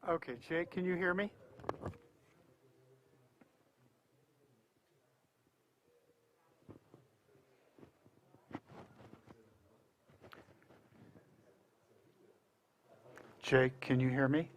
Okay, Jake, can you hear me? Jake, can you hear me?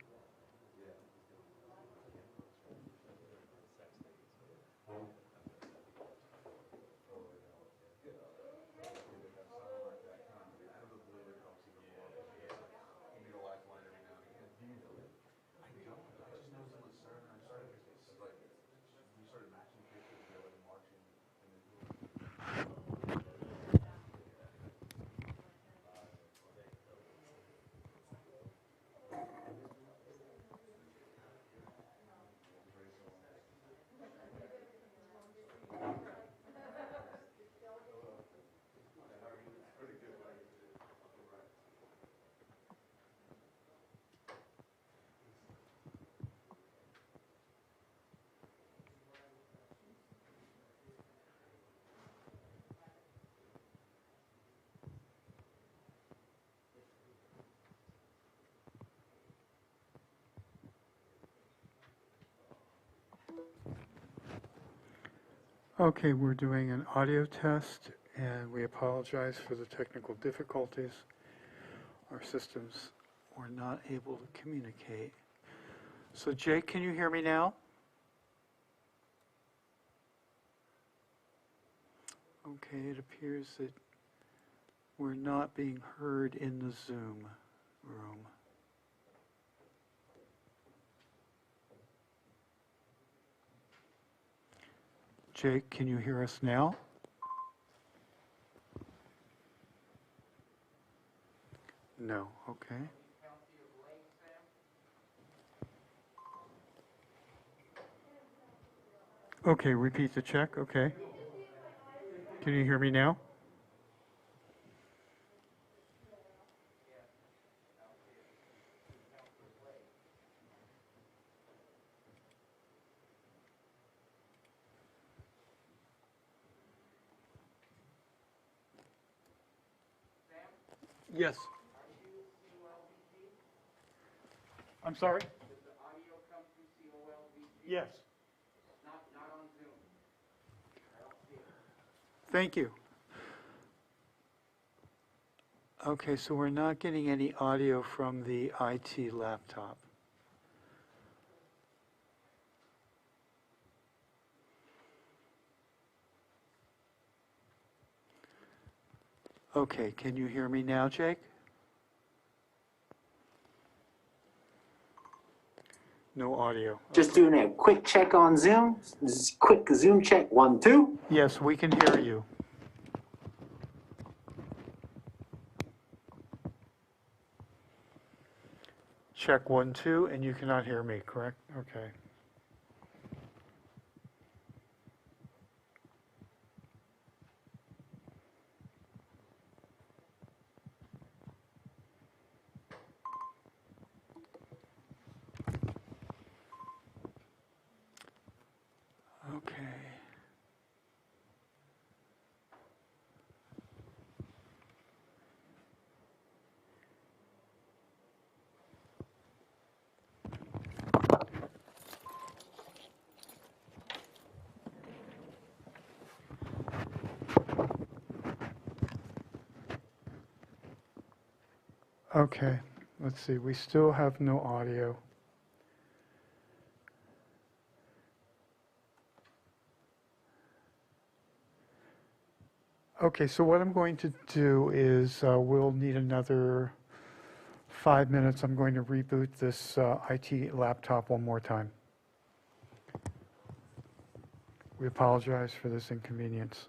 Okay, we're doing an audio test, and we apologize for the technical difficulties. Our systems were not able to communicate. So, Jake, can you hear me now? Okay, it appears that we're not being heard in the Zoom room. Jake, can you hear us now? No, okay. Okay, repeat the check, okay. Can you hear me now? Yes. I'm sorry? Does the audio come through COLVG? Yes. Not on Zoom. I don't see it. Thank you. Okay, so we're not getting any audio from the IT laptop. Okay, can you hear me now, Jake? No audio. Just doing a quick check on Zoom. Quick Zoom check, 1, 2. Yes, we can hear you. Check 1, 2, and you cannot hear me, correct? Okay. Okay. Okay, let's see. We still have no audio. Okay, so what I'm going to do is we'll need another 5 minutes. I'm going to reboot this IT laptop one more time. We apologize for this inconvenience.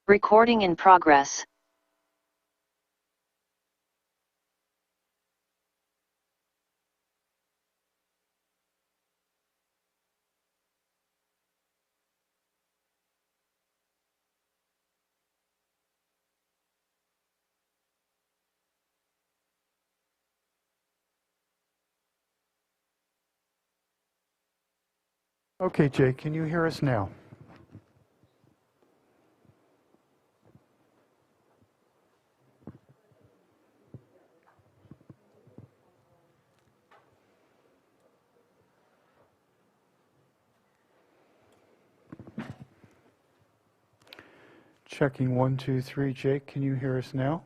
Recording in progress. Okay, Jay, can you hear us now? Checking 1, 2, 3. Jake, can you hear us now?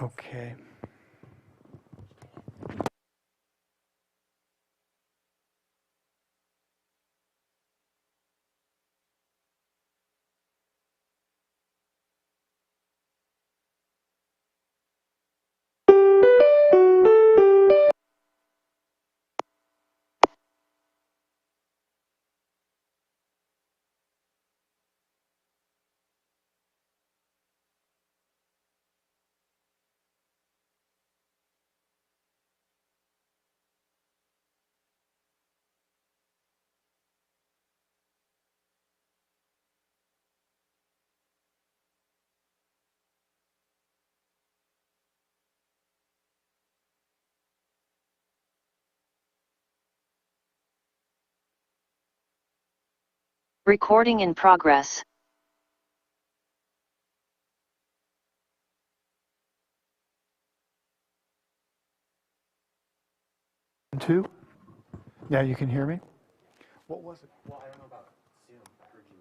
Okay. Recording in progress. One, two. Now you can hear me? What was it? Well, I don't know about Zoom. I heard you.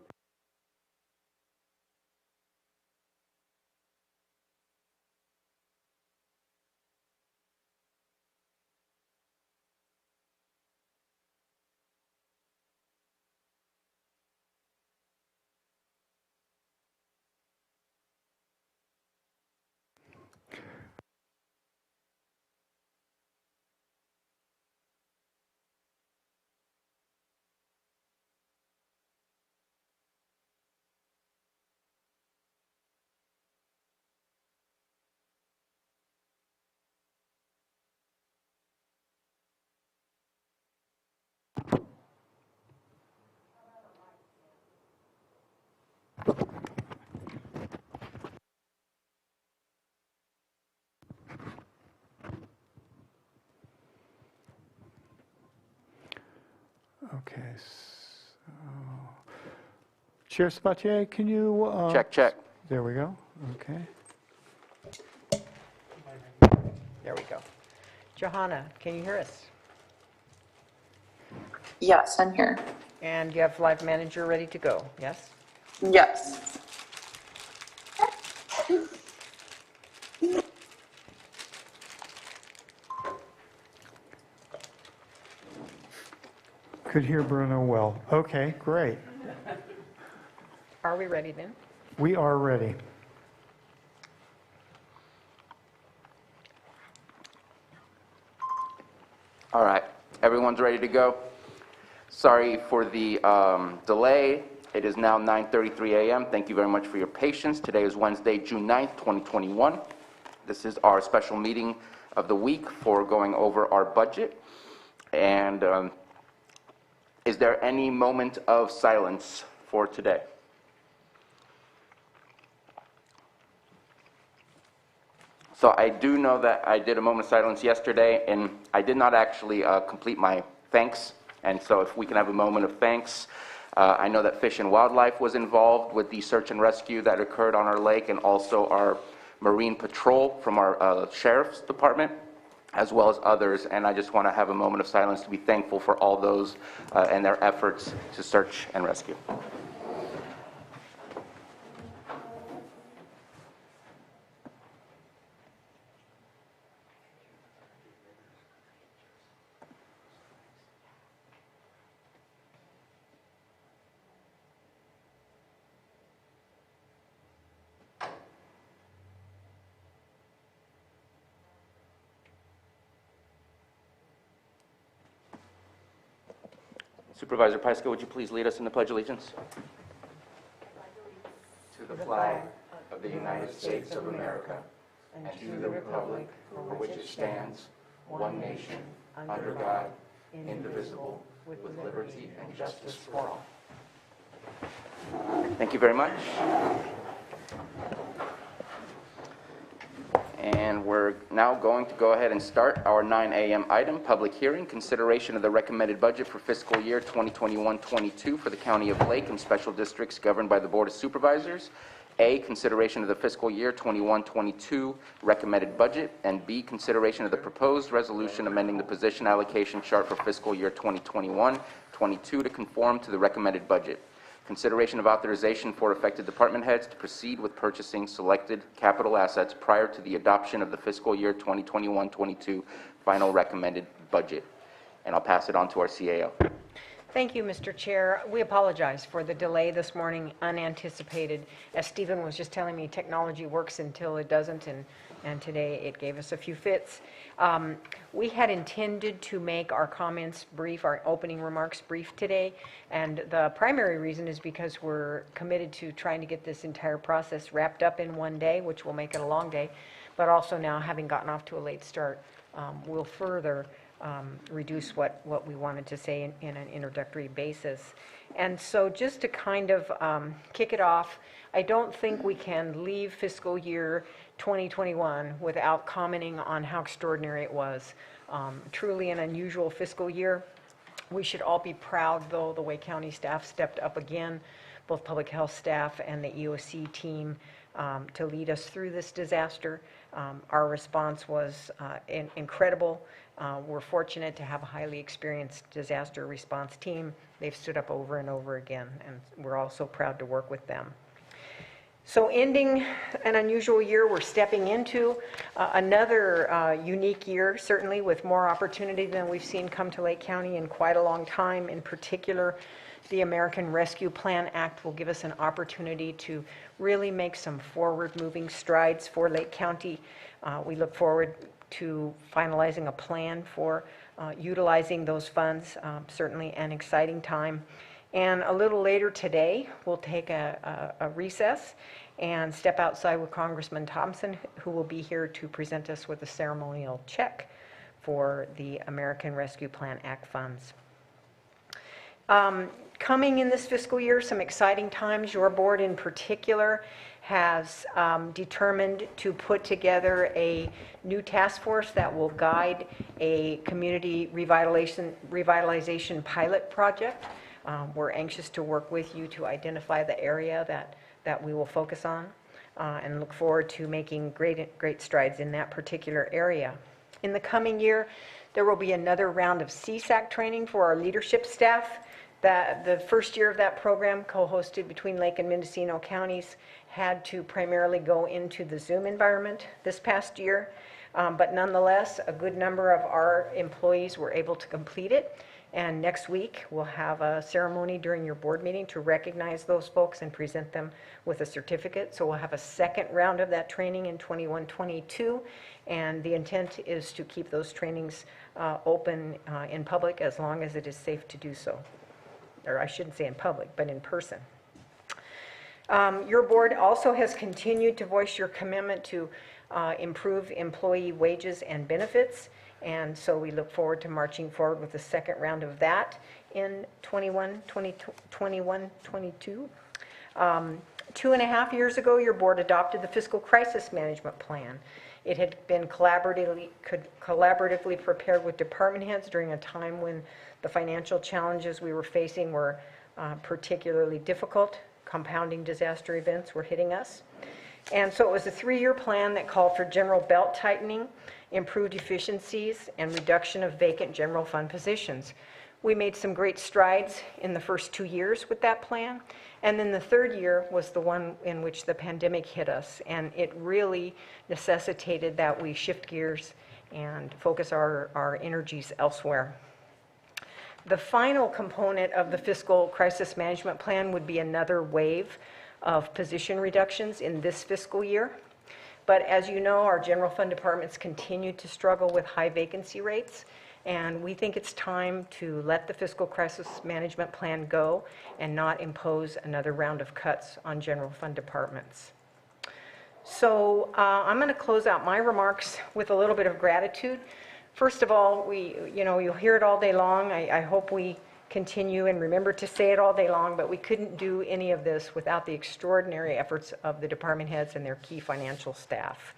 Okay. So, Chair Sabatier, can you? Check, check. There we go. Okay. There we go. Johanna, can you hear us? Yes, I'm here. And you have Live Manager ready to go, yes? Yes. Could hear Bruno well. Okay, great. Are we ready then? We are ready. All right, everyone's ready to go. Sorry for the delay. It is now 9:33 a.m. Thank you very much for your patience. Today is Wednesday, June 9th, 2021. This is our special meeting of the week for going over our budget. And is there any moment of silence for today? So I do know that I did a moment of silence yesterday, and I did not actually complete my thanks. And so if we can have a moment of thanks. I know that Fish and Wildlife was involved with the search and rescue that occurred on our lake, and also our Marine Patrol from our Sheriff's Department, as well as others. And I just want to have a moment of silence to be thankful for all those and their efforts to search and rescue. Supervisor Pyska, would you please lead us in the Pledge of Allegiance? To the flag of the United States of America and to the republic for which it stands, one nation, under God, indivisible, with liberty and justice for all. Thank you very much. And we're now going to go ahead and start our 9 a.m. item, public hearing, consideration of the recommended budget for fiscal year 2021-22 for the County of Lake and special districts governed by the Board of Supervisors. A, consideration of the fiscal year 21-22 recommended budget, and B, consideration of the proposed resolution amending the position allocation chart for fiscal year 2021-22 to conform to the recommended budget. Consideration of authorization for affected department heads to proceed with purchasing selected capital assets prior to the adoption of the fiscal year 2021-22 final recommended budget. And I'll pass it on to our CAO. Thank you, Mr. Chair. We apologize for the delay this morning, unanticipated. As Stephen was just telling me, technology works until it doesn't, and today it gave us a few fits. We had intended to make our comments brief, our opening remarks brief today, and the primary reason is because we're committed to trying to get this entire process wrapped up in one day, which will make it a long day, but also now having gotten off to a late start, will further reduce what we wanted to say in an introductory basis. And so just to kind of kick it off, I don't think we can leave fiscal year 2021 without commenting on how extraordinary it was. Truly an unusual fiscal year. We should all be proud, though, the way county staff stepped up again, both public health staff and the EOC team, to lead us through this disaster. Our response was incredible. We're fortunate to have a highly experienced disaster response team. They've stood up over and over again, and we're all so proud to work with them. So ending an unusual year, we're stepping into another unique year, certainly with more opportunity than we've seen come to Lake County in quite a long time. In particular, the American Rescue Plan Act will give us an opportunity to really make some forward-moving strides for Lake County. We look forward to finalizing a plan for utilizing those funds, certainly an exciting time. And a little later today, we'll take a recess and step outside with Congressman Thompson, who will be here to present us with a ceremonial check for the American Rescue Plan Act funds. Coming in this fiscal year, some exciting times. Your board in particular has determined to put together a new task force that will guide a community revitalization pilot project. We're anxious to work with you to identify the area that we will focus on and look forward to making great strides in that particular area. In the coming year, there will be another round of CSAC training for our leadership staff. The first year of that program, co-hosted between Lake and Mendocino counties, had to primarily go into the Zoom environment this past year. But nonetheless, a good number of our employees were able to complete it. And next week, we'll have a ceremony during your board meeting to recognize those folks and present them with a certificate. So we'll have a second round of that training in 21-22. And the intent is to keep those trainings open in public as long as it is safe to do so. Or I shouldn't say in public, but in person. Your board also has continued to voice your commitment to improve employee wages and benefits, and so we look forward to marching forward with the second round of that in 21-22. 2.5 years ago, your board adopted the Fiscal Crisis Management Plan. It had been collaboratively prepared with department heads during a time when the financial challenges we were facing were particularly difficult. Compounding disaster events were hitting us. And so it was a 3-year plan that called for general belt tightening, improved efficiencies, and reduction of vacant general fund positions. We made some great strides in the first 2 years with that plan. And then the third year was the one in which the pandemic hit us. And it really necessitated that we shift gears and focus our energies elsewhere. The final component of the Fiscal Crisis Management Plan would be another wave of position reductions in this fiscal year. But as you know, our general fund departments continue to struggle with high vacancy rates, And we think it's time to let the fiscal crisis management plan go and not impose another round of cuts on general fund departments. So I'm going to close out my remarks with a little bit of gratitude. First of all, you'll hear it all day long. I hope we continue and remember to say it all day long, but we couldn't do any of this without the extraordinary efforts of the department heads and their key financial staff.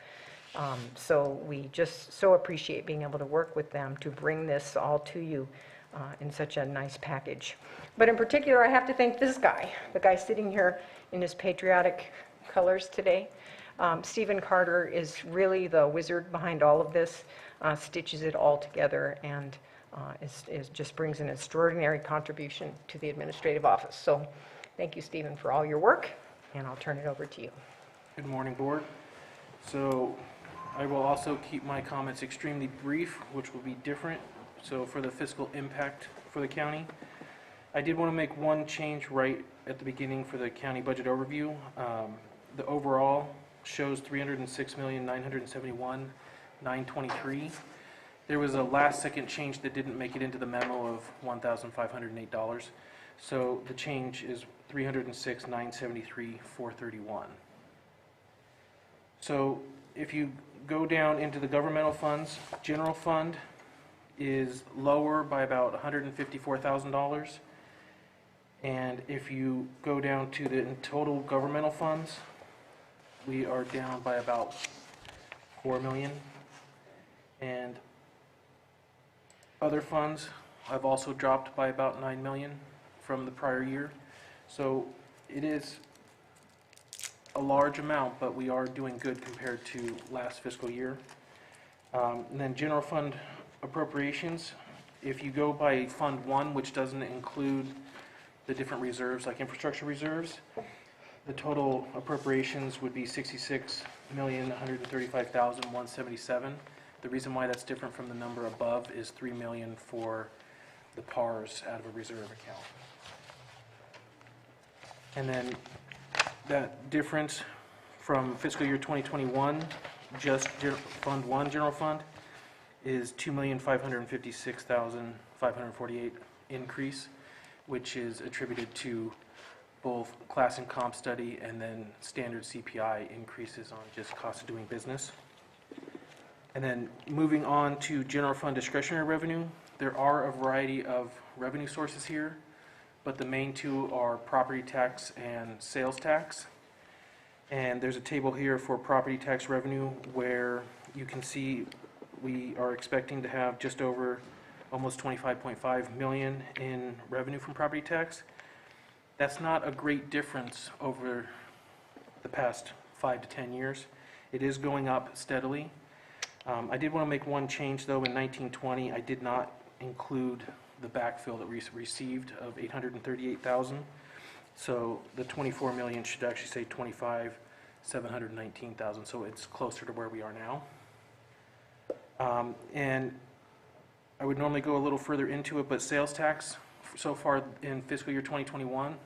So we just so appreciate being able to work with them to bring this all to you in such a nice package. But in particular, I have to thank this guy, the guy sitting here in his patriotic colors today. Stephen Carter is really the wizard behind all of this, stitches it all together, and just brings an extraordinary contribution to the administrative office. So thank you, Stephen, for all your work, and I'll turn it over to you. Good morning, Board. So I will also keep my comments extremely brief, which will be different. So for the fiscal impact for the county, I did want to make one change right at the beginning for the county budget overview. The overall shows $306,971,923. There was a last-second change that didn't make it into the memo of $1,508. So the change is $306,973,431. So if you go down into the governmental funds, general fund is lower by about $154,000. And if you go down to the total governmental funds, we are down by about $4 million. And other funds have also dropped by about $9 million from the prior year. So it is a large amount, but we are doing good compared to last fiscal year. And then general fund appropriations, if you go by Fund 1, which doesn't include the different reserves like infrastructure reserves, the total appropriations would be $66,135,177. The reason why that's different from the number above is $3 million for the PARs out of a reserve account. And then that difference from fiscal year 2021, just Fund 1 general fund, is $2,556,548 increase, which is attributed to both class and comp study and then standard CPI increases on just cost of doing business. And then moving on to general fund discretionary revenue, there are a variety of revenue sources here, but the main two are property tax and sales tax. And there's a table here for property tax revenue where you can see we are expecting to have just over almost 25.5 million in revenue from property tax. That's not a great difference over the past 5 to 10 years. It is going up steadily. I did want to make one change though. In 1920, I did not include the backfill that we received of 838,000. So the 24 million should actually say 25,719,000. So it's closer to where we are now. And I would normally go a little further into it, but sales tax so far in fiscal year 2021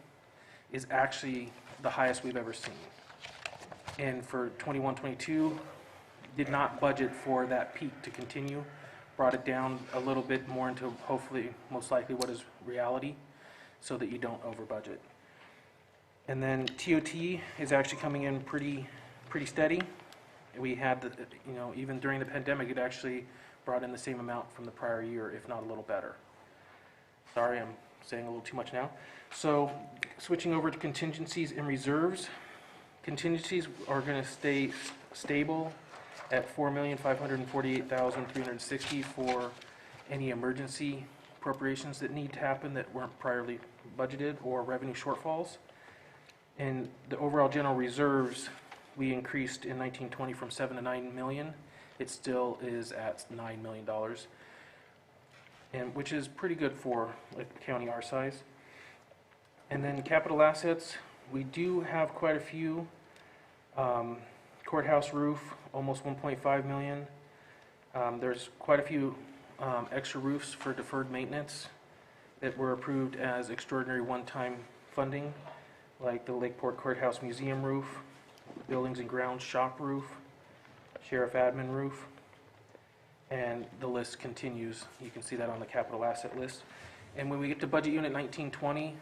is actually the highest we've ever seen. And for 21-22, did not budget for that peak to continue, brought it down a little bit more into hopefully, most likely what is reality, so that you don't over budget. And then TOT is actually coming in pretty steady. We had, even during the pandemic, it actually brought in the same amount from the prior year, if not a little better. Sorry, I'm saying a little too much now. So switching over to contingencies and reserves. Contingencies are going to stay stable at $4,548,360 for any emergency appropriations that need to happen that weren't priorly budgeted or revenue shortfalls. And the overall general reserves, we increased in 1920 from 7 to 9 million. It still is at $9 million, and which is pretty good for a county our size. And then capital assets, we do have quite a few. Courthouse roof, almost 1.5 million. There's quite a few extra roofs for deferred maintenance that were approved as extraordinary one-time funding, like the Lakeport Courthouse Museum roof, Buildings and Grounds shop roof, Sheriff Admin roof. and the list continues. You can see that on the capital asset list. And when we get to budget unit 1920,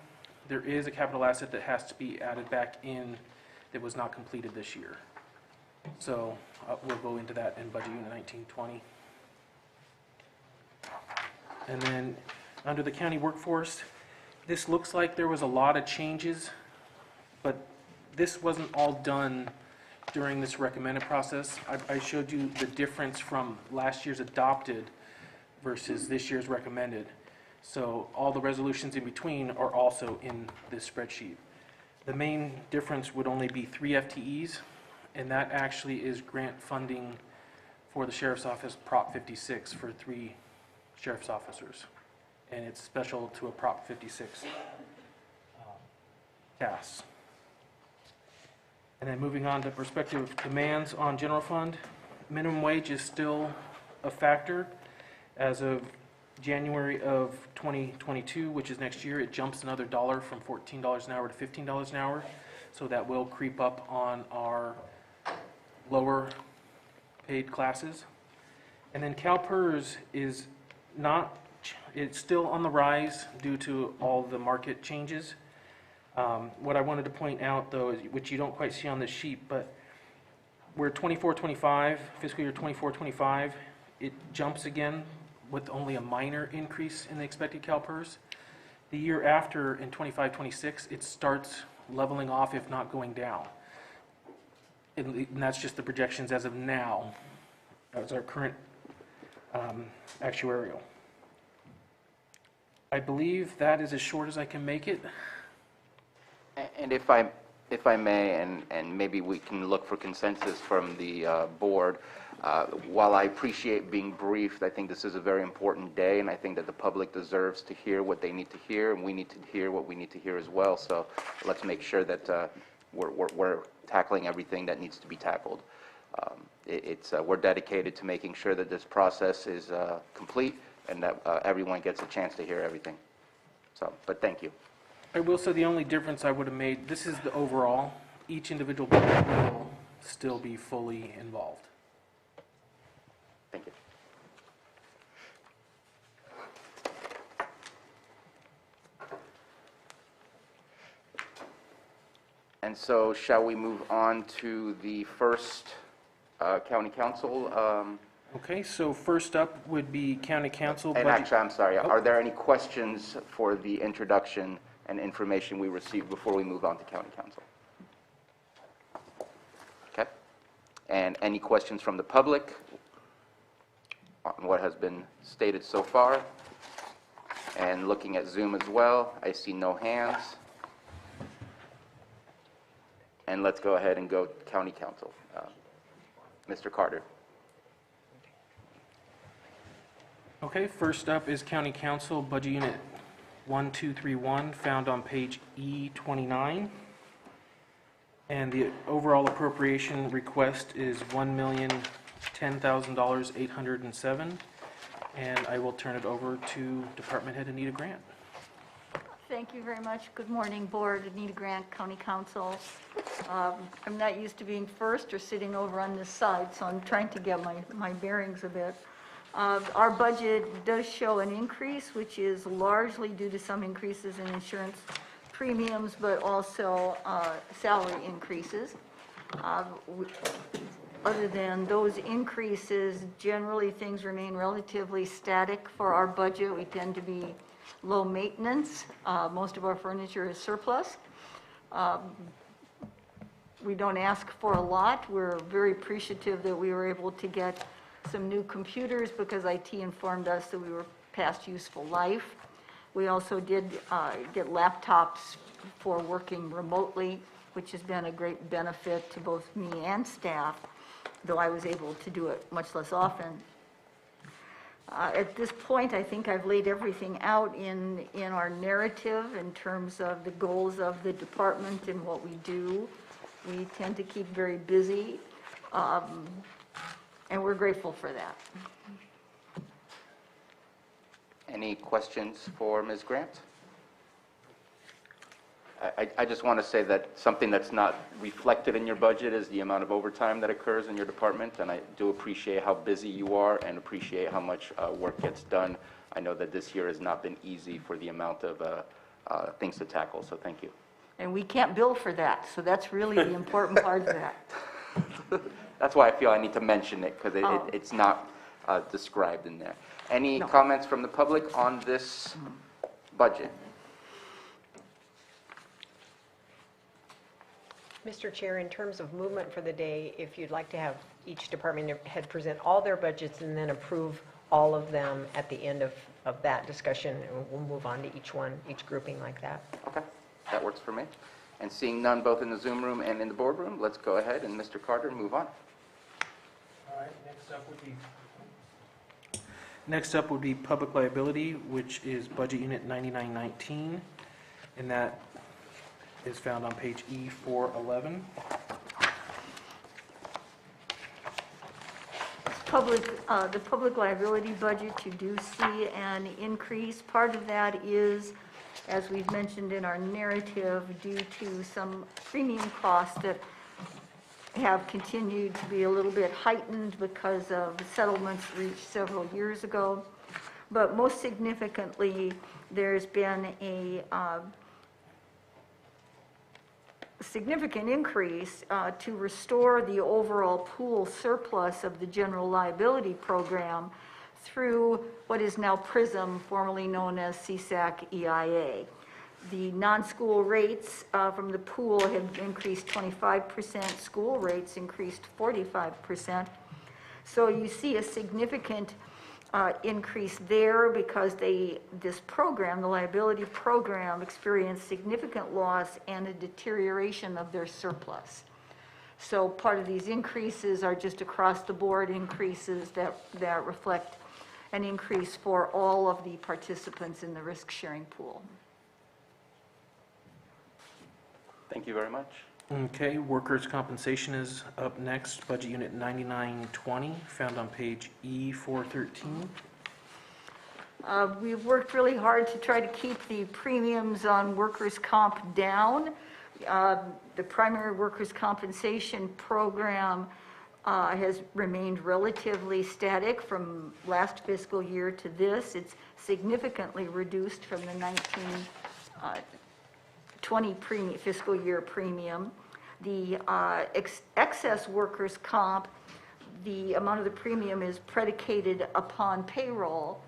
there is a capital asset that has to be added back in that was not completed this year. So we'll go into that in budget unit 1920. And then under the county workforce, this looks like there was a lot of changes, but this wasn't all done during this recommended process. I showed you the difference from last year's adopted versus this year's recommended. So all the resolutions in between are also in this spreadsheet. The main difference would only be 3 FTEs, and that actually is grant funding for the Sheriff's Office Prop 56 for 3 sheriff's officers. And it's special to a Prop 56 tasks. And then moving on to prospective demands on general fund, minimum wage is still a factor. As of January of 2022, which is next year, it jumps another $1 from $14 an hour to $15 an hour. So that will creep up on our lower paid classes. And then CalPERS is not, it's still on the rise due to all the market changes. What I wanted to point out, though, is, which you don't quite see on this sheet, but we're 24-25, fiscal year 24-25, it jumps again with only a minor increase in the expected CalPERS. The year after, in 25-26, it starts leveling off, if not going down. And that's just the projections as of now. That's our current actuarial. I believe that is as short as I can make it. And if I may, and maybe we can look for consensus from the board, while I appreciate being briefed, I think this is a very important day, and I think that the public deserves to hear what they need to hear, and we need to hear what we need to hear as well. So let's make sure that we're tackling everything that needs to be tackled. We're dedicated to making sure that this process is complete and that everyone gets a chance to hear everything. So, but thank you. I will say the only difference I would have made, this is the overall. Each individual budget will still be fully involved. Thank you. And so shall we move on to the first county council? Okay, so first up would be county council And budget. actually, I'm sorry, are there any questions for the introduction and information we received before we move on to county council? Okay. And any questions from the public on what has been stated so far? And looking at Zoom as well, I see no hands. And let's go ahead and go to county council. Mr. Carter. Okay, first up is county council budget unit 1231, found on page E29. And the overall appropriation request is $1,010,807. And I will turn it over to Department Head Anita Grant. Thank you very much. Good morning, Board. Anita Grant, County Council. I'm not used to being first or sitting over on this side, so I'm trying to get my bearings a bit. Our budget does show an increase, which is largely due to some increases in insurance premiums, but also salary increases. Other than those increases, generally things remain relatively static for our budget. We tend to be low maintenance. Most of our furniture is surplus. We don't ask for a lot. We're very appreciative that we were able to get some new computers because IT informed us that we were past useful life. We also did get laptops for working remotely, which has been a great benefit to both me and staff, though I was able to do it much less often. At this point, I think I've laid everything out in our narrative in terms of the goals of the department and what we do. We tend to keep very busy, and we're grateful for that. Any questions for Ms. Grant? I just want to say that something that's not reflected in your budget is the amount of overtime that occurs in your department, and I do appreciate how busy you are and appreciate how much work gets done. I know that this year has not been easy for the amount of things to tackle, so thank you. And we can't bill for that, so that's really the important part of that. That's why I feel I need to mention it, because Oh. it's not described in there. Any No. comments from the public on this budget? Mr. Chair, in terms of movement for the day, if you'd like to have each department head present all their budgets and then approve all of them at the end of that discussion, and we'll move on to each one, each grouping like that. Okay, that works for me. And seeing none both in the Zoom room and in the boardroom, let's go ahead and Mr. Carter, move on. All right, next up would be public liability, which is budget unit 9919, and that is found on page E411. The public liability budget, you do see an increase. Part of that is, as we've mentioned in our narrative, due to some premium costs that have continued to be a little bit heightened because of settlements reached several years ago. But most significantly, there's been a significant increase to restore the overall pool surplus of the general liability program through what is now PRISM, formerly known as CSAC EIA. The non-school rates from the pool have increased 25%, school rates increased 45%. So you see a significant increase there because this program, the liability program, experienced significant loss and a deterioration of their surplus. So part of these increases are just across the board increases that reflect an increase for all of the participants in the risk-sharing pool. Thank you very much. Okay, workers' compensation is up next, budget unit 9920, found on page E413. We've worked really hard to try to keep the premiums on workers' comp down. The primary workers' compensation program has remained relatively static from last fiscal year to this. It's significantly reduced from the 1920 fiscal year premium. The excess workers' comp, the amount of the premium is predicated upon payroll.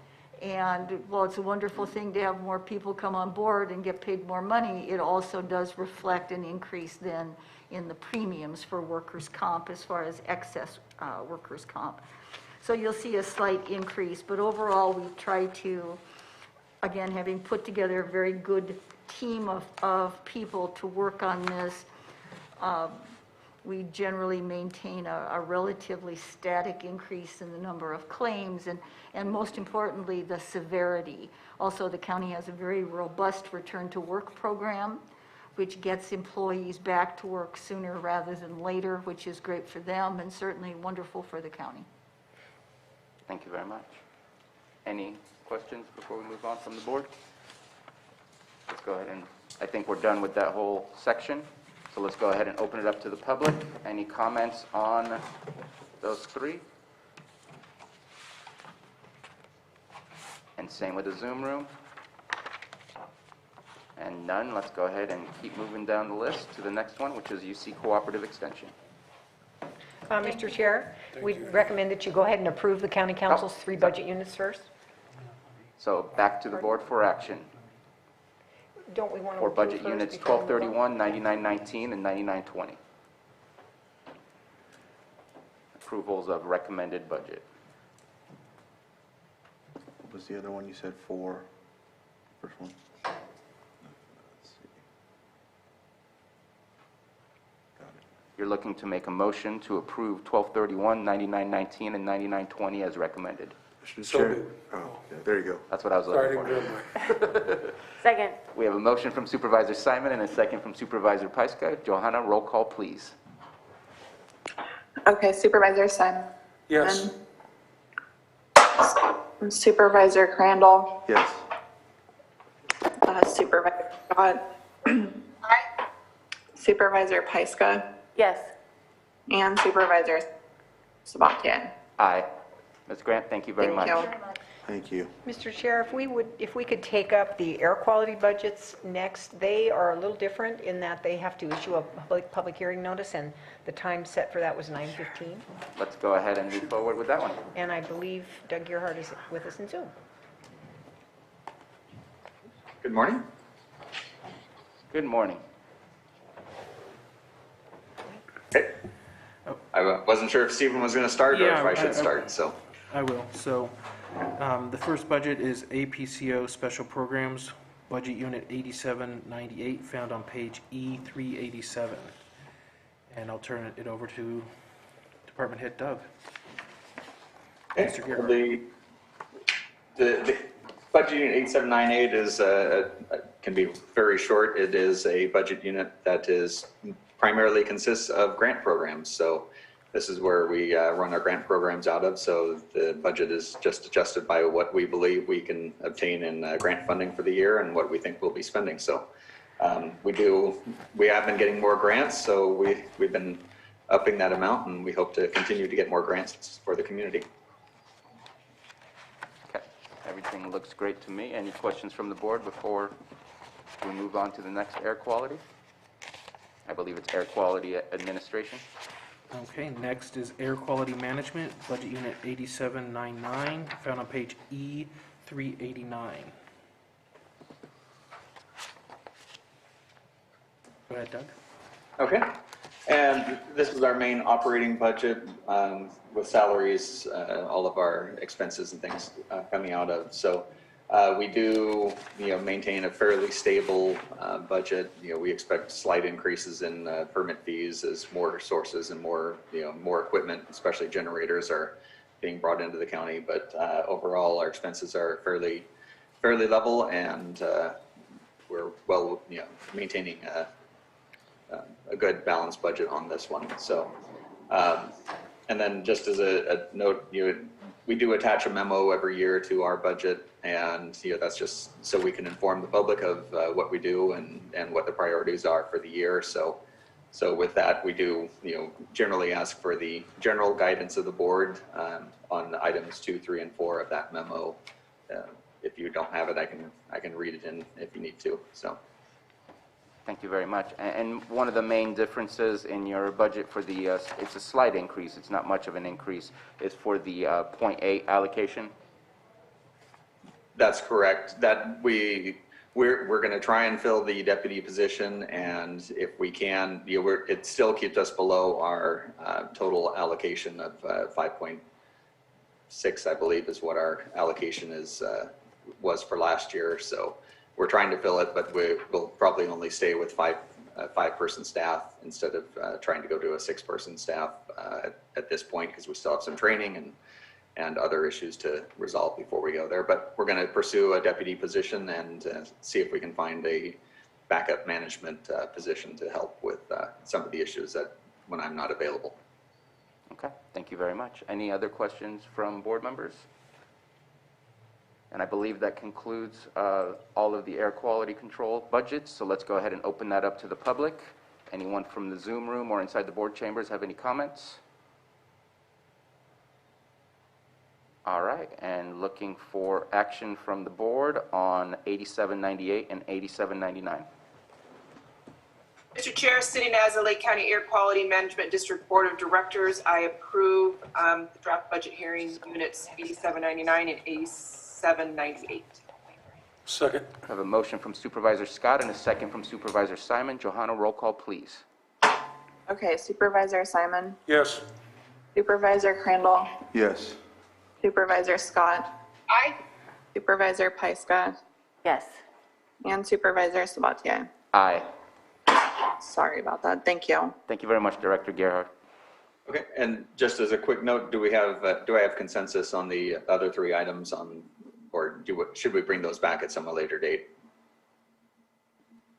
And while it's a wonderful thing to have more people come on board and get paid more money, it also does reflect an increase then in the premiums for workers' comp as far as excess workers' comp. So you'll see a slight increase, but overall we've tried to, again, having put together a very good team of people to work on this, we generally maintain a relatively static increase in the number of claims and most importantly, the severity. Also, the county has a very robust return to work program, which gets employees back to work sooner rather than later, which is great for them and certainly wonderful for the county. Thank you very much. Any questions before we move on from the board? Let's go ahead and, I think we're done with that whole section. So let's go ahead and open it up to the public. Any comments on those three? And same with the Zoom room. And none. Let's go ahead and keep moving down the list to the next one, which is UC Cooperative Extension. Mr. Chair, we recommend that you go ahead and approve the county council's three budget units first. So back to the board for action. Don't we want to For approve budget first units before we move on? 1231, 9919, and 9920. Approvals of recommended budget. What was the other one you said for? First one? Let's see. Got it. You're looking to make a motion to approve 1231, 9919, and 9920 as recommended. Mr. So Chair. moved. Oh, yeah, there you go. That's what I was Sorry, looking I for. didn't do it. Second. We have a motion from Supervisor Simon and a second from Supervisor Pyska. Johanna, roll call, please. Okay, Supervisor Simon. Yes. Supervisor Crandall. Yes. Supervisor Scott. Supervisor Pyska, Yes. and Supervisor Sabatier. Aye. Ms. Grant, thank you very much. Thank you. Thank you. Mr. Chair, if we could take up the air quality budgets next, they are a little different in that they have to issue a public hearing notice, and the time set for that was 9:15. Let's go ahead and move forward with that one. And I believe Doug Gerhardt is with us in Zoom. Good morning. Good morning. Okay. I wasn't sure if Stephen was going to start or if Yeah, I should start, so. I will. So the first budget is APCO Special Programs, Budget Unit 8798, found on page E387. And I'll turn it over to Department Head Doug. Okay, Mr. well, Gerhardt. the budget unit 8798 is, can be very short. It is a budget unit that is primarily consists of grant programs. So this is where we run our grant programs out of. So the budget is just adjusted by what we believe we can obtain in grant funding for the year and what we think we'll be spending. So we have been getting more grants, so we've been upping that amount, and we hope to continue to get more grants for the community. Okay, everything looks great to me. Any questions from the board before we move on to the next air quality? I believe it's air quality administration. Okay, next is Air Quality Management, Budget Unit 8799, found on page E389. Go ahead, Doug. Okay, and this is our main operating budget with salaries, all of our expenses and things coming out of. So we do, maintain a fairly stable budget. We expect slight increases in permit fees as more sources and more, more equipment, especially generators, are being brought into the county. But overall, our expenses are fairly level, and we're well, maintaining a good balanced budget on this one. So, and then just as a note, we do attach a memo every year to our budget, and that's just so we can inform the public of what we do and what the priorities are for the year. So with that, we do generally ask for the general guidance of the board on items 2, 3, and 4 of that memo. If you don't have it, I can read it in if you need to. So. Thank you very much. And one of the main differences in your budget for the, it's a slight increase, it's not much of an increase, is for the .8 allocation? That's correct. That we're going to try and fill the deputy position, and if we can, it still keeps us below our total allocation of 5.6, I believe, is what our allocation was for last year. So we're trying to fill it, but we'll probably only stay with five-person staff instead of trying to go to a 6-person staff at this point, because we still have some training and other issues to resolve before we go there. But we're going to pursue a deputy position and see if we can find a backup management position to help with some of the issues that when I'm not available. Okay, thank you very much. Any other questions from board members? And I believe that concludes all of the air quality control budgets. So let's go ahead and open that up to the public. Anyone from the Zoom room or inside the board chambers have any comments? All right, and looking for action from the board on 8798 and 8799. Mr. Chair, sitting as the Lake County Air Quality Management District Board of Directors, I approve the draft budget hearing units 8799 and 8798. Second. I have a motion from Supervisor Scott and a second from Supervisor Simon. Johanna, roll call, please. Okay, Supervisor Simon, Yes. Supervisor Crandall, Yes. Supervisor Scott, Aye. Supervisor Pyska, Yes. and Supervisor Sabatier. Aye. Sorry about that. Thank you. Thank you very much, Director Gerhardt. Okay, and just as a quick note, do I have consensus on the other 3 items or should we bring those back at some later date?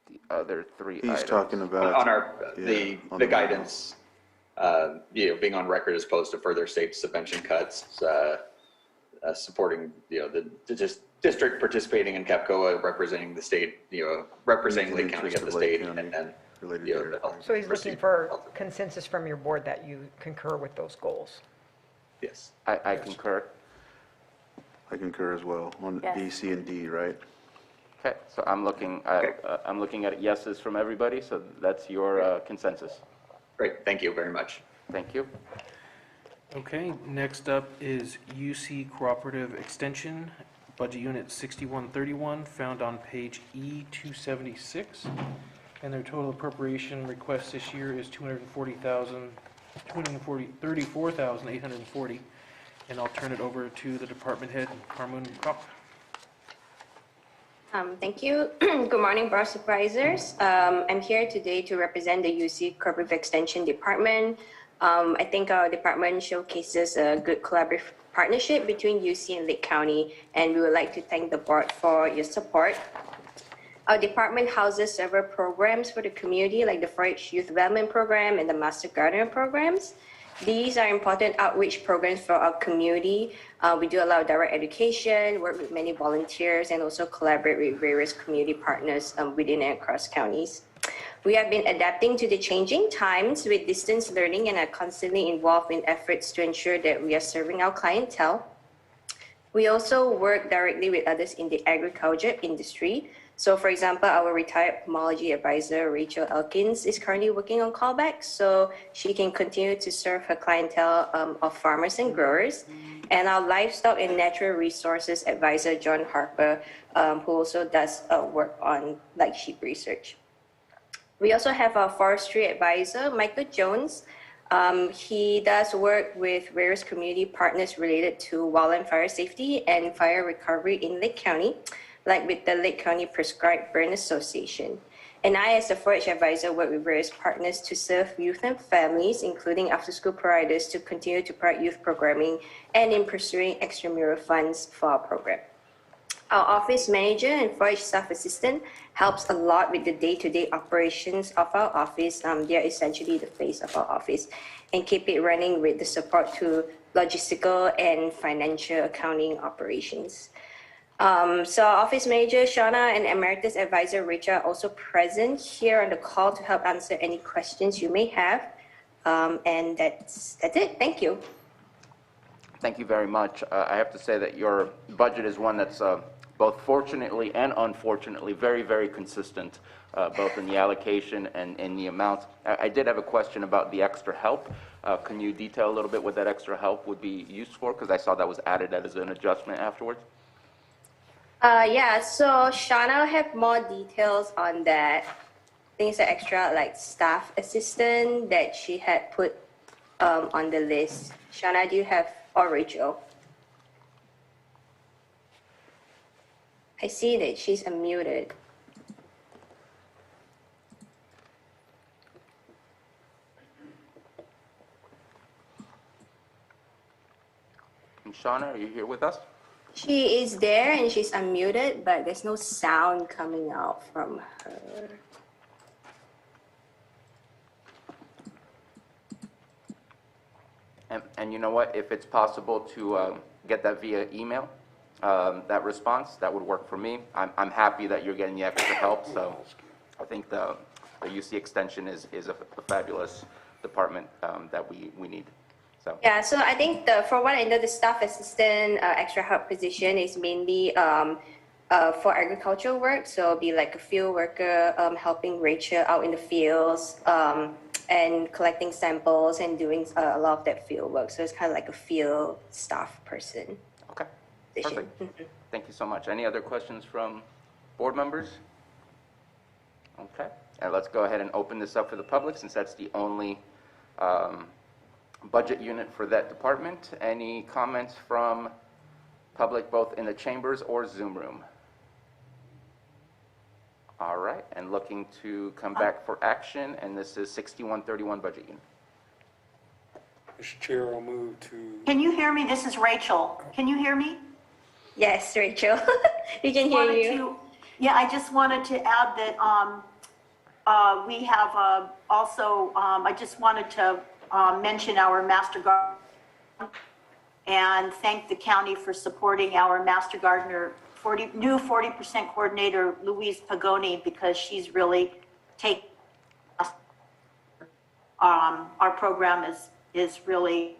The other 3 He's items. talking about. On our, yeah, on the guidance, being on record as opposed to further state subvention cuts, supporting, the district participating in CAPCOA, representing the state, representing Lake County at the state, and then related Yeah, to the health. So he's looking Proceed. for consensus from your board that you concur with those goals. Yes. I concur. I concur as well on Yes. B, C, and D, right? Okay, so I'm looking at yeses from everybody, so that's your consensus. Great, thank you very much. Thank you. Okay, next up is UC Cooperative Extension, Budget Unit 6131, found on page E276. And their total appropriation request this year is $34,840. And I'll turn it over to the department head, Carmen Kopp. Thank you. Good morning, Board of Supervisors. I'm here today to represent the UC Cooperative Extension Department. I think our department showcases a good collaborative partnership between UC and Lake County, and we would like to thank the board for your support. Our department houses several programs for the community, like the 4-H Youth Development Program and the Master Gardener programs. These are important outreach programs for our community. We do a lot of direct education, work with many volunteers, and also collaborate with various community partners within and across counties. We have been adapting to the changing times with distance learning and are constantly involved in efforts to ensure that we are serving our clientele. We also work directly with others in the agriculture industry. So for example, our retired pomology advisor, Rachel Elkins, is currently working on callbacks so she can continue to serve her clientele of farmers and growers. And our livestock and natural resources advisor, John Harper, who also does work on like sheep research. We also have our forestry advisor, Michael Jones. He does work with various community partners related to wildland fire safety and fire recovery in Lake County, like with the Lake County Prescribed Burn Association. And I, as the 4-H advisor, work with various partners to serve youth and families, including after-school providers, to continue to provide youth programming and in pursuing extramural funds for our program. Our office manager and 4-H staff assistant helps a lot with the day-to-day operations of our office. They are essentially the face of our office and keep it running with the support to logistical and financial accounting operations. So our office manager, Shauna, and emeritus advisor, Rachel, are also present here on the call to help answer any questions you may have. And that's it. Thank you. Thank you very much. I have to say that your budget is one that's both fortunately and unfortunately very, very consistent, both in the allocation and in the amount. I did have a question about the extra help. Can you detail a little bit what that extra help would be used for? Because I saw that was added as an adjustment afterwards. Yeah, so Shauna will have more details on that. I think it's an extra like staff assistant that she had put on the list. Shauna, do you have, or Rachel? I see that she's unmuted. And Shauna, are you here with us? She is there and she's unmuted, but there's no sound coming out from her. And you know what? If it's possible to get that via email, that response, that would work for me. I'm happy that you're getting the extra help, so I think the UC Extension is a fabulous department that we need. So. Yeah, so I think for what I know, the staff assistant extra help position is mainly for agricultural work. So it'll be like a field worker helping Rachel out in the fields and collecting samples and doing a lot of that field work. So it's kind of like a field staff person. Okay, position. perfect. Thank you so much. Any other questions from board members? Okay, and let's go ahead and open this up for the public since that's the only budget unit for that department. Any comments from public both in the chambers or Zoom room? All right, and looking to come back for action, and this is 6131 budget unit. Mr. Chair, I'll move to... Can you hear me? This is Rachel. Can you hear me? Yes, Rachel. We can hear you. Yeah, I just wanted to add that we have also, I just wanted to mention our Master Gardener and thank the county for supporting our Master Gardener new 40% coordinator, Louise Pagoni, because she's really taken our program is really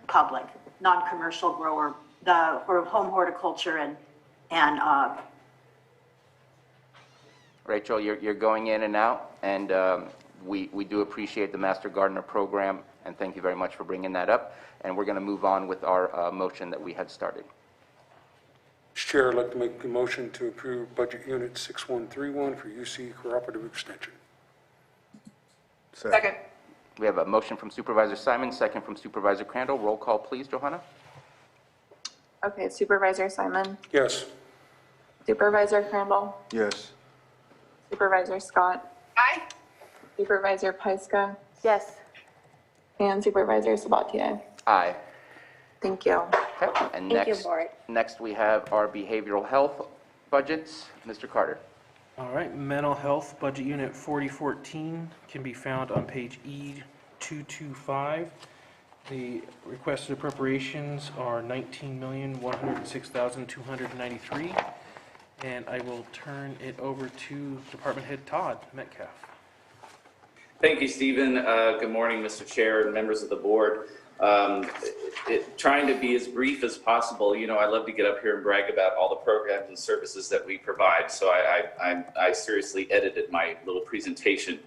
public, non-commercial grower, or home horticulture and Rachel, you're going in and out, and we do appreciate the Master Gardener program, and thank you very much for bringing that up. And we're going to move on with our motion that we had started. Mr. Chair, I'd like to make a motion to approve Budget Unit 6131 for UC Cooperative Extension. Second. We have a motion from Supervisor Simon, second from Supervisor Crandall. Roll call, please, Johanna. Okay, Supervisor Simon, Yes. Supervisor Crandall, Yes. Supervisor Scott, Aye. Supervisor Pyska, Yes. and Supervisor Sabatier. Aye. Thank you. Okay. And Thank you, Board. next we have our behavioral health budgets. Mr. Carter. All right, mental health budget unit 4014 can be found on page E225. The requested appropriations are $19,106,293, and I will turn it over to Department Head Todd Metcalf. Thank you, Stephen. Good morning, Mr. Chair and members of the board. Trying to be as brief as possible, you know, I love to get up here and brag about all the programs and services that we provide, so I seriously edited my little presentation.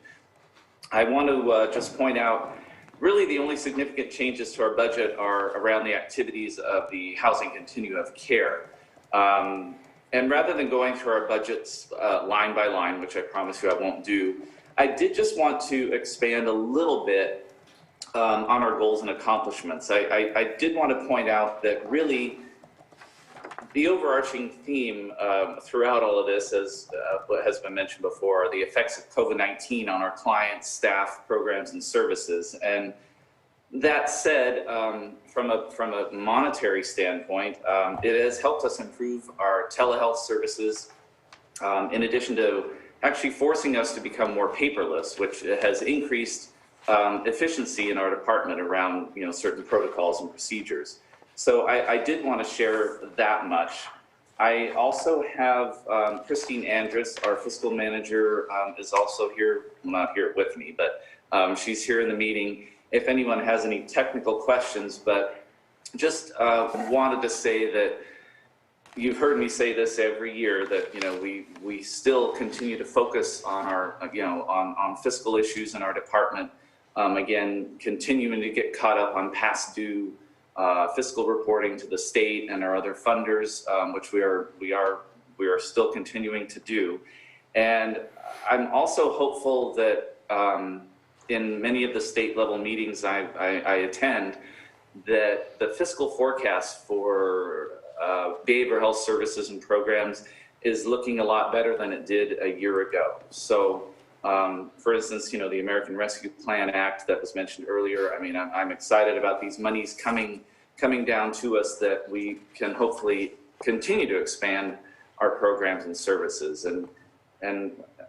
I want to just point out, really the only significant changes to our budget are around the activities of the housing continuum of care. And rather than going through our budgets line by line, which I promise you I won't do, I did just want to expand a little bit on our goals and accomplishments. I did want to point out that really the overarching theme throughout all of this, as what has been mentioned before, are the effects of COVID-19 on our clients, staff, programs, and services. And that said, from a monetary standpoint, it has helped us improve our telehealth services, in addition to actually forcing us to become more paperless, which has increased efficiency in our department around, you know, certain protocols and procedures. So I did want to share that much. I also have Christine Andrus, our fiscal manager, is also here, not here with me, but she's here in the meeting if anyone has any technical questions. But just wanted to say that you've heard me say this every year, that, you know, we still continue to focus on our, you know, on fiscal issues in our department. Again, continuing to get caught up on past due fiscal reporting to the state and our other funders, which we are still continuing to do. And I'm also hopeful that in many of the state level meetings I attend, that the fiscal forecast for behavioral health services and programs is looking a lot better than it did a year ago. So, for instance, you know, the American Rescue Plan Act that was mentioned earlier, I mean, I'm excited about these monies coming down to us, that we can hopefully continue to expand our programs and services. And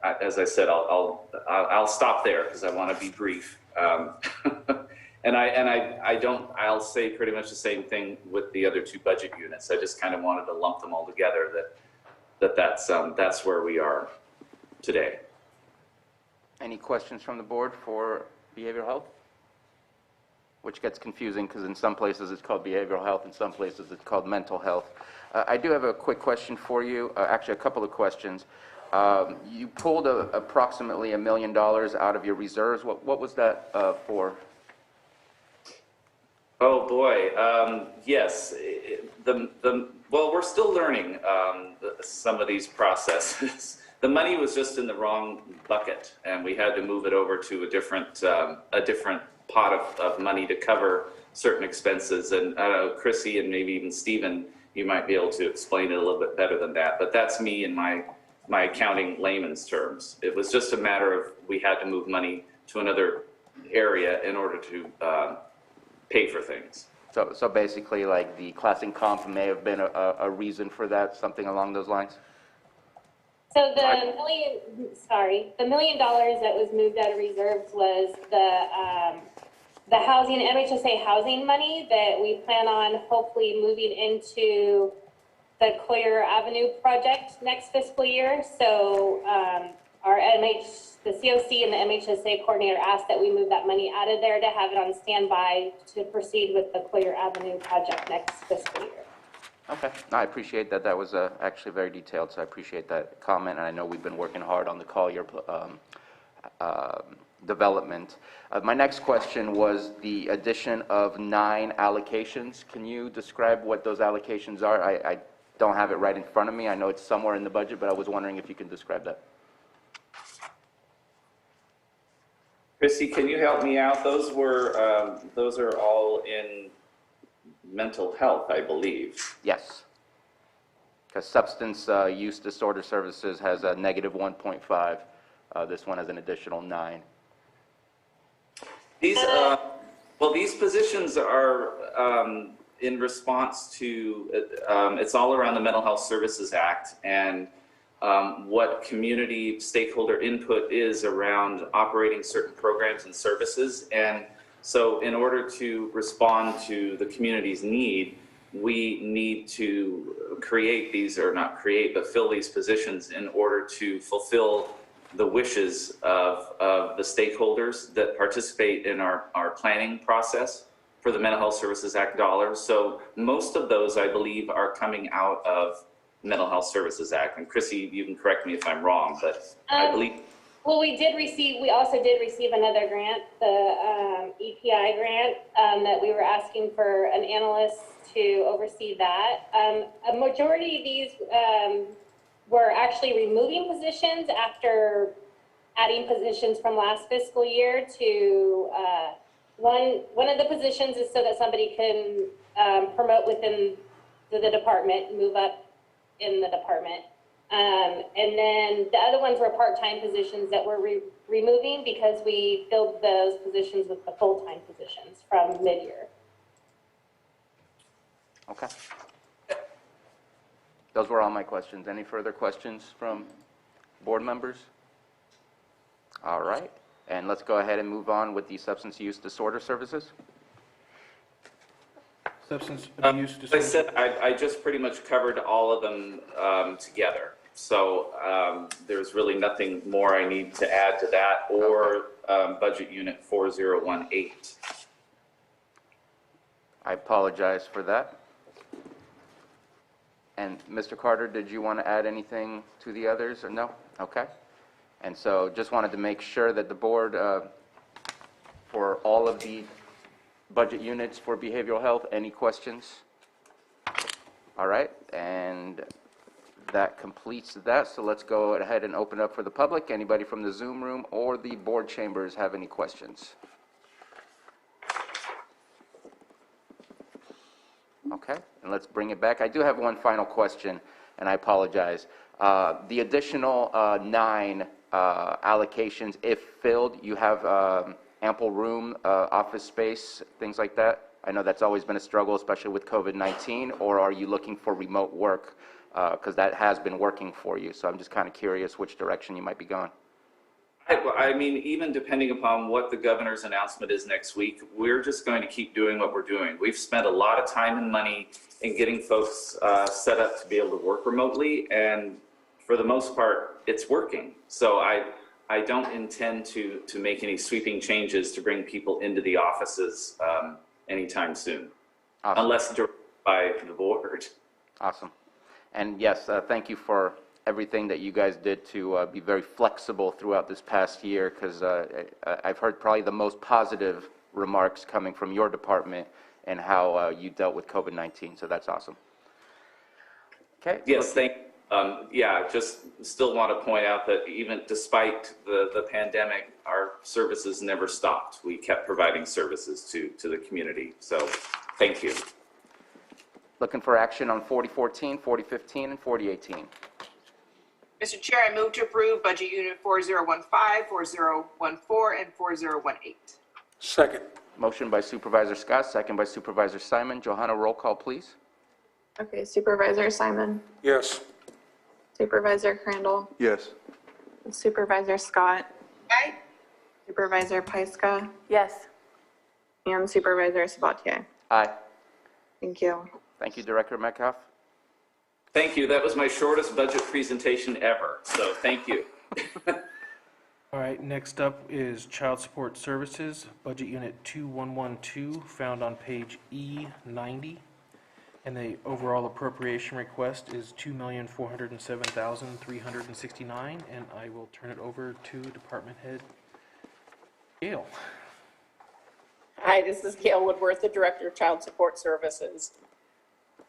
as I said, I'll stop there because I want to be brief. I'll say pretty much the same thing with the other two budget units. I just kind of wanted to lump them all together, that's where we are today. Any questions from the board for behavioral health? Which gets confusing because in some places it's called behavioral health, in some places it's called mental health. I do have a quick question for you, actually a couple of questions. You pulled approximately $1 million out of your reserves. What was that for? Oh boy, yes. Well, we're still learning some of these processes. The money was just in the wrong bucket, and we had to move it over to a different pot of money to cover certain expenses. And Chrissy and maybe even Stephen, you might be able to explain it a little bit better than that. But that's me in my accounting layman's terms. It was just a matter of we had to move money to another area in order to pay for things. So basically, like the class and comp may have been a reason for that, something along those lines? So the $1 million that was moved out of reserves was the housing, MHSA housing money that we plan on hopefully moving into the Coyer Avenue project next fiscal year. So the COC and the MHSA coordinator asked that we move that money out of there to have it on standby to proceed with the Clear Avenue project next fiscal year. Okay, no, I appreciate that. That was actually very detailed, so I appreciate that comment. And I know we've been working hard on the Collier development. My next question was the addition of 9 allocations. Can you describe what those allocations are? I don't have it right in front of me. I know it's somewhere in the budget, but I was wondering if you can describe that. Chrissy, can you help me out? Those are all in mental health, I believe. Yes. Because substance use disorder services has a negative 1.5. This one has an additional 9. These, these positions are in response to, it's all around the Mental Health Services Act and what community stakeholder input is around operating certain programs and services. And so in order to respond to the community's need, we need to create these, or not create, but fill these positions in order to fulfill the wishes of the stakeholders that participate in our planning process for the Mental Health Services Act dollars. So most of those, I believe, are coming out of Mental Health Services Act. And Chrissy, you can correct me if I'm wrong, but I believe. Well, we also did receive another grant, the EPI grant, that we were asking for an analyst to oversee that. A majority of these we're actually removing positions after adding positions from last fiscal year to one of the positions is so that somebody can promote within the department, move up in the department. And then the other ones were part-time positions that we're removing because we filled those positions with the full-time positions from mid-year. Okay. Those were all my questions. Any further questions from board members? All right. And let's go ahead and move on with the substance use disorder services. Substance abuse disorder. As I said, I just pretty much covered all of them together. So there's really nothing more I need to add to that or budget unit 4018. I apologize for that. And Mr. Carter, did you want to add anything to the others or no? Okay. And so just wanted to make sure that the board, for all of the budget units for behavioral health, any questions? All right, and that completes that. So let's go ahead and open up for the public. Anybody from the Zoom room or the board chambers have any questions? Okay, and let's bring it back. I do have one final question, and I apologize. The additional 9 allocations, if filled, you have ample room, office space, things like that? I know that's always been a struggle, especially with COVID-19, or are you looking for remote work? Because that has been working for you, so I'm just kind of curious which direction you might be going. I mean, even depending upon what the governor's announcement is next week, we're just going to keep doing what we're doing. We've spent a lot of time and money in getting folks set up to be able to work remotely, and for the most part, it's working. So I don't intend to make any sweeping changes to bring people into the offices anytime soon, awesome. Unless directed by the board. Awesome. And yes, thank you for everything that you guys did to be very flexible throughout this past year, because I've heard probably the most positive remarks coming from your department and how you dealt with COVID-19, so that's awesome. Okay. Yes, thank you. Yeah, just still want to point out that even despite the pandemic, our services never stopped. We kept providing services to the community, so thank you. Looking for action on 4014, 4015, and 4018. Mr. Chair, I move to approve Budget Unit 4015, 4014, and 4018. Second. Motion by Supervisor Scott, second by Supervisor Simon. Johanna, roll call, please. Okay, Supervisor Simon, Yes. Supervisor Crandall, Yes. Supervisor Scott, Aye. Supervisor Pyska, Yes. and Supervisor Sabatier. Aye. Thank you. Thank you, Director Metcalf. Thank you. That was my shortest budget presentation ever, so thank you. All right, next up is Child Support Services, Budget Unit 2112, found on page E90. And the overall appropriation request is $2,407,369, and I will turn it over to Department Head Gail. Hi, this is Gail Woodworth, the Director of Child Support Services.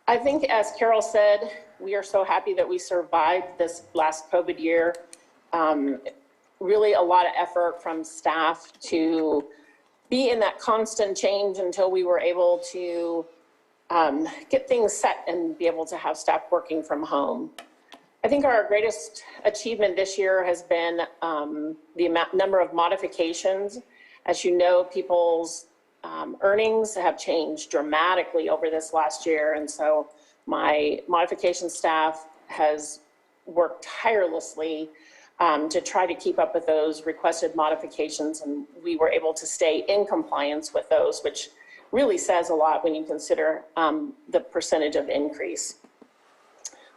I think, as Carol said, we are so happy that we survived this last COVID year. Really a lot of effort from staff to be in that constant change until we were able to get things set and be able to have staff working from home. I think our greatest achievement this year has been the number of modifications. As you know, people's earnings have changed dramatically over this last year, and so my modification staff has worked tirelessly to try to keep up with those requested modifications, and we were able to stay in compliance with those, which really says a lot when you consider the percentage of increase.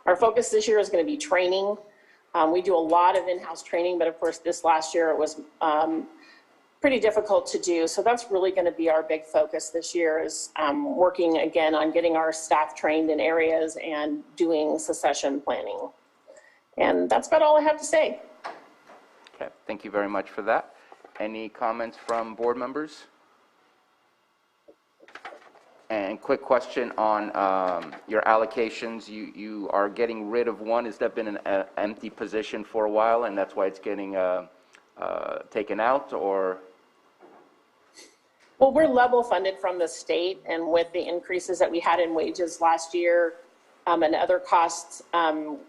Our focus this year is going to be training. We do a lot of in-house training, but of course this last year it was pretty difficult to do. So that's really going to be our big focus this year, is working again on getting our staff trained in areas and doing succession planning. And that's about all I have to say. Okay, thank you very much for that. Any comments from board members? And quick question on your allocations. You are getting rid of one. Has that been an empty position for a while, and that's why it's getting taken out, or? Well, we're level funded from the state, and with the increases that we had in wages last year and other costs,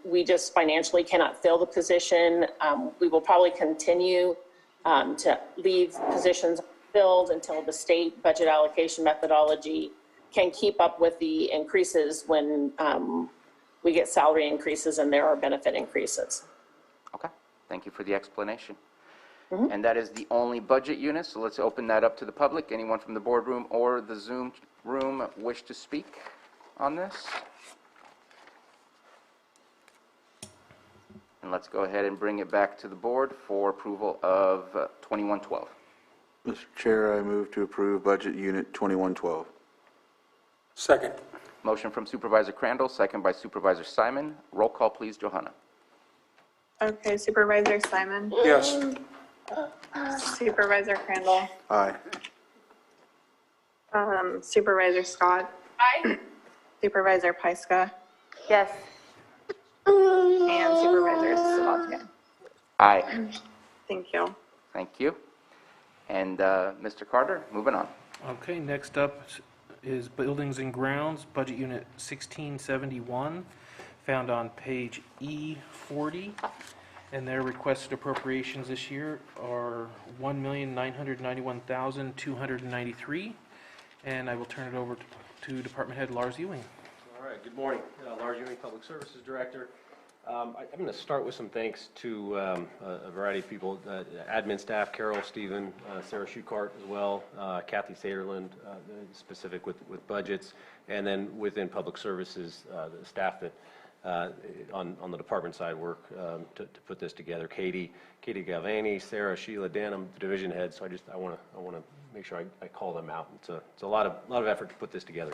we just financially cannot fill the position. We will probably continue to leave positions filled until the state budget allocation methodology can keep up with the increases when we get salary increases and there are benefit increases. Okay, thank you for the explanation. And that is the only budget unit, so let's open that up to the public. Anyone from the boardroom or the Zoom room wish to speak on this? And let's go ahead and bring it back to the board for approval of 2112. Mr. Chair, I move to approve Budget Unit 2112. Second. Motion from Supervisor Crandall, second by Supervisor Simon. Roll call, please, Johanna. Okay, Supervisor Simon. Yes. Supervisor Crandall. Aye. Supervisor Scott. Aye. Supervisor Pyska. Yes. And Supervisor Sabatier. Aye. Thank you. Thank you. And Mr. Carter, moving on. Okay, next up is Buildings and Grounds, Budget Unit 1671, found on page E40. And their requested appropriations this year are $1,991,293. And I will turn it over to Department Head Lars Ewing. All right, good morning. Lars Ewing, Public Services Director. I'm going to start with some thanks to a variety of people, admin staff, Carol, Stephen, Sarah Schukart as well, Kathy Saderland, specific with budgets, and then within Public Services, the staff that on the department side work to put this together. Katie Galvani, Sarah, Sheila, Dan, I'm the division head, so I want to make sure I call them out. It's a lot of effort to put this together.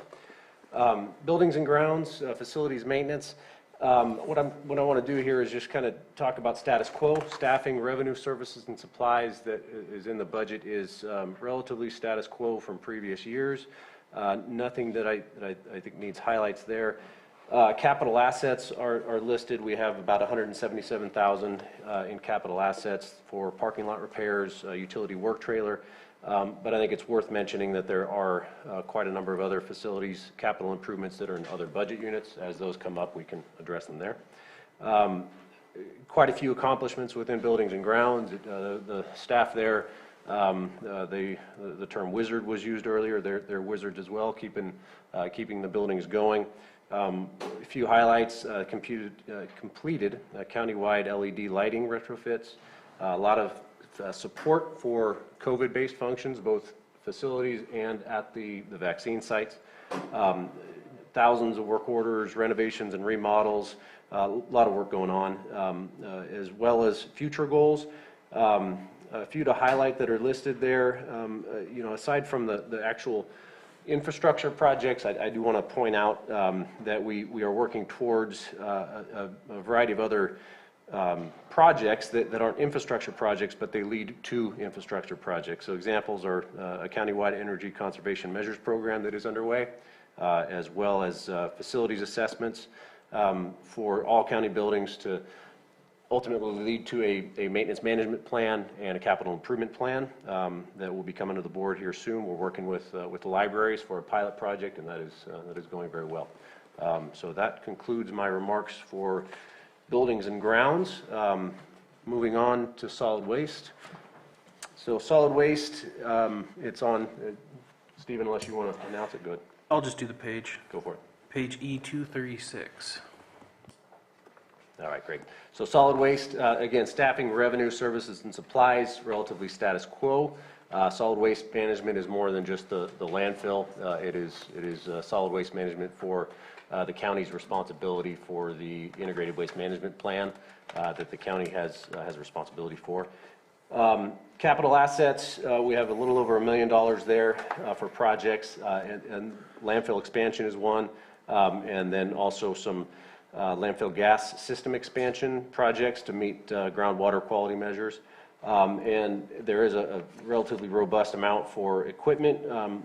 Buildings and grounds, facilities maintenance. What I want to do here is just kind of talk about status quo. Staffing, revenue, services, and supplies that is in the budget is relatively status quo from previous years. Nothing that I think needs highlights there. Capital assets are listed. We have about $177,000 in capital assets for parking lot repairs, utility work trailer. But I think it's worth mentioning that there are quite a number of other facilities, capital improvements that are in other budget units. As those come up, we can address them there. Quite a few accomplishments within buildings and grounds. The staff there, the term wizard was used earlier. They're wizards as well, keeping the buildings going. A few highlights: completed countywide LED lighting retrofits. A lot of support for COVID-based functions, both facilities and at the vaccine sites. thousands of work orders, renovations and remodels, a lot of work going on, as well as future goals. A few to highlight that are listed there. You know, aside from the actual infrastructure projects, I do want to point out that we are working towards a variety of other projects that aren't infrastructure projects, but they lead to infrastructure projects. So examples are a countywide energy conservation measures program that is underway, as well as facilities assessments for all county buildings to ultimately lead to a maintenance management plan and a capital improvement plan that will be coming to the board here soon. We're working with the libraries for a pilot project, and that is going very well. So that concludes my remarks for buildings and grounds. Moving on to solid waste. So solid waste, it's on, Stephen, unless you want to announce it, good. I'll just do the page. Go for it. Page E236. All right, great. So solid waste, again, staffing, revenue, services, and supplies, relatively status quo. Solid waste management is more than just the landfill. It is solid waste management for the county's responsibility for the integrated waste management plan that the county has responsibility for. Capital assets, we have a little over $1 million there for projects, and landfill expansion is one, and then also some landfill gas system expansion projects to meet groundwater quality measures. And there is a relatively robust amount for equipment,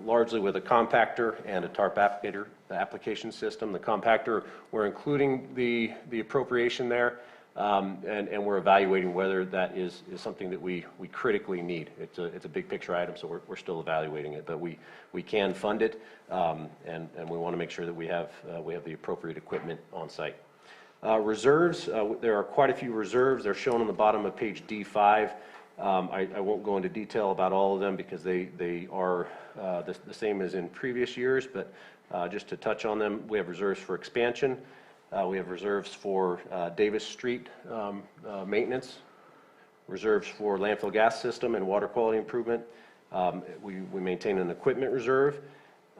largely with a compactor and a tarp application system. The compactor, we're including the appropriation there, and we're evaluating whether that is something that we critically need. It's a big picture item, so we're still evaluating it, but we can fund it, and we want to make sure that we have the appropriate equipment on site. Reserves, there are quite a few reserves. They're shown on the bottom of page D5. I won't go into detail about all of them because they are the same as in previous years, but just to touch on them, we have reserves for expansion. We have reserves for Davis Street maintenance, reserves for landfill gas system and water quality improvement. We maintain an equipment reserve,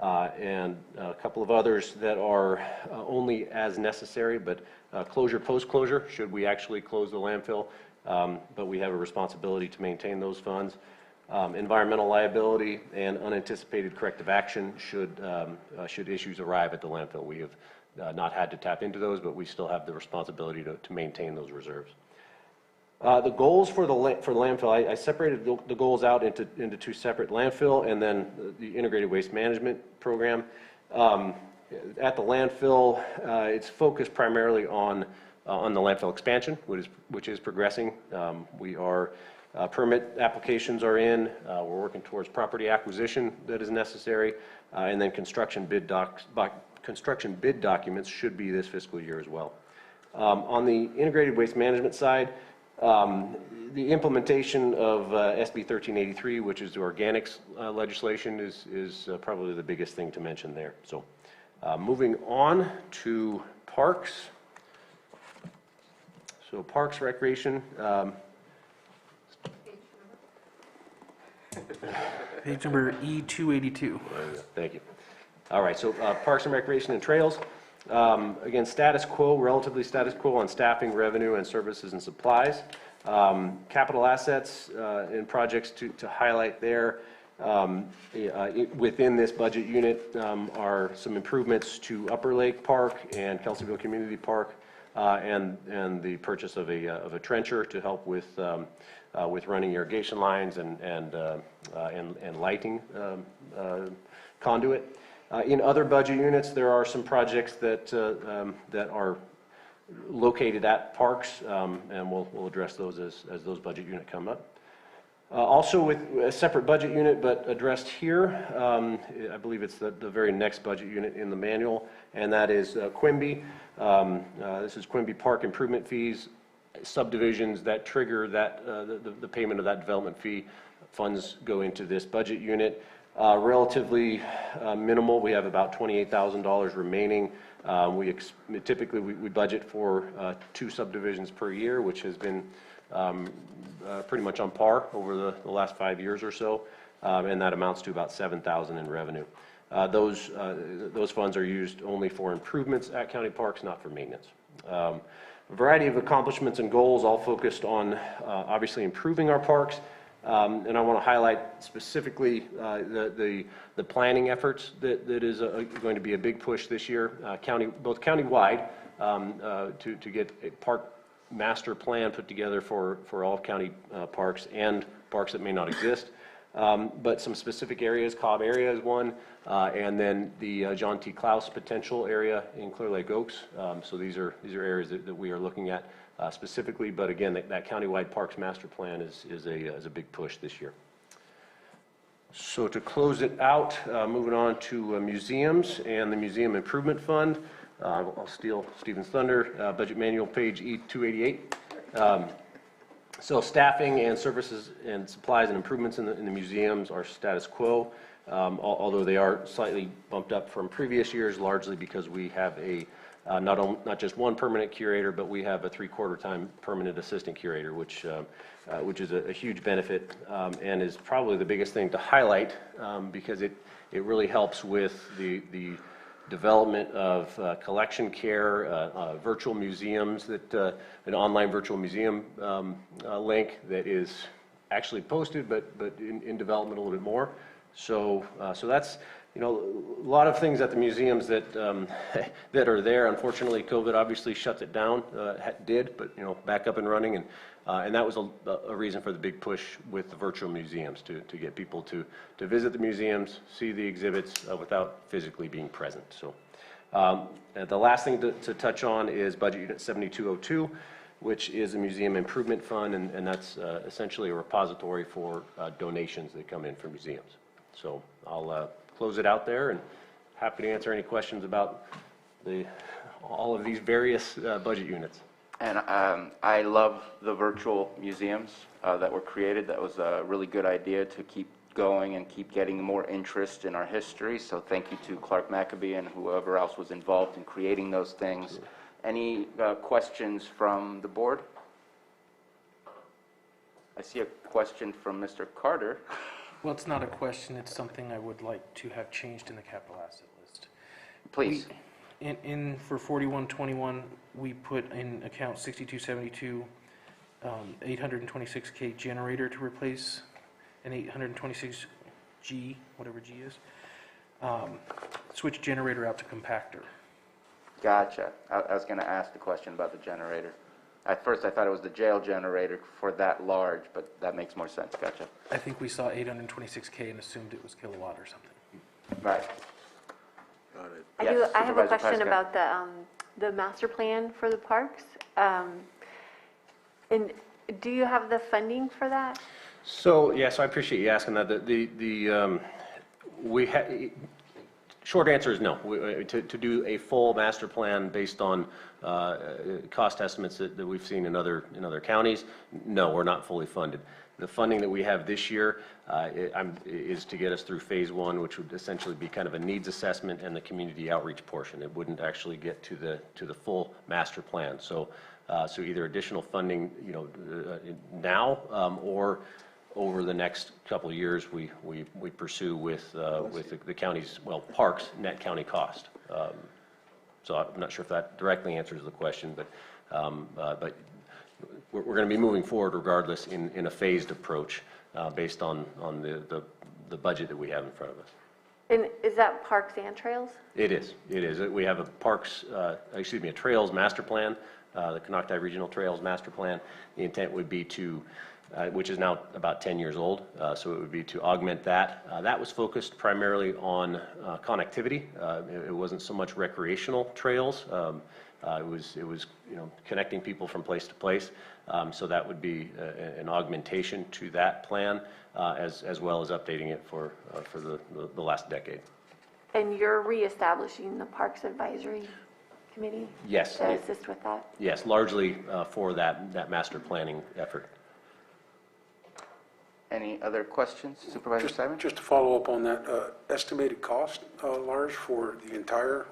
and a couple of others that are only as necessary, but closure, post-closure, should we actually close the landfill, but we have a responsibility to maintain those funds. Environmental liability and unanticipated corrective action should issues arrive at the landfill. We have not had to tap into those, but we still have the responsibility to maintain those reserves. The goals for the landfill, I separated the goals out into two separate: landfill and then the integrated waste management program. At the landfill, it's focused primarily on the landfill expansion, which is progressing. Permit applications are in. We're working towards property acquisition that is necessary, and then construction bid documents should be this fiscal year as well. On the integrated waste management side, the implementation of SB 1383, which is the organics legislation, is probably the biggest thing to mention there. So moving on to parks. So parks, recreation. Page number E282. Thank you. All right, so parks and recreation and trails. Again, status quo, relatively status quo on staffing, revenue, and services and supplies. Capital assets and projects to highlight there. Within this budget unit are some improvements to Upper Lake Park and Kelseyville Community Park, and the purchase of a trencher to help with running irrigation lines and lighting conduit. In other budget units, there are some projects that are located at parks, and we'll address those as those budget units come up. Also with a separate budget unit, but addressed here, I believe it's the very next budget unit in the manual, and that is Quimby. This is Quimby Park improvement fees, subdivisions that trigger that the payment of that development fee. Funds go into this budget unit. Relatively minimal. We have about $28,000 remaining. Typically we budget for 2 subdivisions per year, which has been pretty much on par over the last 5 years or so, and that amounts to about $7,000 in revenue. Those funds are used only for improvements at county parks, not for maintenance. A variety of accomplishments and goals, all focused on obviously improving our parks. And I want to highlight specifically the planning efforts that is going to be a big push this year, both countywide, to get a park master plan put together for all county parks and parks that may not exist. But some specific areas, Cobb area is one, and then the John T. Klaus potential area in Clear Lake Oaks. So these are areas that we are looking at specifically, but again, that countywide parks master plan is a big push this year. So to close it out, moving on to museums and the Museum Improvement Fund. I'll steal Stephen's thunder, budget manual page E288. So staffing and services and supplies and improvements in the museums are status quo, although they are slightly bumped up from previous years, largely because we have not just one permanent curator, but we have a 3/4 time permanent assistant curator, which is a huge benefit and is probably the biggest thing to highlight because it really helps with the development of collection care, virtual museums, an online virtual museum link that is actually posted, but in development a little bit more. So that's, a lot of things at the museums that that are there. Unfortunately, COVID obviously shuts it down, but back up and running, and that was a reason for the big push with the virtual museums to get people to visit the museums, see the exhibits without physically being present. So the last thing to touch on is Budget Unit 7202, which is a museum improvement fund, and that's essentially a repository for donations that come in from museums. So I'll close it out there, and happy to answer any questions about all of these various budget units. And I love the virtual museums that were created. That was a really good idea to keep going and keep getting more interest in our history. So thank you to Clark Maccabee and whoever else was involved in creating those things. Any questions from the board? I see a question from Mr. Carter. Well, it's not a question, it's something I would like to have changed in the capital asset list. Please. For 4121, we put in account 6272, 826K generator to replace an 826G, whatever G is, switch generator out to compactor. Gotcha. I was going to ask the question about the generator. At first, I thought it was the jail generator for that large, but that makes more sense. Gotcha. I think we saw 826K and assumed it was kilowatt or something. Right. Got it. I have a Supervisor question Pyska. about the master plan for the parks. And do you have the funding for that? So I appreciate you asking that. Short answer is no. To do a full master plan based on cost estimates that we've seen in other counties, no, we're not fully funded. The funding that we have this year is to get us through phase one, which would essentially be kind of a needs assessment and the community outreach portion. It wouldn't actually get to the full master plan. So either additional funding, now or over the next couple of years, we pursue with the county's, parks net county cost. So I'm not sure if that directly answers the question, but we're going to be moving forward regardless in a phased approach based on the budget that we have in front of us. And is that parks and trails? It is. We have a trails master plan, the Canocti Regional Trails master plan. The intent would be to which is now about 10 years old, so it would be to augment that. That was focused primarily on connectivity. It wasn't so much recreational trails. It was connecting people from place to place. So that would be an augmentation to that plan, as well as updating it for the last decade. And you're reestablishing the Parks Advisory Committee? Yes. To assist with that? Yes, largely for that master planning effort. Any other questions, Supervisor Simon? Just to follow up on that, estimated cost, Lars, for the entire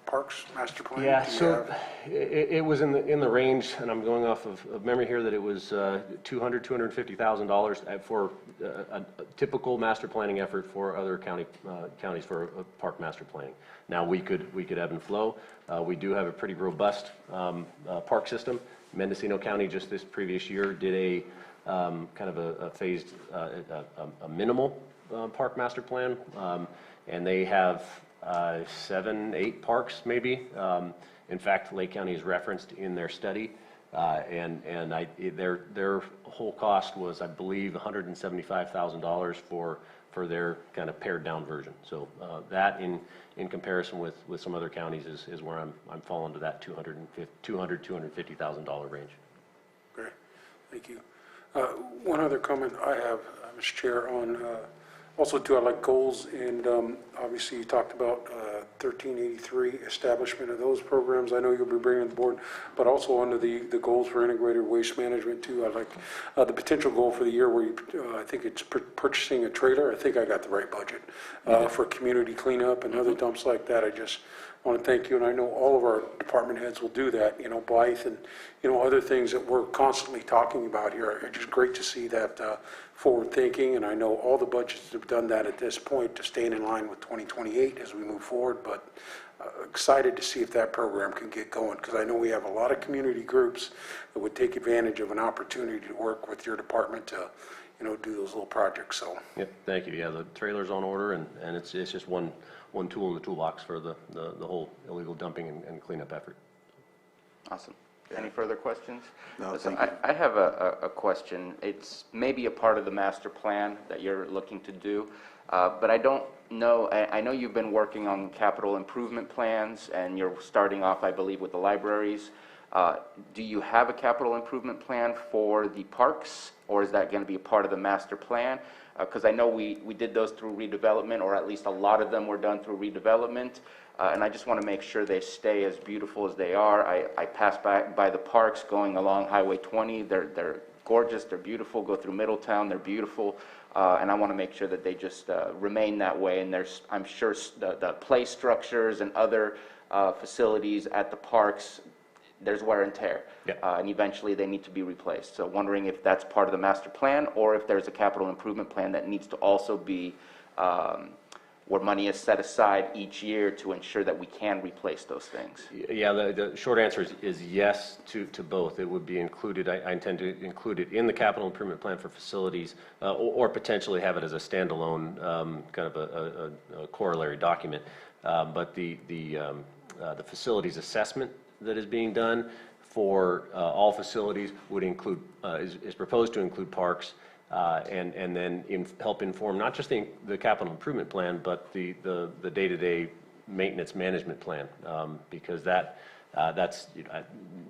Parks Master Plan? Yeah, Do you so have- it was in the range, and I'm going off of memory here, that it was $250,000 for a typical master planning effort for other counties for park master planning. Now, we could ebb and flow. We do have a pretty robust park system. Mendocino County just this previous year did a kind of a phased, a minimal park master plan, and they have 7, 8 parks maybe. In fact, Lake County is referenced in their study, and their whole cost was, I believe, $175,000 for their kind of pared down version. So that in comparison with some other counties is where I'm falling to that $250,000 range. Great, thank you. One other comment I have, Mr. Chair, on also too, I like goals, and obviously you talked about 1383, establishment of those programs. I know you'll be bringing to the board, but also under the goals for integrated waste management too. I like the potential goal for the year where you, I think it's purchasing a trailer. I think I got the right budget for community cleanup and other dumps like that. I just want to thank you, and I know all of our department heads will do that, you know, Blythe and, you know, other things that we're constantly talking about here. It's just great to see that forward thinking, and I know all the budgets have done that at this point to stay in line with 2028 as we move forward, but excited to see if that program can get going, because I know we have a lot of community groups that would take advantage of an opportunity to work with your department to, you know, do those little projects. So Yep, thank you. Yeah, the trailer's on order, and it's just one tool in the toolbox for the whole illegal dumping and cleanup effort. Awesome. Any further questions? No, Listen, thank you. I have a question. It's maybe a part of the master plan that you're looking to do, but I don't know. I know you've been working on capital improvement plans, and you're starting off, I believe, with the libraries. Do you have a capital improvement plan for the parks, or is that going to be a part of the master plan? Because I know we did those through redevelopment, or at least a lot of them were done through redevelopment. And I just want to make sure they stay as beautiful as they are. I pass by the parks going along Highway 20. They're gorgeous, they're beautiful. Go through Middletown, they're beautiful. And I want to make sure that they just remain that way. And there's, I'm sure, the play structures and other facilities at the parks, there's wear and tear. Yeah. And eventually they need to be replaced. So wondering if that's part of the master plan, or if there's a capital improvement plan that needs to also be where money is set aside each year to ensure that we can replace those things. Yeah, the short answer is yes to both. It would be included. I intend to include it in the capital improvement plan for facilities, or potentially have it as a standalone kind of a corollary document. But the facilities assessment that is being done for all facilities would include is proposed to include parks. And then help inform not just the capital improvement plan, but the day-to-day maintenance management plan, because that's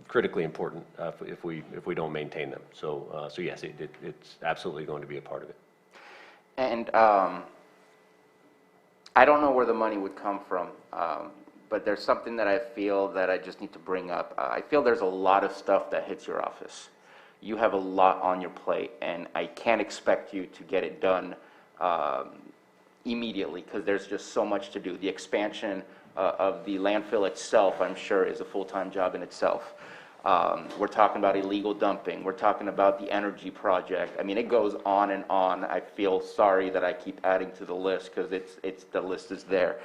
critically important if we don't maintain them. So yes, it's absolutely going to be a part of it. And I don't know where the money would come from, but there's something that I feel that I just need to bring up. I feel there's a lot of stuff that hits your office. You have a lot on your plate, and I can't expect you to get it done immediately, because there's just so much to do. The expansion of the landfill itself, I'm sure, is a full-time job in itself. We're talking about illegal dumping. We're talking about the energy project. I mean, it goes on and on. I feel sorry that I keep adding to the list, because the list is there.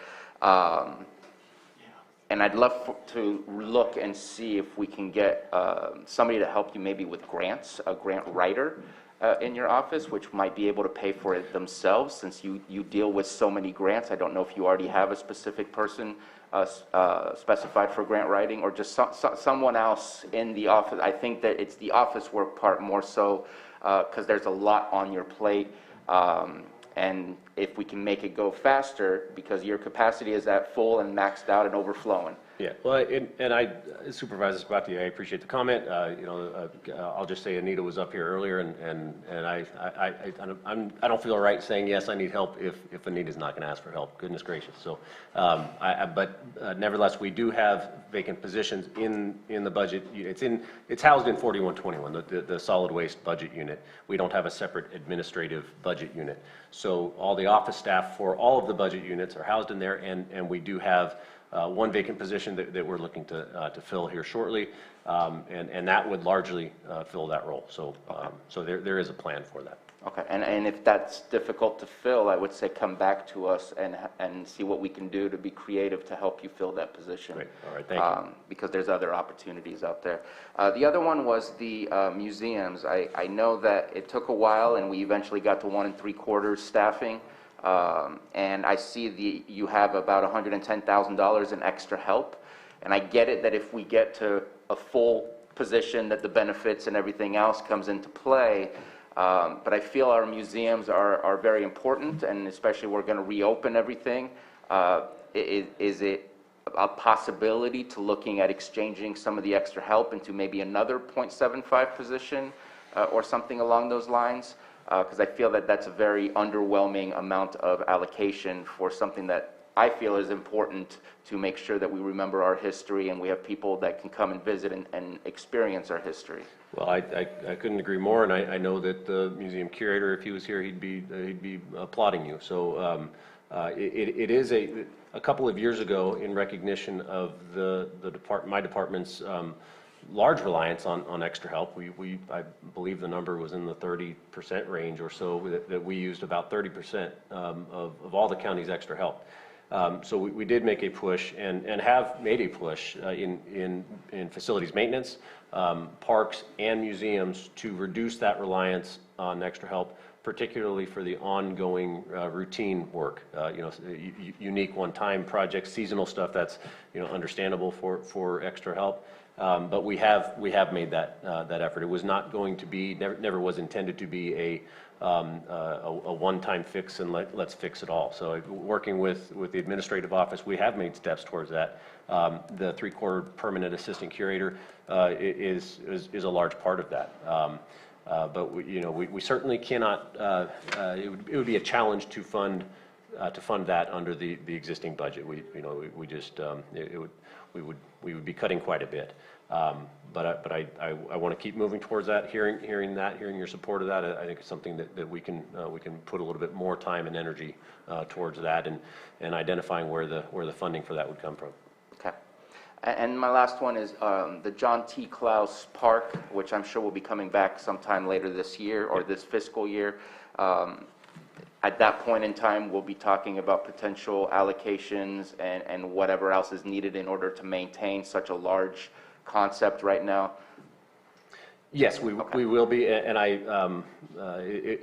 And I'd love to look and see if we can get somebody to help you maybe with grants, a grant writer in your office, which might be able to pay for it themselves, since you deal with so many grants. I don't know if you already have a specific person specified for grant writing, or just someone else in the office. I think that it's the office work part more so, because there's a lot on your plate. And if we can make it go faster, because your capacity is at full and maxed out and overflowing. Yeah, well, and Supervisor Spati, I appreciate the comment. I'll just say Anita was up here earlier, and I don't feel right saying yes, I need help if Anita's not going to ask for help. Goodness gracious. So, but nevertheless, we do have vacant positions in the budget. It's housed in 4121, the solid waste budget unit. We don't have a separate administrative budget unit. So all the office staff for all of the budget units are housed in there, and we do have one vacant position that we're looking to fill here shortly, and that would largely fill that role. So, so there is a plan for that. Okay, and if that's difficult to fill, I would say come back to us and see what we can do to be creative to help you fill that position. Great, all right, thank you. Because there's other opportunities out there. The other one was the museums. I know that it took a while and we eventually got to 1 3/4 staffing. And I see you have about $110,000 in extra help. And I get it that if we get to a full position that the benefits and everything else comes into play. But I feel our museums are very important, and especially we're going to reopen everything. Is it a possibility to looking at exchanging some of the extra help into maybe another 0.75 position or something along those lines? Because I feel that that's a very underwhelming amount of allocation for something that I feel is important to make sure that we remember our history and we have people that can come and visit and experience our history. Well, I couldn't agree more, and I know that the museum curator, if he was here, he'd be applauding you. So it is a couple of years ago, in recognition of my department's large reliance on extra help. I believe the number was in the 30% range or so, that we used about 30% of all the county's extra help. So we did make a push and have made a push in facilities maintenance, parks and museums to reduce that reliance on extra help, particularly for the ongoing routine work, unique one-time projects, seasonal stuff that's understandable for extra help. But we have made that effort. It was not going to be, never was intended to be a one-time fix and let's fix it all. So working with the administrative office, we have made steps towards that. The 3/4 permanent assistant curator is a large part of that. But we certainly cannot. It would be a challenge to fund that under the existing budget. We would be cutting quite a bit. But I want to keep moving towards that. Hearing your support of that, I think it's something that we can put a little bit more time and energy towards that, and identifying where the funding for that would come from. Okay. And my last one is the John T. Klaus Park, which I'm sure will be coming back sometime later this year or this fiscal year. At that point in time, we'll be talking about potential allocations and whatever else is needed in order to maintain such a large concept right now. Yes, we will be, and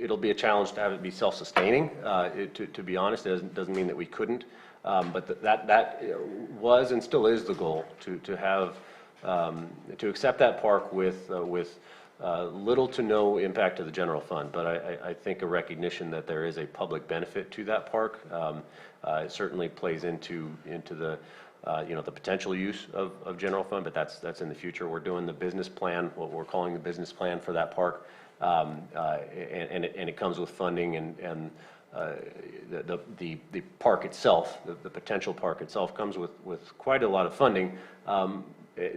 it'll be a challenge to have it be self-sustaining. To be honest, it doesn't mean that we couldn't, but that was and still is the goal to have to accept that park with little to no impact to the general fund. But I think a recognition that there is a public benefit to that park. It certainly plays into the the potential use of general fund, but that's in the future. We're doing the business plan, what we're calling the business plan for that park, and it comes with funding and the park itself, the potential park itself comes with quite a lot of funding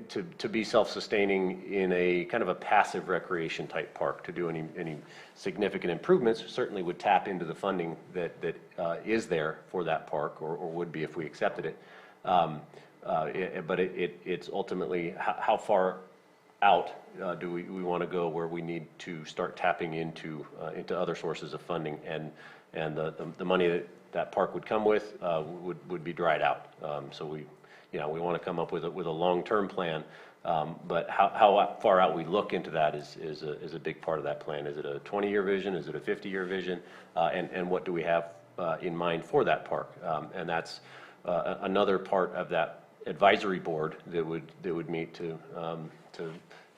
to be self-sustaining in a kind of a passive recreation type park. To do any significant improvements certainly would tap into the funding that is there for that park, or would be if we accepted it. But it's ultimately how far out do we want to go, where we need to start tapping into other sources of funding, and the money that park would come with would be dried out. So we want to come up with a long-term plan, but how far out we look into that is a big part of that plan. Is it a 20-year vision? Is it a 50-year vision? And what do we have in mind for that park? And that's another part of that advisory board that would meet to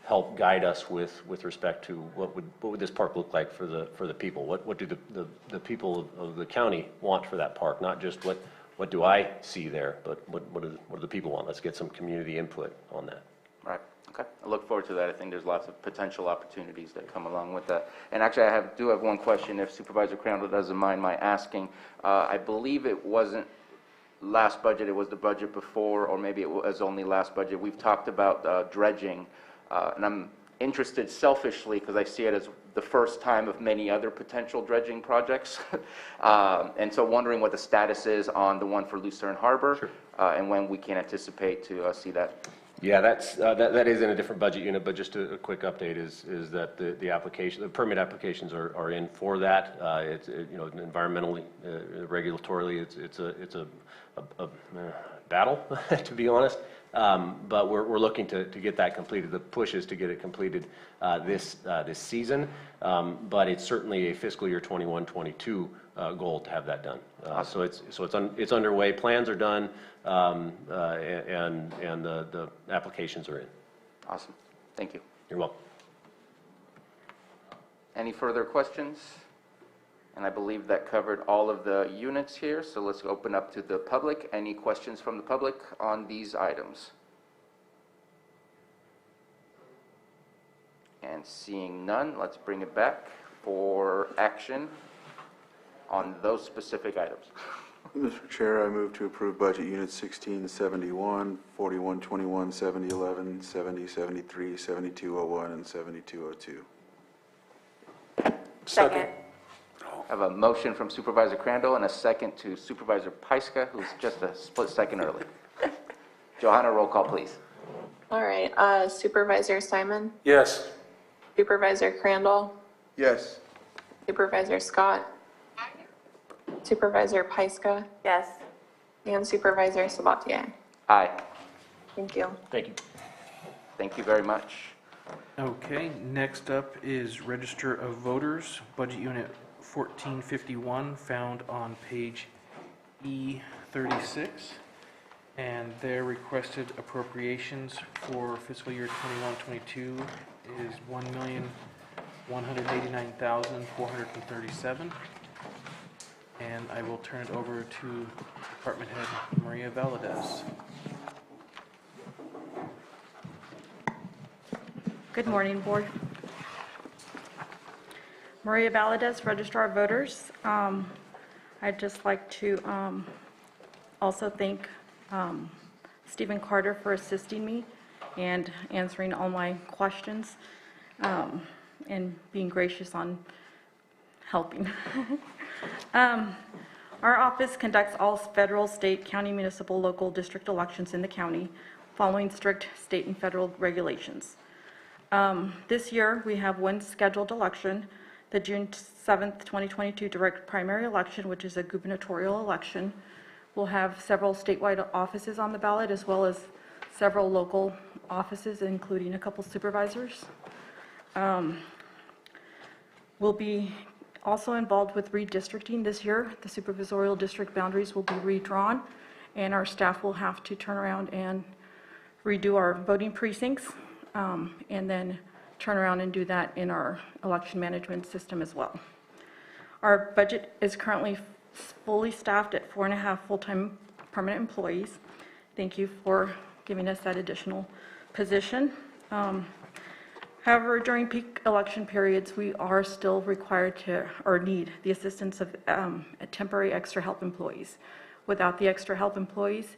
help guide us with respect to what would this park look like for the people? What do the people of the county want for that park? Not just what do I see there, but what do the people want? Let's get some community input on that. Right. Okay. I look forward to that. I think there's lots of potential opportunities that come along with that. And actually, I do have one question, if Supervisor Crandall doesn't mind my asking. I believe it wasn't last budget, it was the budget before, or maybe it was only last budget. We've talked about dredging, and I'm interested selfishly because I see it as the first time of many other potential dredging projects. And so wondering what the status is on the one for Lucerne Harbor. Sure. and when we can anticipate to see that. Yeah, that is in a different budget unit, but just a quick update is that the permit applications are in for that. It's environmentally, regulatorily, it's a battle, to be honest. But we're looking to get that completed. The push is to get it completed this season, but it's certainly a fiscal year 21-22 goal to have that done. So it's underway. Plans are done, and the applications are in. Awesome. Thank you. You're welcome. Any further questions? And I believe that covered all of the units here, so let's open up to the public. Any questions from the public on these items? And seeing none, let's bring it back for action on those specific items. Mr. Chair, I move to approve budget units 1671, 4121, 7011, 7073, 7201, and 7202. Second. I have a motion from Supervisor Crandall and a second to Supervisor Pyska, who's just a split second early. Johanna, roll call, please. All right, Supervisor Simon, Yes. Supervisor Crandall, Yes. Supervisor Scott, Supervisor Pyska, Yes. and Supervisor Sabatier. Aye. Thank you. Thank you. Thank you very much. Okay, next up is Register of Voters, Budget Unit 1451, found on page E36. And their requested appropriations for fiscal year 21-22 is $1,189,437. And I will turn it over to Department Head Maria Valadez. Good morning, Board. Maria Valadez, Registrar of Voters. I'd just like to also thank Stephen Carter for assisting me and answering all my questions and being gracious on helping. Our office conducts all federal, state, county, municipal, local, district elections in the county following strict state and federal regulations. This year, we have one scheduled election, the June 7th, 2022 direct primary election, which is a gubernatorial election. We'll have several statewide offices on the ballot, as well as several local offices, including a couple supervisors. We'll be also involved with redistricting this year. The supervisorial district boundaries will be redrawn, and our staff will have to turn around and redo our voting precincts, and then turn around and do that in our election management system as well. Our budget is currently fully staffed at 4.5 full-time permanent employees. Thank you for giving us that additional position. However, during peak election periods, we are still required to, or need, the assistance of temporary extra help employees. Without the extra help employees,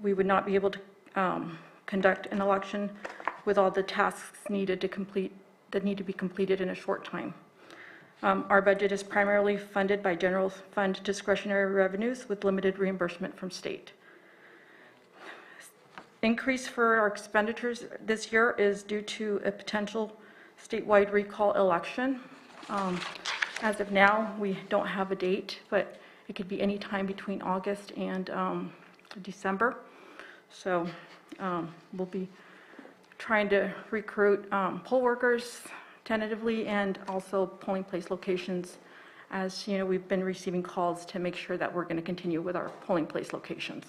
we would not be able to conduct an election with all the tasks needed to complete, that need to be completed in a short time. Our budget is primarily funded by general fund discretionary revenues with limited reimbursement from state. Increase for our expenditures this year is due to a potential statewide recall election. As of now, we don't have a date, but it could be any time between August and December. So we'll be trying to recruit poll workers tentatively, and also polling place locations. As you know, we've been receiving calls to make sure that we're going to continue with our polling place locations.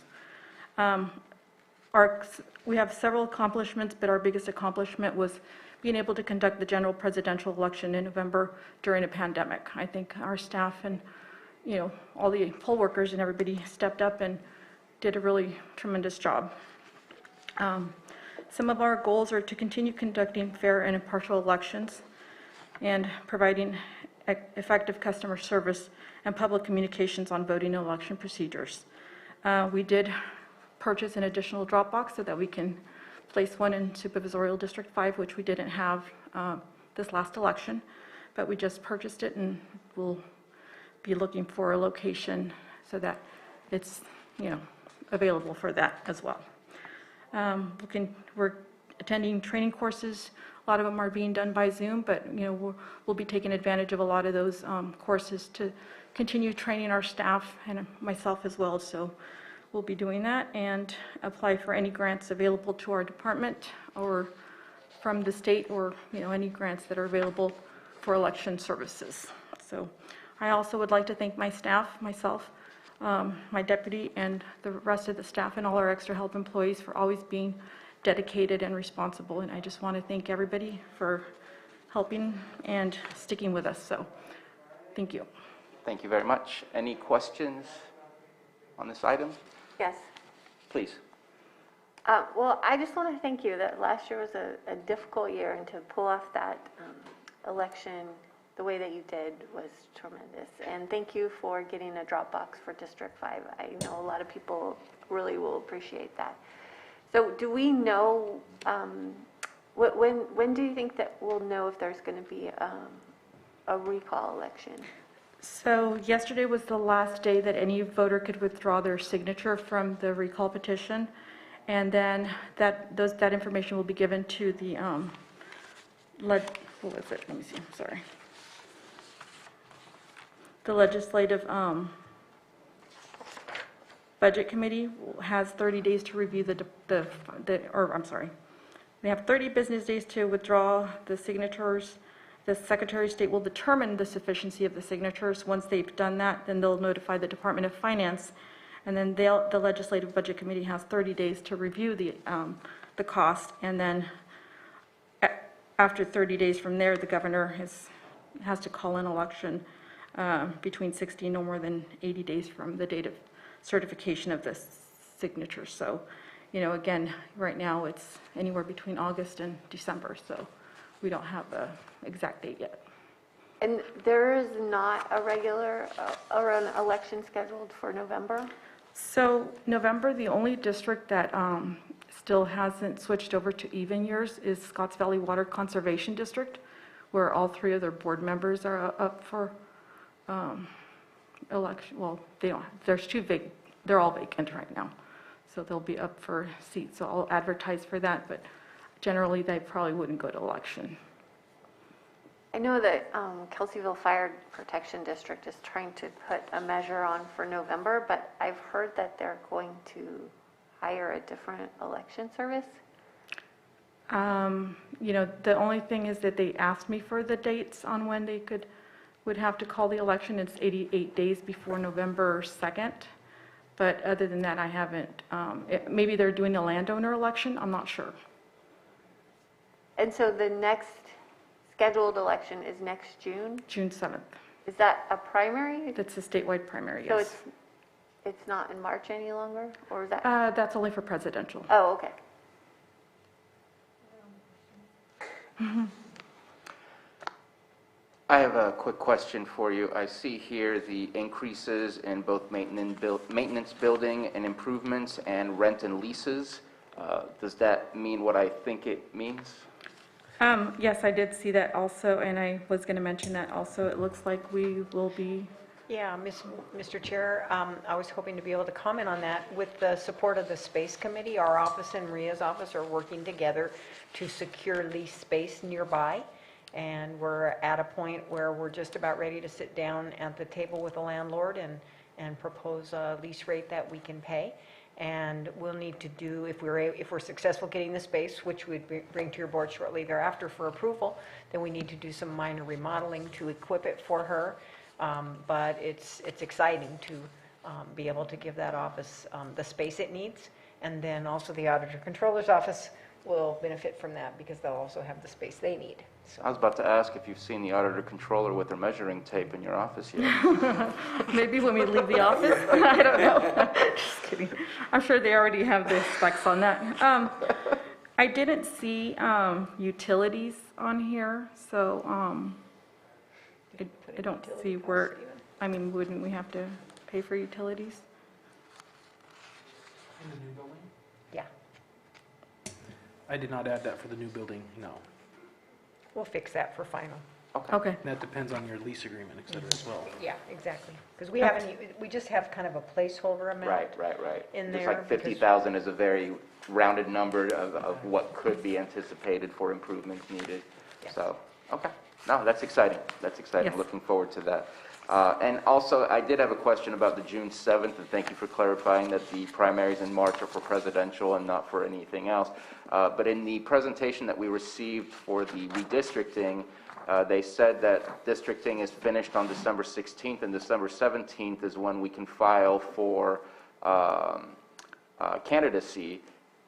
We have several accomplishments, but our biggest accomplishment was being able to conduct the general presidential election in November during a pandemic. I think our staff and all the poll workers and everybody stepped up and did a really tremendous job. Some of our goals are to continue conducting fair and impartial elections and providing effective customer service and public communications on voting and election procedures. We did purchase an additional drop box so that we can place one in Supervisorial District 5, which we didn't have this last election, but we just purchased it, and we'll be looking for a location so that it's, available for that as well. We're attending training courses. A lot of them are being done by Zoom, but we'll be taking advantage of a lot of those courses to continue training our staff and myself as well. So we'll be doing that and apply for any grants available to our department or from the state, or any grants that are available for election services. So I also would like to thank my staff, myself, my deputy, and the rest of the staff and all our extra help employees for always being dedicated and responsible. And I just want to thank everybody for helping and sticking with us. So thank you. Thank you very much. Any questions on this item? Yes. Please. Well, I just want to thank you that last year was a difficult year, and to pull off that election the way that you did was tremendous. And thank you for getting a drop box for District 5. I know a lot of people really will appreciate that. So do we know, when do you think that we'll know if there's going to be a recall election? So yesterday was the last day that any voter could withdraw their signature from the recall petition. And then that information will be given to the, what was it? Let me see, sorry. The Legislative Budget Committee has 30 days to review they have 30 business days to withdraw the signatures. The Secretary of State will determine the sufficiency of the signatures. Once they've done that, then they'll notify the Department of Finance, and then the Legislative Budget Committee has 30 days to review the cost, and then after 30 days from there, the governor has to call an election between 60 and no more than 80 days from the date of certification of the signature. So, again, right now it's anywhere between August and December, so we don't have an exact date yet. And there is not a regular or an election scheduled for November? So November, the only district that still hasn't switched over to even years is Scotts Valley Water Conservation District, where all 3 of their board members are up for election. Well, there's 2 they're all vacant right now. So they'll be up for seats. So I'll advertise for that, but generally they probably wouldn't go to election. I know that Kelseyville Fire Protection District is trying to put a measure on for November, but I've heard that they're going to hire a different election service. The only thing is that they asked me for the dates on when they would have to call the election. It's 88 days before November 2nd. But other than that, I haven't. Maybe they're doing a landowner election. I'm not sure. And so the next scheduled election is next June? June 7th. Is that a primary? That's a statewide primary, So yes. it's not in March any longer? Or is that? That's only for presidential. Oh, okay. I have a quick question for you. I see here the increases in both maintenance building and improvements and rent and leases. Does that mean what I think it means? Yes, I did see that also, and I was going to mention that also. It looks like we will be. Yeah, Mr. Chair, I was hoping to be able to comment on that. With the support of the Space Committee, our office and Maria's office are working together to secure lease space nearby. And we're at a point where we're just about ready to sit down at the table with the landlord and propose a lease rate that we can pay. And we'll need to do, if we're successful getting the space, which we'd bring to your board shortly thereafter for approval, then we need to do some minor remodeling to equip it for her. But it's exciting to be able to give that office the space it needs. And then also the Auditor Controller's Office will benefit from that because they'll also have the space they need. So. I was about to ask if you've seen the Auditor Controller with her measuring tape in your office yet. Maybe when we leave the office. I don't know. Just kidding. I'm sure they already have the specs on that. I didn't see utilities on here, so I don't see where, wouldn't we have to pay for utilities? In the new building? Yeah. I did not add that for the new building, no. We'll fix that for final. Okay. And that depends on your lease agreement, et cetera, as well. Yeah, exactly. Because we haven't, we just have kind of a placeholder amount. Right. In Just there like because- 50,000 is a very rounded number of what could be anticipated for improvements needed. So, okay. No, that's exciting. That's exciting. Yes. Looking forward to that. And also, I did have a question about the June 7th, and thank you for clarifying that the primaries in March are for presidential and not for anything else. But in the presentation that we received for the redistricting, they said that districting is finished on December 16th, and December 17th is when we can file for candidacy.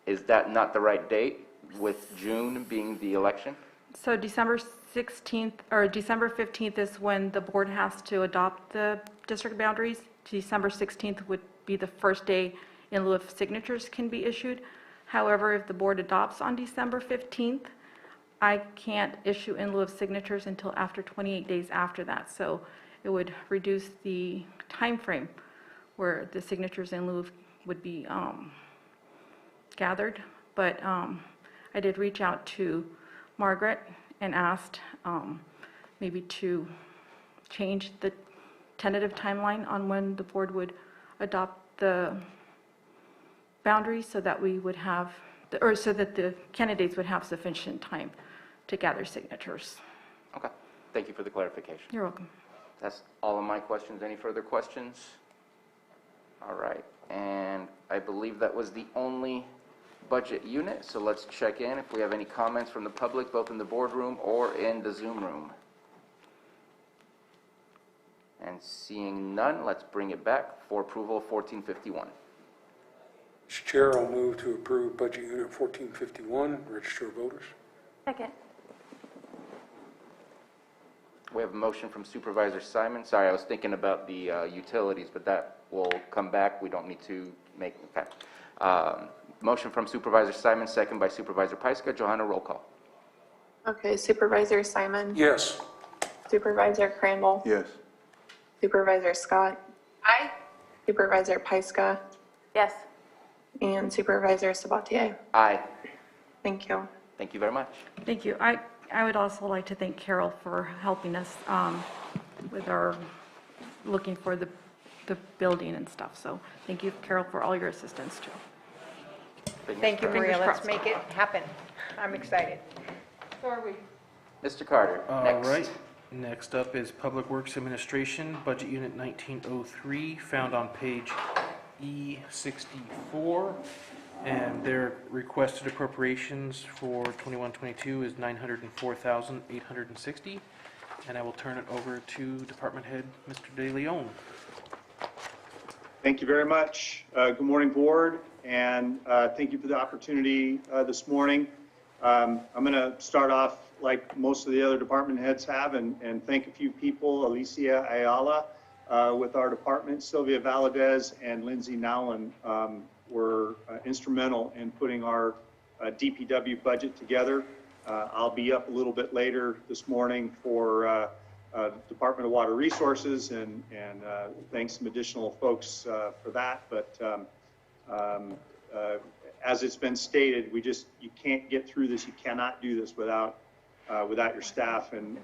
Is that not the right date, with June being the election? So December 16th, or December 15th is when the board has to adopt the district boundaries. December 16th would be the first day in lieu of signatures can be issued. However, if the board adopts on December 15th, I can't issue in lieu of signatures until after 28 days after that. So it would reduce the time frame where the signatures in lieu of would be gathered. But I did reach out to Margaret and asked maybe to change the tentative timeline on when the board would adopt the boundaries so that we would have, or so that the candidates would have sufficient time to gather signatures. Okay. Thank you for the clarification. You're welcome. That's all of my questions. Any further questions? All right. And I believe that was the only budget unit, so let's check in if we have any comments from the public, both in the boardroom or in the Zoom room. And seeing none, let's bring it back for approval of 1451. Mr. Chair, I'll move to approve Budget Unit 1451, Register of Voters. Second. We have a motion from Supervisor Simon. Sorry, I was thinking about the utilities, but that will come back. We don't need to make, okay. Motion from Supervisor Simon, second by Supervisor Pyska. Johanna, roll call. Okay, Supervisor Simon? Yes. Supervisor Crandall? Yes. Supervisor Scott? Aye. Supervisor Pyska? Yes. And Supervisor Sabatier? Aye. Thank you. Thank you very much. Thank you. I would also like to thank Carol for helping us with our looking for the building and stuff. So thank you, Carol, for all your assistance too. Thank you, Maria. Fingers Let's crossed. make it happen. I'm excited. So are we. Mr. Carter, All next. right. Next up is Public Works Administration, Budget Unit 1903, found on page E64. And their requested appropriations for 21-22 is $904,860. And I will turn it over to Department Head, Mr. De Leon. Thank you very much. Good morning, Board, and thank you for the opportunity this morning. I'm going to start off like most of the other department heads have and thank a few people, Alicia Ayala with our department, Sylvia Valadez, and Lindsay Nowlin were instrumental in putting our DPW budget together. I'll be up a little bit later this morning for Department of Water Resources and thanks some additional folks for that. But as it's been stated, you can't get through this. You cannot do this without your staff, and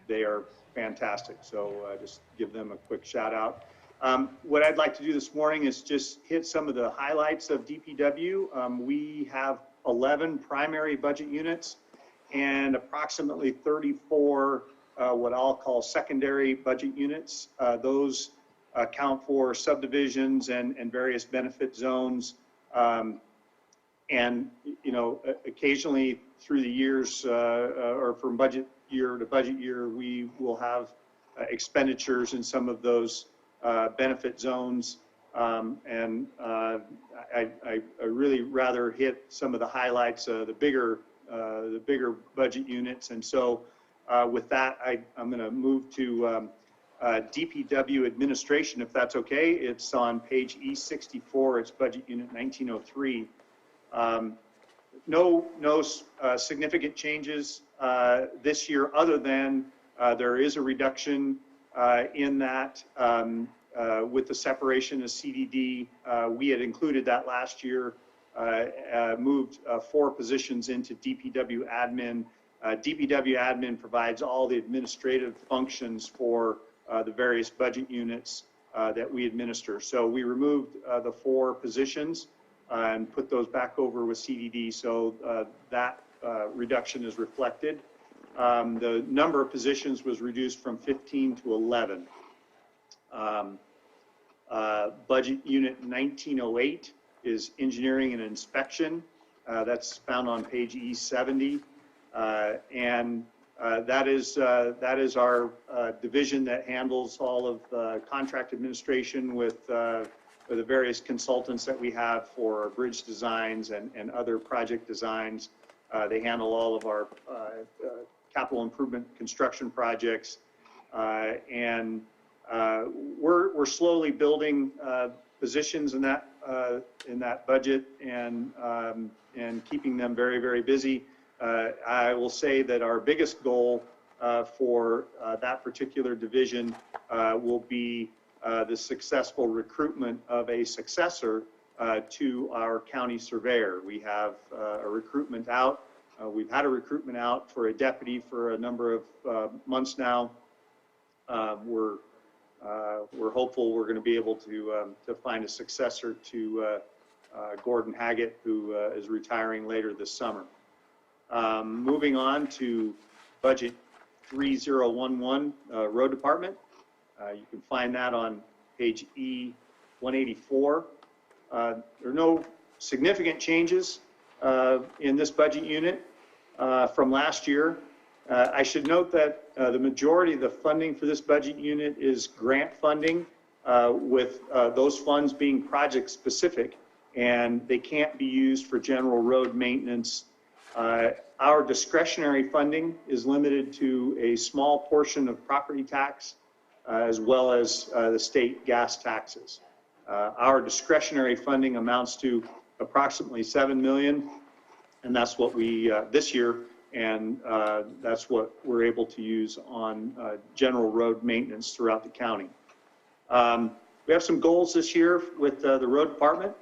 they are fantastic. So just give them a quick shout out. What I'd like to do this morning is just hit some of the highlights of DPW. We have 11 primary budget units and approximately 34 what I'll call secondary budget units. Those account for subdivisions and various benefit zones. And, you know, occasionally through the years or from budget year to budget year, we will have expenditures in some of those benefit zones. And I really rather hit some of the highlights, the bigger budget units. And so with that, I'm going to move to DPW administration, if that's okay. It's on page E64. It's budget unit 1903. No significant changes this year, other than there is a reduction in that with the separation of CDD. We had included that last year, moved 4 positions into DPW admin, DPW admin provides all the administrative functions for the various budget units that we administer. So we removed the 4 positions and put those back over with CDD, so that reduction is reflected. The number of positions was reduced from 15 to 11. Budget unit 1908 is engineering and inspection. That's found on page E70. And that is our division that handles all of contract administration with the various consultants that we have for bridge designs and other project designs. They handle all of our capital improvement construction projects. And we're slowly building positions in that budget and keeping them very, very busy. I will say that our biggest goal for that particular division will be the successful recruitment of a successor to our county surveyor. We have a recruitment out. We've had a recruitment out for a deputy for a number of months now. We're hopeful we're going to be able to find a successor to Gordon Haggett, who is retiring later this summer. Moving on to budget 3011, Road Department. You can find that on page E184. There are no significant changes in this budget unit from last year. I should note that the majority of the funding for this budget unit is grant funding, with those funds being project specific, and they can't be used for general road maintenance. Our discretionary funding is limited to a small portion of property tax, as well as the state gas taxes. Our discretionary funding amounts to approximately $7 million, and that's what we, this year, and that's what we're able to use on general road maintenance throughout the county. We have some goals this year with the road department.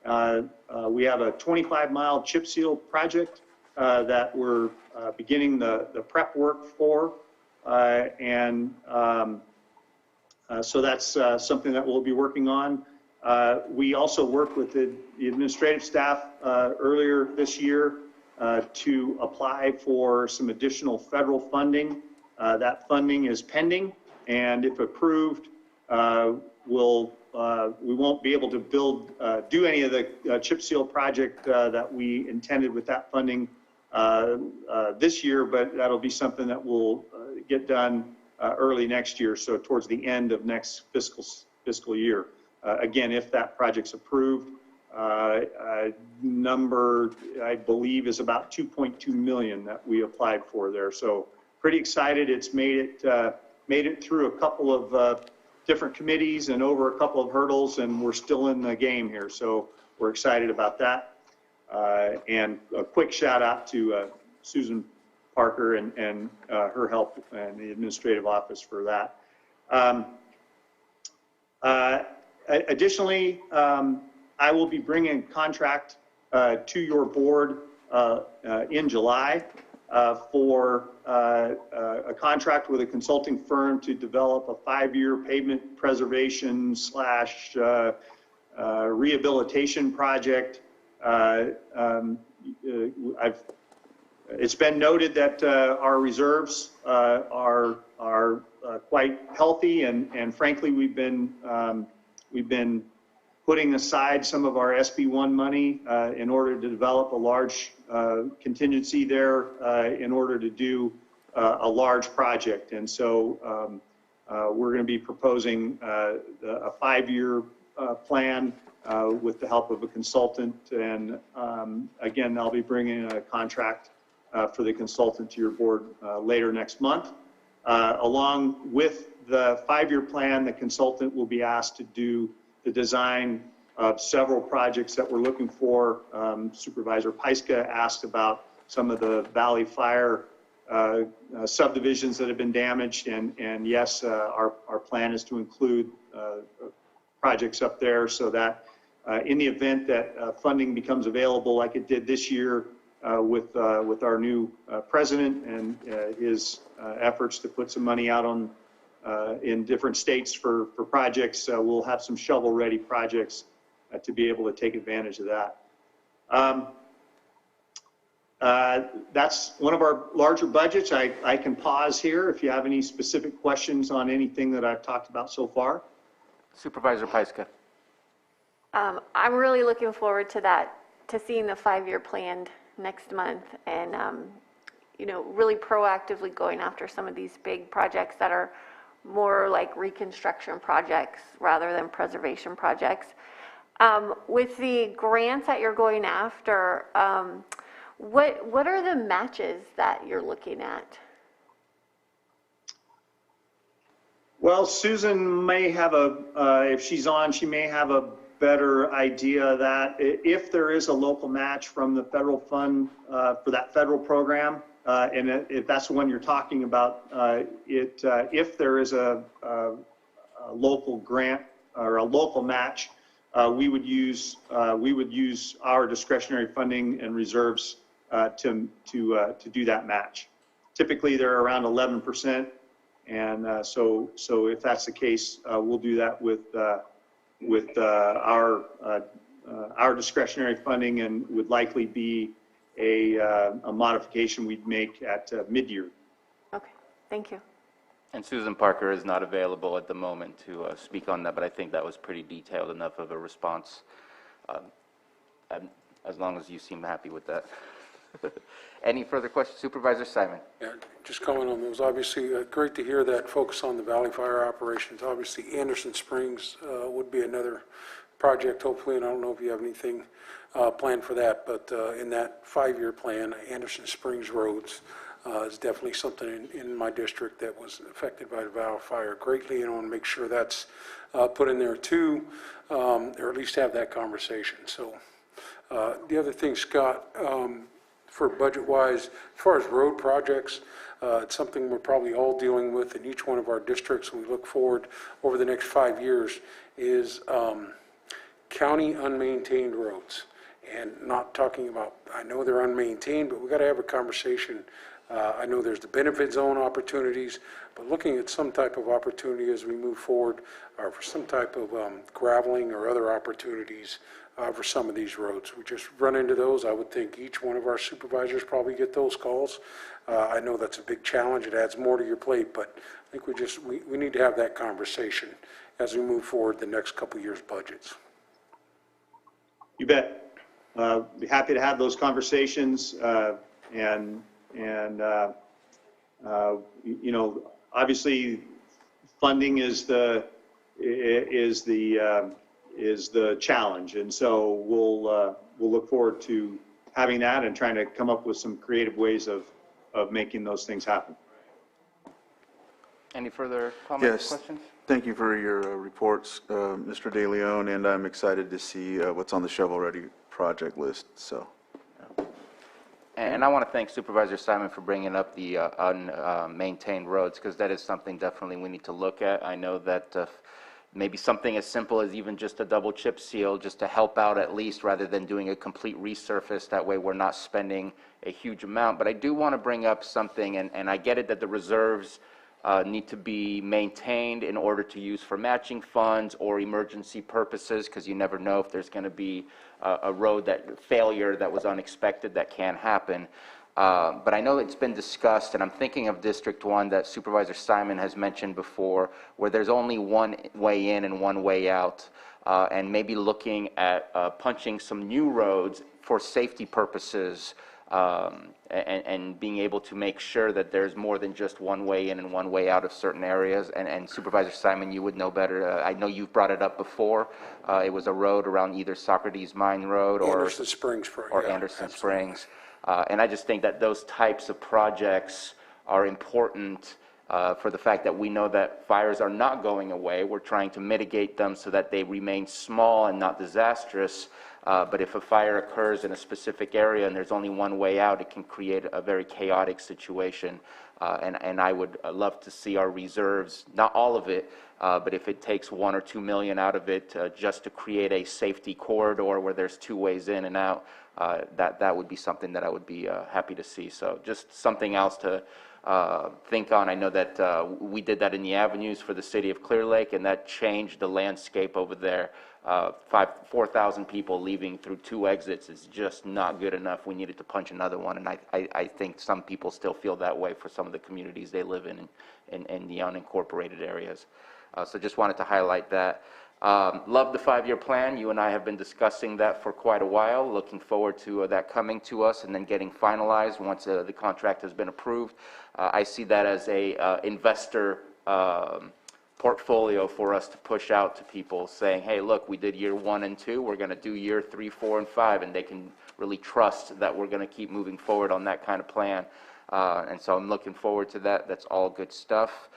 We have a 25-mile chip seal project that we're beginning the prep work for, so that's something that we'll be working on. We also worked with the administrative staff earlier this year to apply for some additional federal funding. That funding is pending, and if approved, we won't be able to do any of the chip seal project that we intended with that funding this year, but that'll be something that will get done early next year, so towards the end of next fiscal year. Again, if that project's approved, number I believe is about 2.2 million that we applied for there. So pretty excited. It's made it through a couple of different committees and over a couple of hurdles, and we're still in the game here. So we're excited about that. And a quick shout out to Susan Parker and her help and the administrative office for that. Additionally, I will be bringing a contract to your board in July for a contract with a consulting firm to develop a 5-year pavement preservation / rehabilitation project. It's been noted that our reserves are quite healthy, and frankly, we've been putting aside some of our SB1 money in order to develop a large contingency there in order to do a large project. And so we're going to be proposing a 5-year plan with the help of a consultant. And again, I'll be bringing a contract for the consultant to your board later next month. Along with the 5-year plan, the consultant will be asked to do the design of several projects that we're looking for. Supervisor Peiska asked about some of the Valley Fire subdivisions that have been damaged, and yes, our plan is to include projects up there so that in the event that funding becomes available like it did this year, with our new president and his efforts to put some money out on in different states for projects. We'll have some shovel-ready projects to be able to take advantage of that. That's one of our larger budgets. I can pause here if you have any specific questions on anything that I've talked about so far. Supervisor Pyska. I'm really looking forward to that, to seeing the 5-year plan next month, and you know, really proactively going after some of these big projects that are more like reconstruction projects rather than preservation projects. With the grants that you're going after, what are the matches that you're looking at? Well, Susan may have if she's on, she may have a better idea of that. If there is a local match from the federal fund for that federal program, and if that's the one you're talking about, if there is a local grant or a local match, we would use our discretionary funding and reserves to do that match. Typically, they're around 11%, and so if that's the case, we'll do that with our discretionary funding, and would likely be a modification we'd make at mid-year. Okay, thank you. And Susan Parker is not available at the moment to speak on that, but I think that was pretty detailed enough of a response, as long as you seem happy with that. Any further questions? Supervisor Simon. Yeah, just comment on those. Obviously, great to hear that focus on the Valley Fire operations. Obviously, Anderson Springs would be another project, hopefully, and I don't know if you have anything planned for that, but in that 5-year plan, Anderson Springs roads is definitely something in my district that was affected by the Valley Fire greatly, and I want to make sure that's put in there too, or at least have that conversation. So the other thing, Scott, for budget-wise, as far as road projects, it's something we're probably all dealing with in each one of our districts. We look forward over the next 5 years is county unmaintained roads. And not talking about, I know they're unmaintained, but we got to have a conversation. I know there's the benefit zone opportunities, but looking at some type of opportunity as we move forward, or for some type of graveling or other opportunities for some of these roads. We just run into those. I would think each one of our supervisors probably get those calls. I know that's a big challenge. It adds more to your plate, but I think we need to have that conversation as we move forward the next couple years' budgets. You bet. Be happy to have those conversations, and you know, obviously, funding is the challenge, and so we'll look forward to having that and trying to come up with some creative ways of making those things happen. Any further comments, Yes. questions? Thank you for your reports, Mr. De Leon, and I'm excited to see what's on the shovel-ready project list. So, And I want to thank Supervisor Simon for bringing up the unmaintained roads, because that is something definitely we need to look at. I know that maybe something as simple as even just a double chip seal, just to help out at least, rather than doing a complete resurface. That way we're not spending a huge amount. But I do want to bring up something, and I get it that the reserves need to be maintained in order to use for matching funds or emergency purposes, because you never know if there's going to be a road failure that was unexpected that can happen. But I know it's been discussed, and I'm thinking of District 1 that Supervisor Simon has mentioned before, where there's only one way in and one way out, and maybe looking at punching some new roads for safety purposes, and being able to make sure that there's more than just one way in and one way out of certain areas. And Supervisor Simon, you would know better. I know you've brought it up before. It was a road around either Socrates Mine Road or Anderson Springs, or yeah, Anderson absolutely. Springs. And I just think that those types of projects are important for the fact that we know that fires are not going away. We're trying to mitigate them so that they remain small and not disastrous. But if a fire occurs in a specific area and there's only one way out, it can create a very chaotic situation. And I would love to see our reserves, not all of it, but if it takes $1 or $2 million out of it just to create a safety corridor where there's 2 ways in and out, that would be something that I would be happy to see. So just something else to think on. I know that we did that in the avenues for the city of Clear Lake, and that changed the landscape over there. 4,000 people leaving through 2 exits is just not good enough. We needed to punch another one, and I think some people still feel that way for some of the communities they live in the unincorporated areas. So just wanted to highlight that. Love the 5-year plan. You and I have been discussing that for quite a while. Looking forward to that coming to us and then getting finalized once the contract has been approved. I see that as a investor portfolio for us to push out to people, saying, hey, look, we did year 1 and 2. We're going to do year 3, 4, and 5, and they can really trust that we're going to keep moving forward on that kind of plan. And so I'm looking forward to that. That's all good stuff.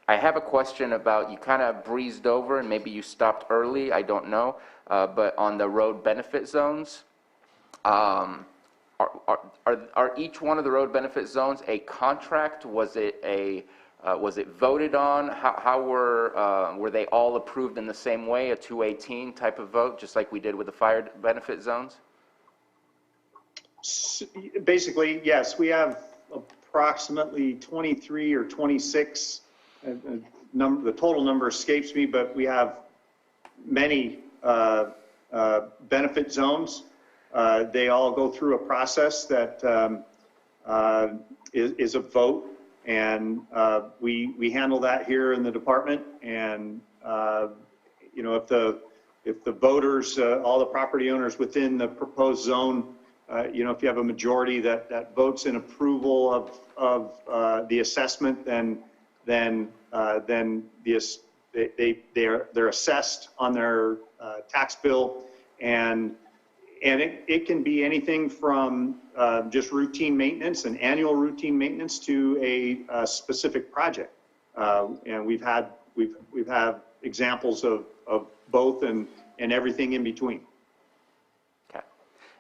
I have a question about, you kind of breezed over and maybe you stopped early, I don't know, but on the road benefit zones, are each one of the road benefit zones a contract? Was it voted on? How were they all approved in the same way, a 218 type of vote, just like we did with the fire benefit zones? Basically, yes, we have approximately 23 or 26. The total number escapes me, but we have many benefit zones. They all go through a process that is a vote, and we handle that here in the department. And you know, if the voters, all the property owners within the proposed zone, you know, if you have a majority that votes in approval of the assessment, then they're assessed on their tax bill, and it can be anything from just routine maintenance and annual routine maintenance to a specific project, and we've had examples of both and everything in between. Okay,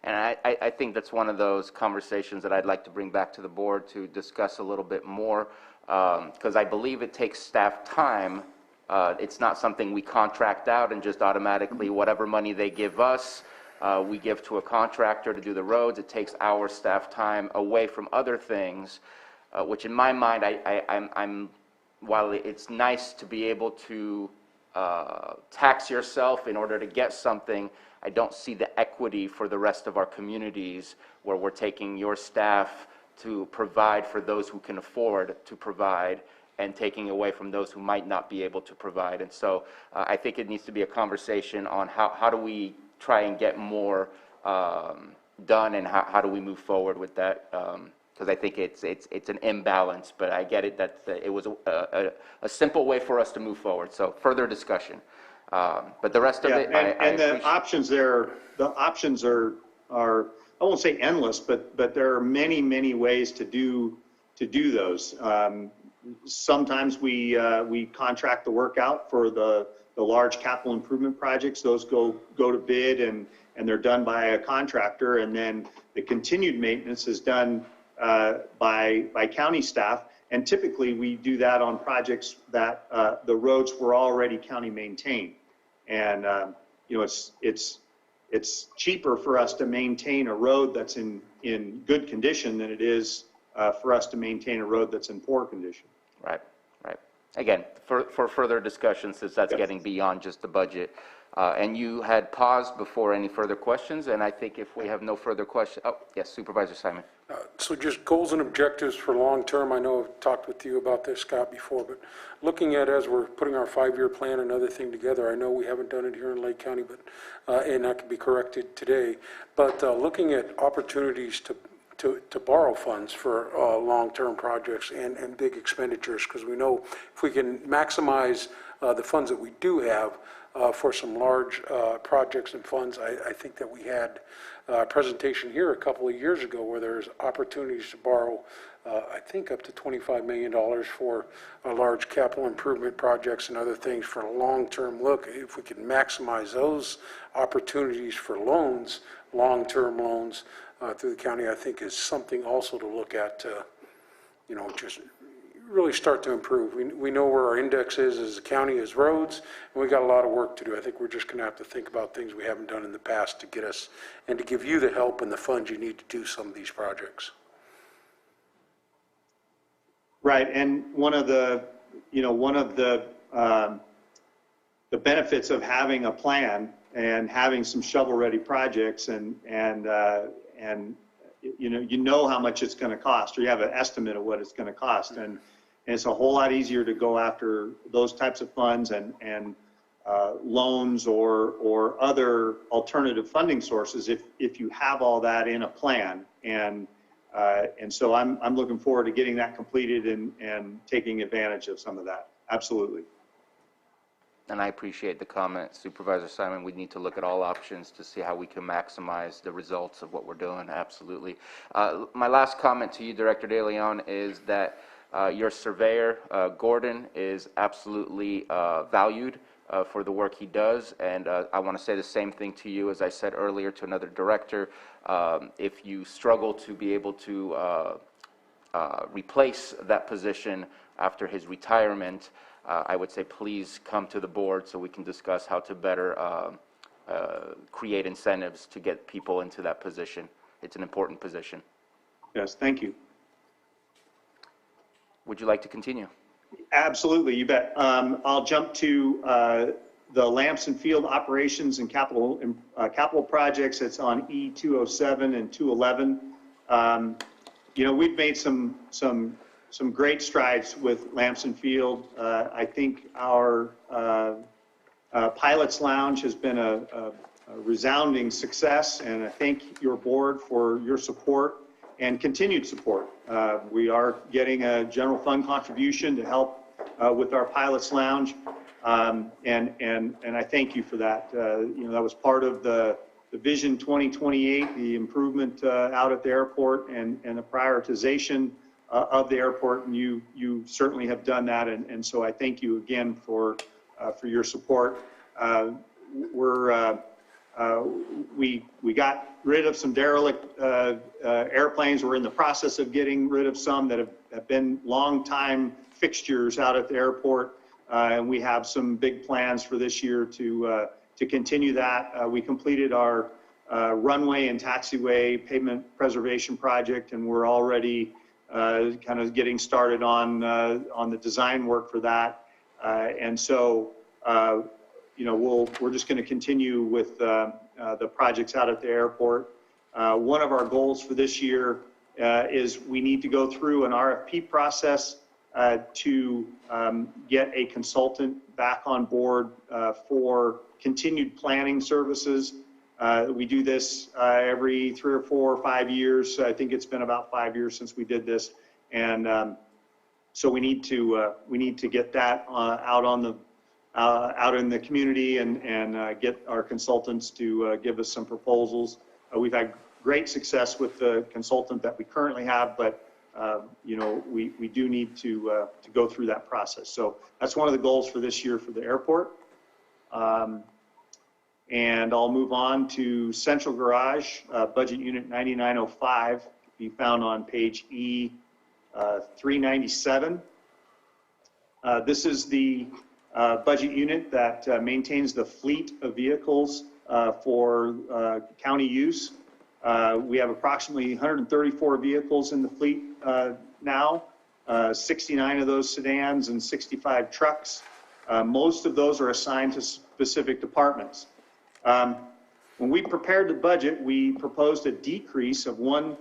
and I think that's one of those conversations that I'd like to bring back to the board to discuss a little bit more. Because I believe it takes staff time. It's not something we contract out and just automatically whatever money they give us, we give to a contractor to do the roads. It takes our staff time away from other things, which in my mind, I'm while it's nice to be able to tax yourself in order to get something, I don't see the equity for the rest of our communities where we're taking your staff to provide for those who can afford to provide and taking away from those who might not be able to provide. And so I think it needs to be a conversation on how do we try and get more done, and how do we move forward with that, because I think it's an imbalance, but I get it that it was a simple way for us to move forward. So further discussion. But the rest of it, and the options there, the options are I won't say endless, but there are many ways to do those. Sometimes we contract the work out for the large capital improvement projects. Those go to bid, and they're done by a contractor, and then the continued maintenance is done by county staff. And typically we do that on projects that the roads were already county maintained, and you know, it's cheaper for us to maintain a road that's in good condition than it is for us to maintain a road that's in poor condition. Right. Again, for further discussion, since that's getting beyond just the budget. And you had paused before any further questions, and I think if we have no further questions, oh, yes, Supervisor Simon. So just goals and objectives for long term. I know I've talked with you about this, Scott, before, but looking at as we're putting our 5-year plan and other thing together, I know we haven't done it here in Lake County, but and that can be corrected today, but looking at opportunities to borrow funds for long-term projects and big expenditures, because we know if we can maximize the funds that we do have for some large projects and funds. I think that we had a presentation here a couple of years ago where there's opportunities to borrow, I think up to $25 million for large capital improvement projects and other things for a long-term look. If we can maximize those opportunities for loans, long-term loans through the county, I think is something also to look at to, you know, just really start to improve. We know where our index is as a county, as roads, and we got a lot of work to do. I think we're just going to have to think about things we haven't done in the past to get us and to give you the help and the funds you need to do some of these projects. Right, and one of the benefits of having a plan and having some shovel-ready projects and you know how much it's going to cost, or you have an estimate of what it's going to cost, and it's a whole lot easier to go after those types of funds and loans or other alternative funding sources if you have all that in a plan. And so I'm looking forward to getting that completed and taking advantage of some of that. Absolutely. And I appreciate the comment, Supervisor Simon. We need to look at all options to see how we can maximize the results of what we're doing. Absolutely. My last comment to you, Director De Leon, is that your surveyor, Gordon, is absolutely valued for the work he does. And I want to say the same thing to you as I said earlier to another director. If you struggle to be able to replace that position after his retirement, I would say please come to the board so we can discuss how to better create incentives to get people into that position. It's an important position. Yes, thank you. Would you like to continue? Absolutely, you bet. I'll jump to the Lamson Field operations and capital projects. It's on E207 and 211. We've made some great strides with Lamson Field. I think our Pilots Lounge has been a resounding success, and I thank your board for your support and continued support. We are getting a general fund contribution to help with our Pilots Lounge, and I thank you for that. That was part of the Vision 2028, the improvement out at the airport and the prioritization of the airport, and you certainly have done that, and so I thank you again for your support. We got rid of some derelict airplanes. We're in the process of getting rid of some that have been long-time fixtures out at the airport, and we have some big plans for this year to continue that. We completed our runway and taxiway pavement preservation project, and we're already kind of getting started on the design work for that, and so we're just going to continue with the projects out at the airport. One of our goals for this year is we need to go through an RFP process to get a consultant back on board for continued planning services. We do this every 3 or 4 or 5 years. I think it's been about 5 years since we did this, and so we need to get that out in the community and get our consultants to give us some proposals. We've had great success with the consultant that we currently have, but we do need to go through that process. So that's one of the goals for this year for the airport. And I'll move on to Central Garage, Budget Unit 9905, be found on page E397. This is the budget unit that maintains the fleet of vehicles for county use. We have approximately 134 vehicles in the fleet now, 69 of those sedans and 65 trucks. Most of those are assigned to specific departments. When we prepared the budget, we proposed a decrease of 1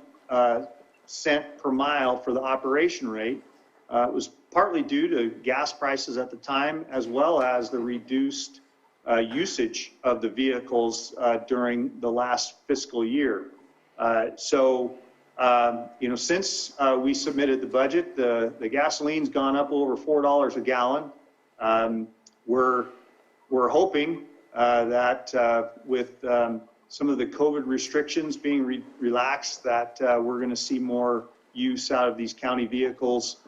cent per mile for the operation rate. It was partly due to gas prices at the time, as well as the reduced usage of the vehicles during the last fiscal year. Since we submitted the budget, the gasoline's gone up over $4 a gallon. We're hoping that with some of the COVID restrictions being relaxed, that we're going to see more use out of these county vehicles.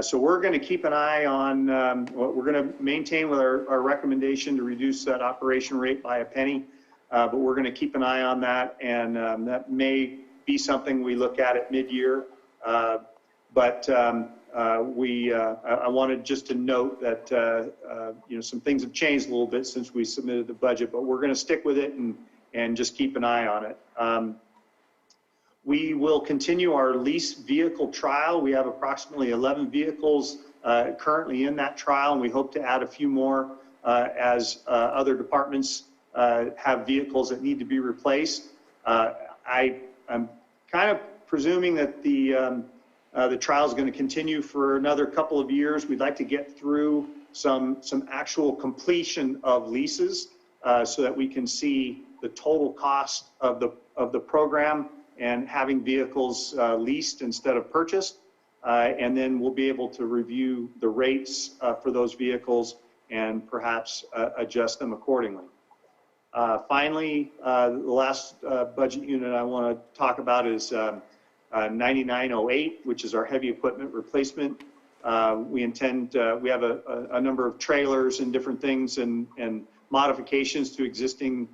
So we're going to keep an eye on, we're going to maintain with our recommendation to reduce that operation rate by a penny, but we're going to keep an eye on that, and that may be something we look at mid-year. But I wanted just to note that some things have changed a little bit since we submitted the budget, but we're going to stick with it and just keep an eye on it. We will continue our lease vehicle trial. We have approximately 11 vehicles currently in that trial, and we hope to add a few more as other departments have vehicles that need to be replaced. I'm kind of presuming that the trial is going to continue for another couple of years. We'd like to get through some actual completion of leases so that we can see the total cost of the program and having vehicles leased instead of purchased. And then we'll be able to review the rates for those vehicles and perhaps adjust them accordingly. Finally, the last budget unit I want to talk about is 9908, which is our heavy equipment replacement. We have a number of trailers and different things and modifications to existing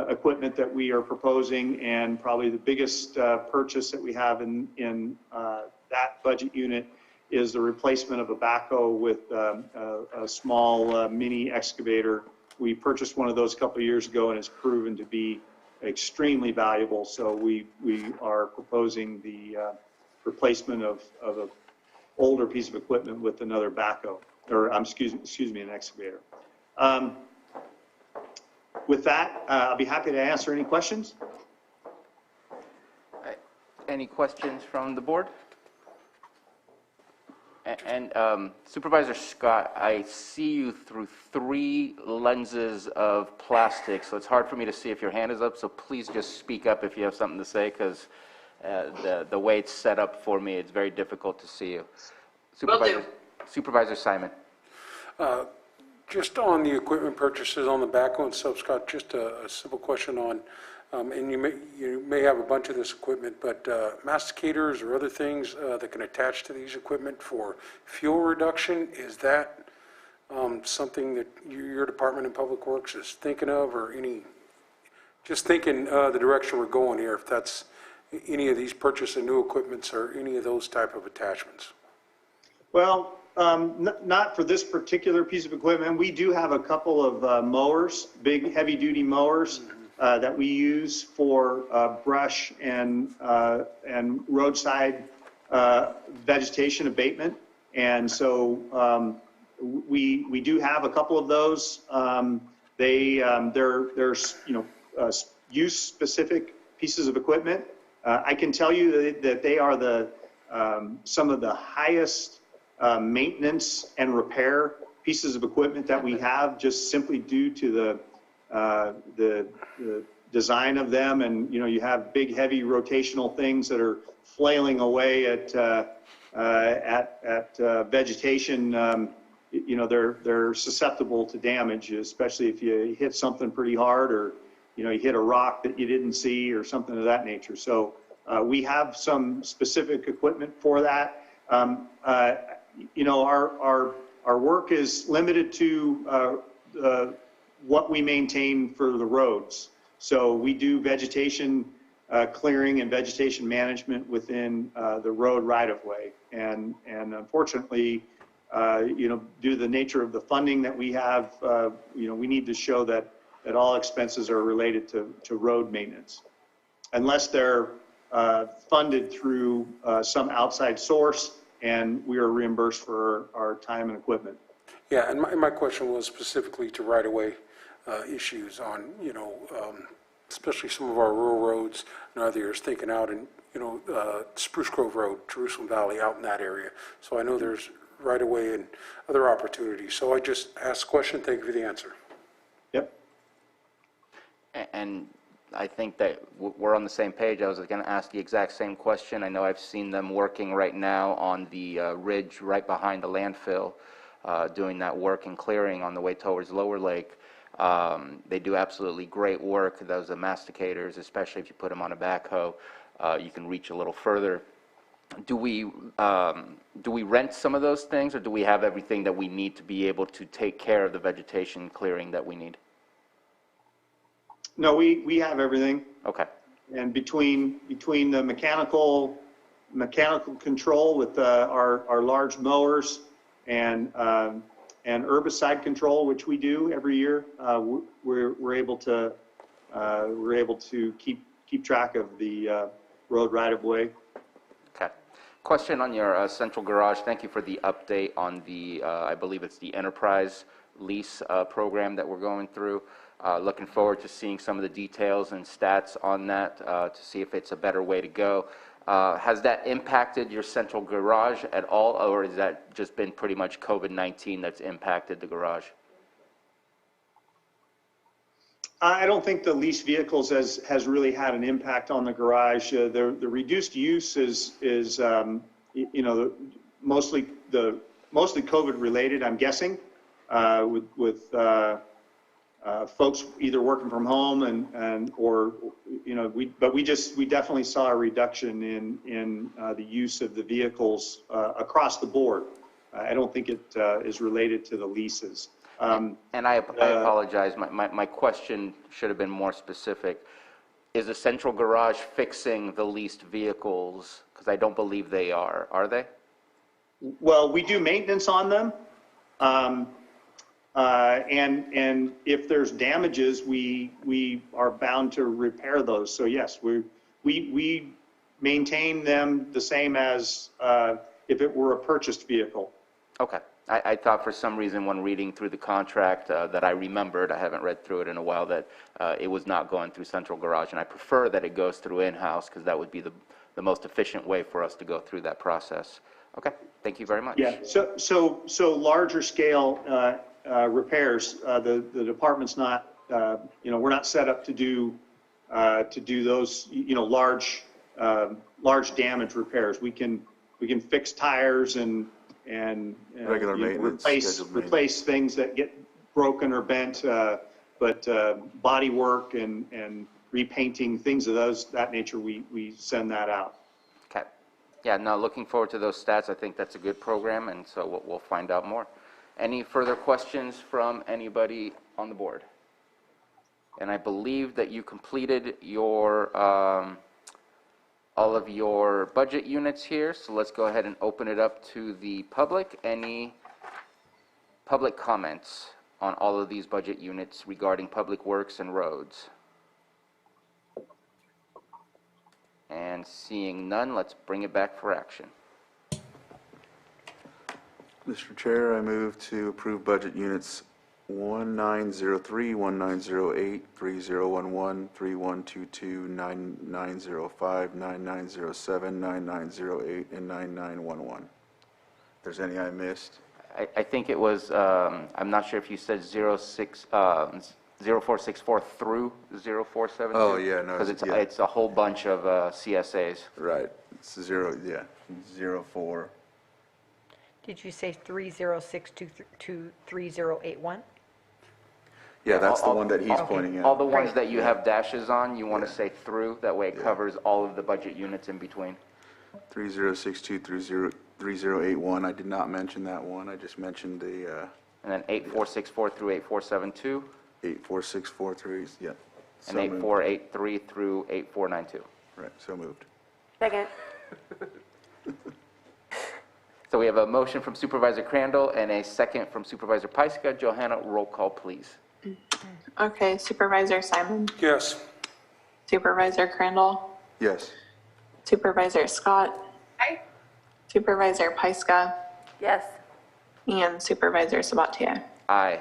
equipment that we are proposing, and probably the biggest purchase that we have in that budget unit is the replacement of a backhoe with a small mini excavator. We purchased one of those a couple of years ago and it's proven to be extremely valuable. So we are proposing the replacement of an older piece of equipment with another backhoe, or excuse me, an excavator. With that, I'll be happy to answer any questions. Any questions from the board? And Supervisor Scott, I see you through 3 lenses of plastic, so it's hard for me to see if your hand is up, so please just speak up if you have something to say, because the way it's set up for me, it's very difficult to see you. Supervisor Simon. Just on the equipment purchases on the backhoe and stuff, Scott, just a simple question on, and you may have a bunch of this equipment, but masticators or other things that can attach to these equipment for fuel reduction, is that something that your Department of Public Works is thinking of, or just thinking the direction we're going here, if that's any of these purchase of new equipments or any of those type of attachments? Well, not for this particular piece of equipment. We do have a couple of mowers, big heavy-duty mowers that we use for brush and roadside vegetation abatement. And so we do have a couple of those. They're use-specific pieces of equipment. I can tell you that they are some of the highest maintenance and repair pieces of equipment that we have, just simply due to the design of them. And you have big, heavy rotational things that are flailing away at vegetation. They're susceptible to damage, especially if you hit something pretty hard, or you hit a rock that you didn't see, or something of that nature. So we have some specific equipment for that. Our work is limited to what we maintain for the roads. So we do vegetation clearing and vegetation management within the road right-of-way. And unfortunately, due to the nature of the funding that we have, we need to show that all expenses are related to road maintenance, unless they're funded through some outside source and we are reimbursed for our time and equipment. Yeah, and my question was specifically to right-of-way issues on, especially some of our rural roads. There's thinking out in, Spruce Grove Road, Jerusalem Valley, out in that area. So I know there's right-of-way and other opportunities. So I just asked the question. Thank you for the answer. Yep. And I think that we're on the same page. I was going to ask the exact same question. I know I've seen them working right now on the ridge right behind the landfill, doing that work and clearing on the way towards Lower Lake. They do absolutely great work. Those are masticators, especially if you put them on a backhoe, you can reach a little further. Do we rent some of those things, or do we have everything that we need to be able to take care of the vegetation clearing that we need? No, we have everything. Okay. And between the mechanical mechanical control with our large mowers and herbicide control, which we do every year. We're able to keep track of the road right of way. Okay. Question on your central garage. Thank you for the update on the, I believe it's the enterprise lease program that we're going through. Looking forward to seeing some of the details and stats on that to see if it's a better way to go. Has that impacted your central garage at all, or has that just been pretty much COVID-19 that's impacted the garage? I don't think the leased vehicles has really had an impact on the garage. The reduced use is mostly COVID related, I'm guessing, with folks either working from home but we definitely saw a reduction in the use of the vehicles across the board. I don't think it is related to the leases. And I apologize, my question should have been more specific. Is the central garage fixing the leased vehicles? Because I don't believe they are they? Well, we do maintenance on them. And if there's damages, we are bound to repair those. So yes, we maintain them the same as if it were a purchased vehicle. Okay. I thought for some reason when reading through the contract that I remembered, I haven't read through it in a while, that it was not going through central garage, and I prefer that it goes through in-house because that would be the most efficient way for us to go through that process. Okay, thank you very much. Yeah, so larger scale repairs, the department's not, we're not set up to do those, large damage repairs. We can fix tires and regular maintenance, replace things that get broken or bent, but body work and repainting, things of that nature, we send that out. Okay. Yeah, no, looking forward to those stats. I think that's a good program, and so we'll find out more. Any further questions from anybody on the board? And I believe that you completed your all of your budget units here, so let's go ahead and open it up to the public. Any public comments on all of these budget units regarding public works and roads? And seeing none, let's bring it back for action. Mr. Chair, I move to approve budget units 1903, 1908, 3011, 3122, 9905, 9907, 9908, and 9911. If there's any I missed. I think it was, I'm not sure if you said 0464 through 0472. Oh, yeah, no. Because it's a whole bunch of CSAs. Right. It's 04. Did you say 306 to 3081? Yeah, that's the one that he's pointing at. All the ones that you have dashes on, you want to say through, that way it covers all of the budget units in between. 3062 through 3081, I did not mention that one, I just mentioned the... And then 8464 through 8472. 8464 through, yeah. And 8483 through 8492. Right, so moved. Second. So we have a motion from Supervisor Crandall and a second from Supervisor Pyska. Johanna, roll call, please. Okay, Supervisor Simon, Yes. Supervisor Crandall, Yes. Supervisor Scott. Aye. Supervisor Pyska, Yes. and Supervisor Sabatier. Aye.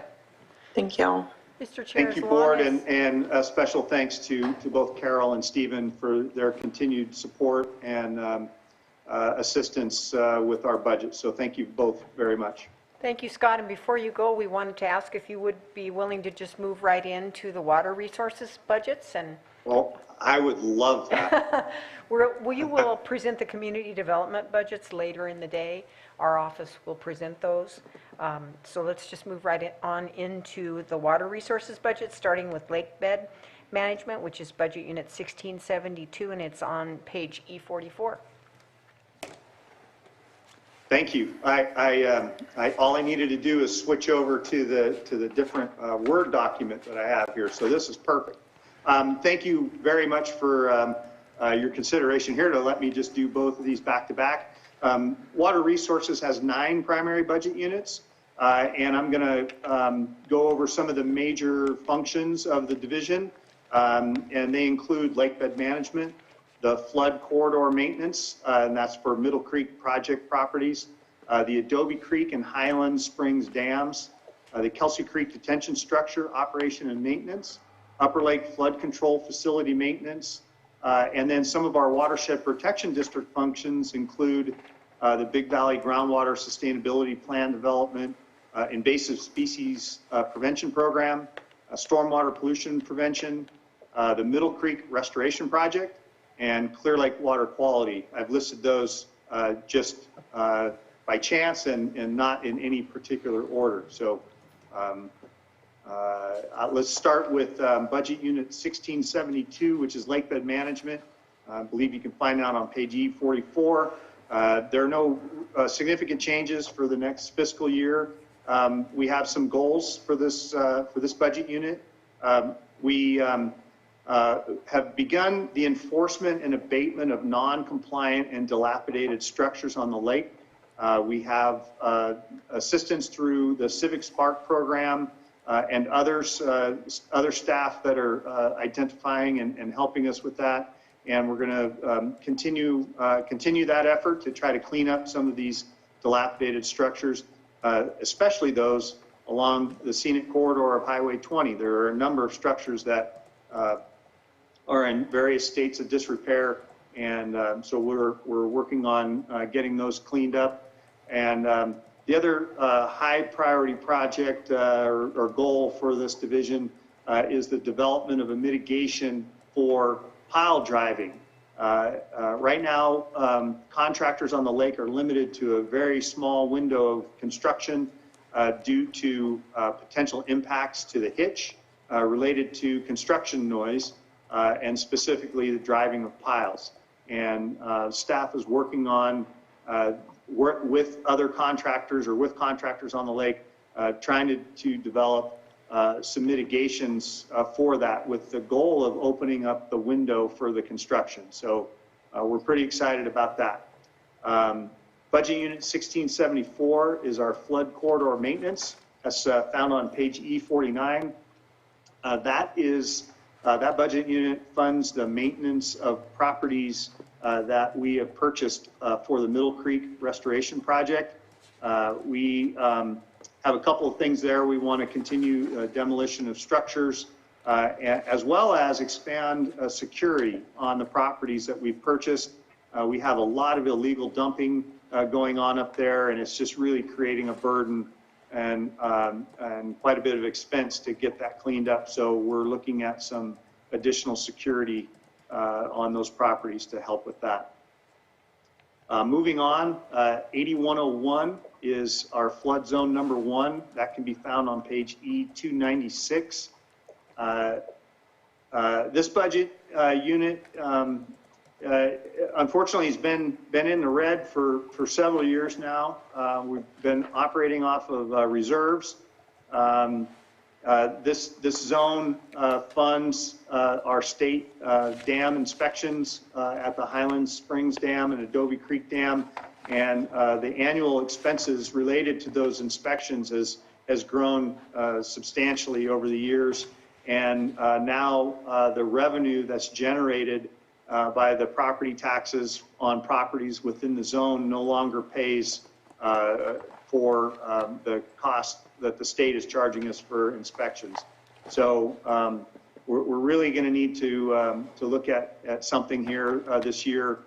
Thank you. Mr. Chair, Thank you, as board, long as- and a special thanks to both Carol and Stephen for their continued support and assistance with our budget. So thank you both very much. Thank you, Scott. And before you go, we wanted to ask if you would be willing to just move right into the water resources budgets and... Well, I would love that. We will present the community development budgets later in the day. Our office will present those. So let's just move right on into the water resources budget, starting with lake bed management, which is budget unit 1672, and it's on page E44. Thank you. All I needed to do is switch over to the different Word document that I have here. So this is perfect. Thank you very much for your consideration here to let me just do both of these back to back. Water Resources has 9 primary budget units, and I'm going to go over some of the major functions of the division, and they include lakebed management, the flood corridor maintenance, and that's for Middle Creek project properties, the Adobe Creek and Highland Springs dams, the Kelsey Creek detention structure operation and maintenance, Upper Lake flood control facility maintenance, and then some of our watershed protection district functions include the Big Valley groundwater sustainability plan development, invasive species prevention program, stormwater pollution prevention, the Middle Creek restoration project, and Clear Lake water quality. I've listed those just by chance and not in any particular order. So let's start with budget unit 1672, which is lakebed management. I believe you can find that on page E44. There are no significant changes for the next fiscal year. We have some goals for this budget unit. We have begun the enforcement and abatement of non-compliant and dilapidated structures on the lake. We have assistance through the Civic Spark program and other staff that are identifying and helping us with that. And we're going to continue that effort to try to clean up some of these dilapidated structures, especially those along the scenic corridor of Highway 20. There are a number of structures that are in various states of disrepair, and so we're working on getting those cleaned up. And the other high priority project or goal for this division is the development of a mitigation for pile driving. Right now, contractors on the lake are limited to a very small window of construction due to potential impacts to the hitch related to construction noise and specifically the driving of piles. And staff is working on work with other contractors or with contractors on the lake, trying to develop some mitigations for that with the goal of opening up the window for the construction. So we're pretty excited about that. Budget unit 1674 is our flood corridor maintenance. That's found on page E49. That budget unit funds the maintenance of properties that we have purchased for the Middle Creek restoration project. We have a couple of things there. We want to continue demolition of structures as well as expand security on the properties that we've purchased. We have a lot of illegal dumping going on up there, and it's just really creating a burden and quite a bit of expense to get that cleaned up. So we're looking at some additional security on those properties to help with that. Moving on, 8101 is our flood zone number 1. That can be found on page E296. This budget unit, unfortunately, has been in the red for several years now. We've been operating off of reserves. This zone funds our state dam inspections at the Highland Springs Dam and Adobe Creek Dam, and the annual expenses related to those inspections has grown substantially over the years. And now the revenue that's generated by the property taxes on properties within the zone no longer pays for the cost that the state is charging us for inspections. So we're really going to need to look at something here this year,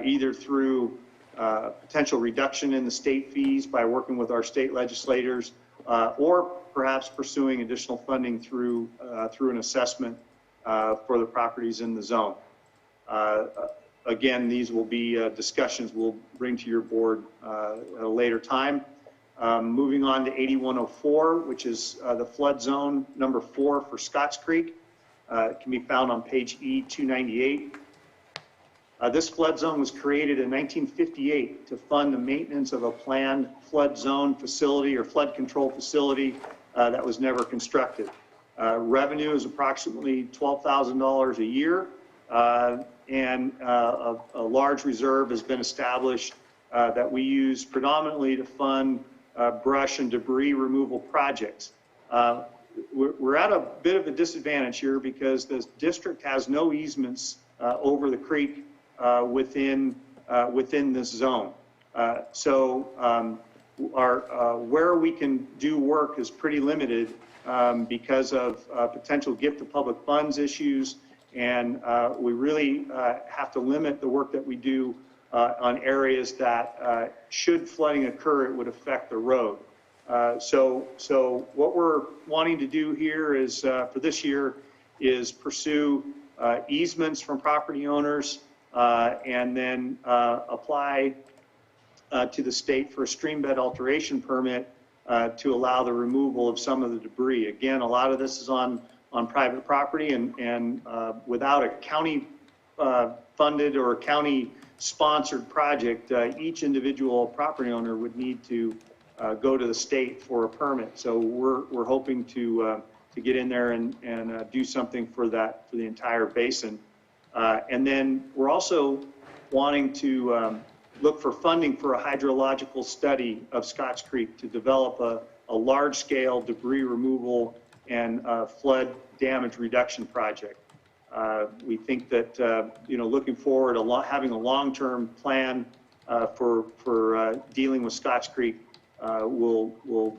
either through potential reduction in the state fees by working with our state legislators, or perhaps pursuing additional funding through an assessment for the properties in the zone. Again, these will be discussions we'll bring to your board at a later time. Moving on to 8104, which is the flood zone number 4 for Scotts Creek. It can be found on page E298. This flood zone was created in 1958 to fund the maintenance of a planned flood zone facility or flood control facility that was never constructed. Revenue is approximately $12,000 a year. and a large reserve has been established that we use predominantly to fund brush and debris removal projects. We're at a bit of a disadvantage here because the district has no easements over the creek within this zone. Where we can do work is pretty limited because of potential gift of public funds issues, and we really have to limit the work that we do on areas that should flooding occur, it would affect the road. So what we're wanting to do here is, for this year, is pursue easements from property owners and then apply to the state for a stream bed alteration permit to allow the removal of some of the debris. Again, a lot of this is on private property, and without a county funded or county sponsored project, each individual property owner would need to go to the state for a permit. So we're hoping to get in there and do something for the entire basin. And then we're also wanting to look for funding for a hydrological study of Scotch Creek to develop a large-scale debris removal and flood damage reduction project. We think that looking forward, having a long-term plan for dealing with Scotch Creek will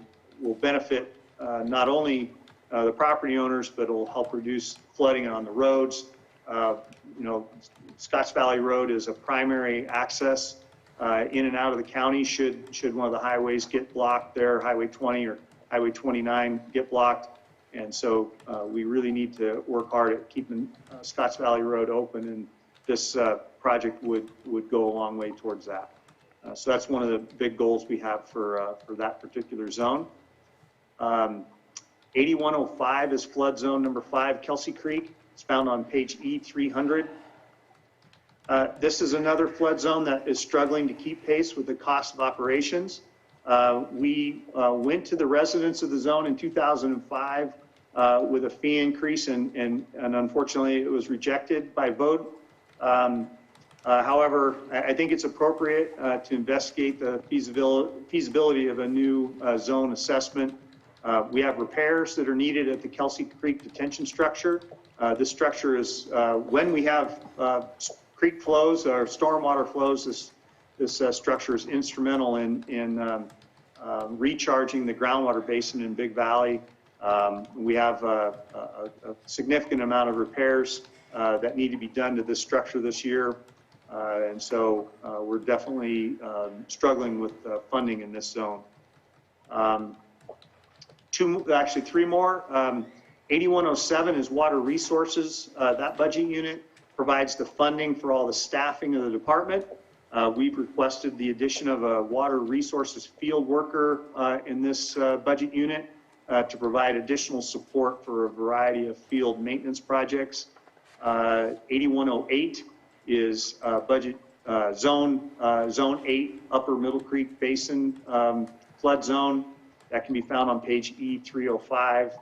benefit not only the property owners, but it will help reduce flooding on the roads. Scotts Valley Road is a primary access in and out of the county should one of the highways get blocked there, Highway 20 or Highway 29 get blocked. And so we really need to work hard at keeping Scotts Valley Road open, and this project would go a long way towards that. So that's one of the big goals we have for that particular zone. 8105 is flood zone number 5, Kelsey Creek. It's found on page E300. This is another flood zone that is struggling to keep pace with the cost of operations. We went to the residents of the zone in 2005 with a fee increase, and unfortunately it was rejected by vote. However, I think it's appropriate to investigate the feasibility of a new zone assessment. We have repairs that are needed at the Kelsey Creek detention structure. This structure is, when we have creek flows or stormwater flows, this structure is instrumental in recharging the groundwater basin in Big Valley. We have a significant amount of repairs that need to be done to this structure this year. And so we're definitely struggling with funding in this zone. Three more. 8107 is water resources. That budget unit provides the funding for all the staffing of the department. We've requested the addition of a water resources field worker in this budget unit to provide additional support for a variety of field maintenance projects. 8108 is budget zone 8, Upper Middle Creek Basin flood zone. That can be found on page E305.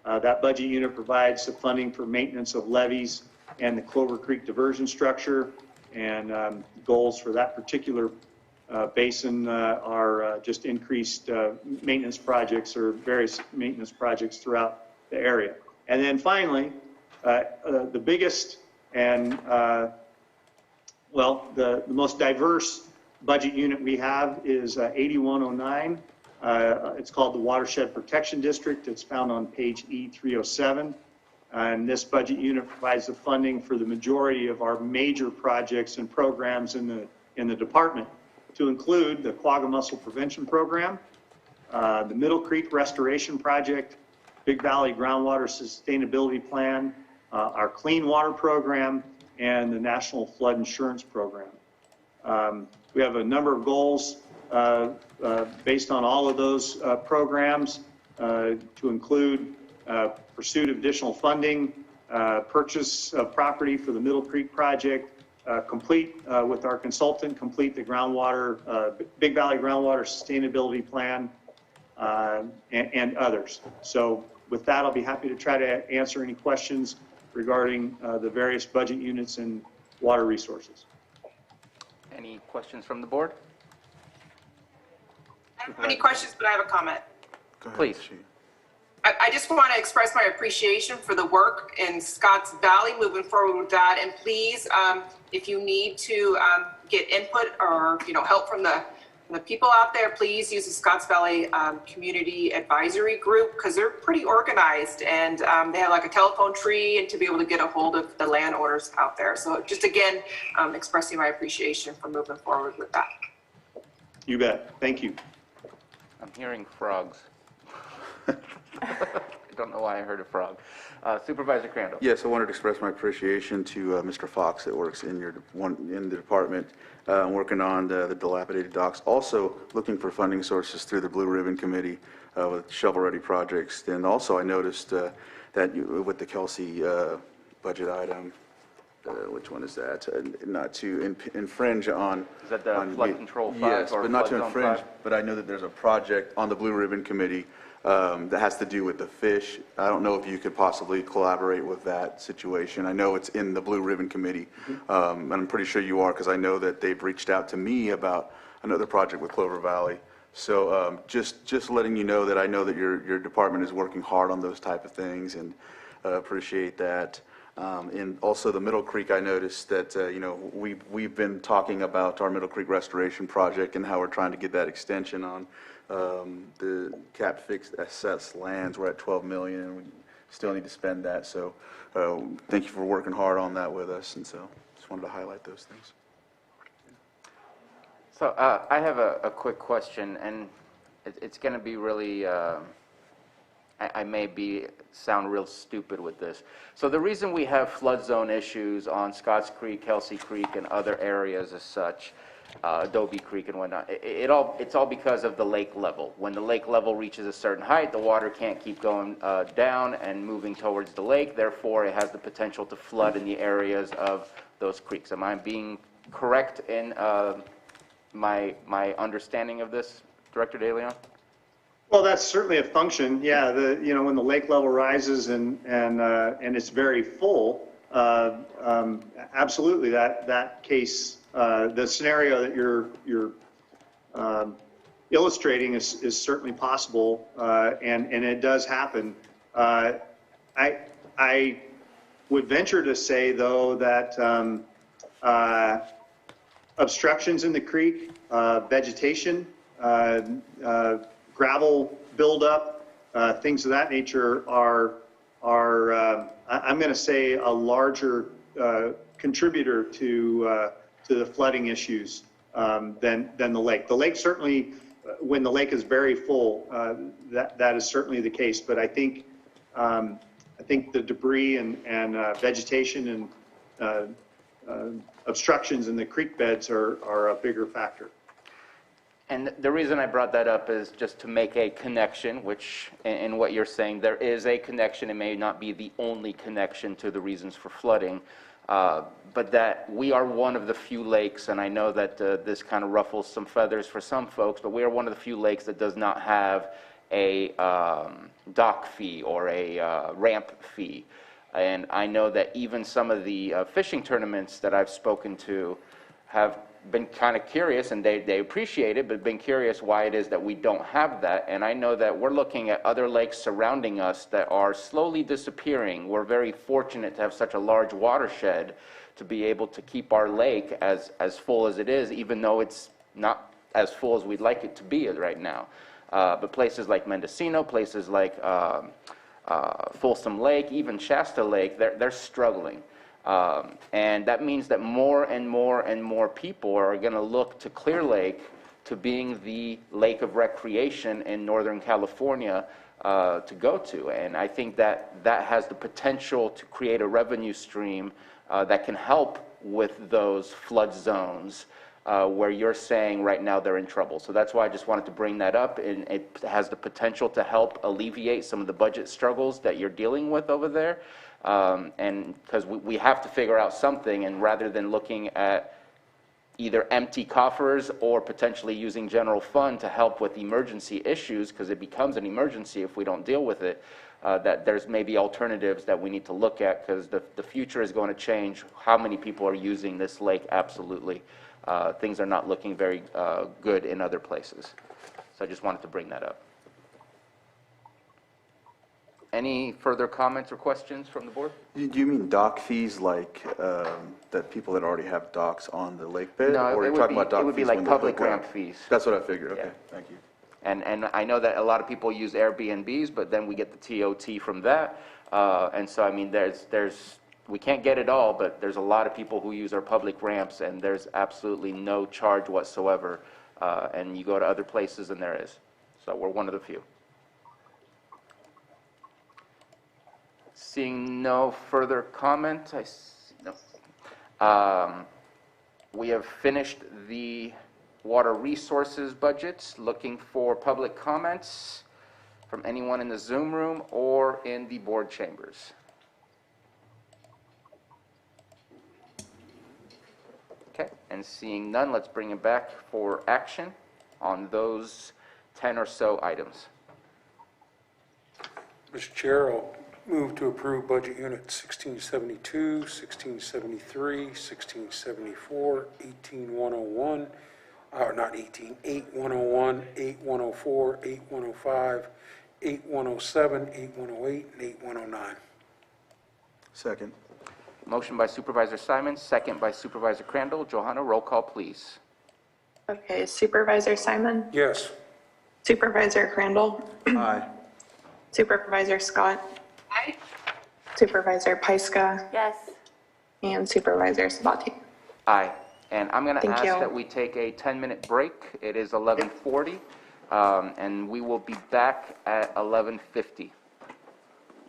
That budget unit provides the funding for maintenance of levees and the Clover Creek diversion structure. And goals for that particular basin are just increased maintenance projects or various maintenance projects throughout the area. And then finally, the biggest and, the most diverse budget unit we have is 8109. It's called the Watershed Protection District. It's found on page E307. And this budget unit provides the funding for the majority of our major projects and programs in the department, to include the Quagga Mussel Prevention Program, the Middle Creek Restoration Project, Big Valley Groundwater Sustainability Plan, our Clean Water Program, and the National Flood Insurance Program. We have a number of goals based on all of those programs to include pursuit of additional funding, purchase of property for the Middle Creek project, complete with our consultant, complete the groundwater, Big Valley Groundwater Sustainability Plan, and others. So with that, I'll be happy to try to answer any questions regarding the various budget units and water resources. Any questions from the board? I don't have any questions, but I have a comment. Please. I just want to express my appreciation for the work in Scotts Valley, moving forward with that. And please, if you need to get input or help from the people out there, please use the Scotts Valley Community Advisory Group, because they're pretty organized, and they have like a telephone tree, and to be able to get a hold of the landowners out there. So just again, expressing my appreciation for moving forward with that. You bet. Thank you. I'm hearing frogs. I don't know why I heard a frog. Supervisor Crandall. Yes, I wanted to express my appreciation to Mr. Fox that works in in the department, working on the dilapidated docks. Also looking for funding sources through the Blue Ribbon Committee with shovel-ready projects. And also I noticed that with the Kelsey budget item, which one is that? Not to infringe on. Is that the flood control 5? Yes, or but not to flood zone infringe. 5? But I know that there's a project on the Blue Ribbon Committee that has to do with the fish. I don't know if you could possibly collaborate with that situation. I know it's in the Blue Ribbon Committee, and I'm pretty sure you are, because I know that they've reached out to me about another project with Clover Valley. So just letting you know that I know that your department is working hard on those type of things, and appreciate that. And also the Middle Creek, I noticed that we've been talking about our Middle Creek restoration project and how we're trying to get that extension on the cap fixed assessed lands. We're at 12 million, and we still need to spend that. So thank you for working hard on that with us. And so just wanted to highlight those things. So I have a quick question, and it's going to be really, I may sound real stupid with this. So the reason we have flood zone issues on Scotts Creek, Kelsey Creek, and other areas as such, Adobe Creek and whatnot, it's all because of the lake level. When the lake level reaches a certain height, the water can't keep going down and moving towards the lake. Therefore, it has the potential to flood in the areas of those creeks. Am I being correct in my understanding of this, Director DeLeon? Well, that's certainly a function. Yeah, when the lake level rises and it's very full, absolutely that case, the scenario that you're illustrating is certainly possible, and it does happen. I would venture to say, though, that obstructions in the creek, vegetation, gravel buildup, things of that nature are I'm going to say a larger contributor to the flooding issues than the lake. The lake certainly, when the lake is very full, that is certainly the case. But I think the debris and vegetation and obstructions in the creek beds are a bigger factor. And the reason I brought that up is just to make a connection, which in what you're saying, there is a connection. It may not be the only connection to the reasons for flooding, but that we are one of the few lakes, and I know that this kind of ruffles some feathers for some folks, but we are one of the few lakes that does not have a dock fee or a ramp fee. And I know that even some of the fishing tournaments that I've spoken to have been kind of curious, and they appreciate it, but been curious why it is that we don't have that. And I know that we're looking at other lakes surrounding us that are slowly disappearing. We're very fortunate to have such a large watershed to be able to keep our lake as full as it is, even though it's not as full as we'd like it to be right now. But places like Mendocino, places like Folsom Lake, even Shasta Lake, they're struggling. And that means that more and more and more people are going to look to Clear Lake to being the lake of recreation in Northern California to go to. And I think that has the potential to create a revenue stream that can help with those flood zones where you're saying right now they're in trouble. So that's why I just wanted to bring that up, and it has the potential to help alleviate some of the budget struggles that you're dealing with over there. And because we have to figure out something, and rather than looking at either empty coffers or potentially using general fund to help with emergency issues, because it becomes an emergency if we don't deal with it, that there's maybe alternatives that we need to look at, because the future is going to change. How many people are using this lake? Absolutely. Things are not looking very good in other places. So I just wanted to bring that up. Any further comments or questions from the board? Do you mean dock fees like that people that already have docks on the lake bed? No, or it you're would talking be, about dock it would be fees like when they public hook up? ramp fees. That's what I figured. Okay, Yeah. thank you. And I know that a lot of people use Airbnbs, but then we get the TOT from that. And so, I mean, we can't get it all, but there's a lot of people who use our public ramps, and there's absolutely no charge whatsoever. And you go to other places, and there is. So we're one of the few. Seeing no further comment, no. We have finished the water resources budgets. Looking for public comments from anyone in the Zoom room or in the board chambers. Okay, and seeing none, let's bring it back for action on those 10 or so items. Mr. Chair, I'll move to approve Budget Unit 1672, 1673, 1674, 18101, not 18, 8101, 8104, 8105, 8107, 8108, and 8109. Second. Motion by Supervisor Simon, second by Supervisor Crandall. Johanna, roll call, please. Okay, Supervisor Simon? Yes. Supervisor Crandall? Aye. Supervisor Scott? Aye. Supervisor Pyska? Yes. And Supervisor Sabatier? Aye. And I'm going to Thank ask you. that we take a 10-minute break. It is 11:40, and we will be back at 11:50.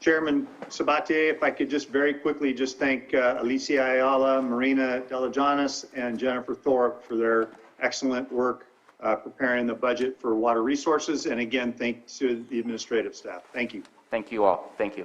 Chairman Sabatier, if I could just very quickly just thank Alicia Ayala, Marina Delajanis, and Jennifer Thorpe for their excellent work preparing the budget for water resources. And again, thanks to the administrative staff. Thank you. Thank you all. Thank you.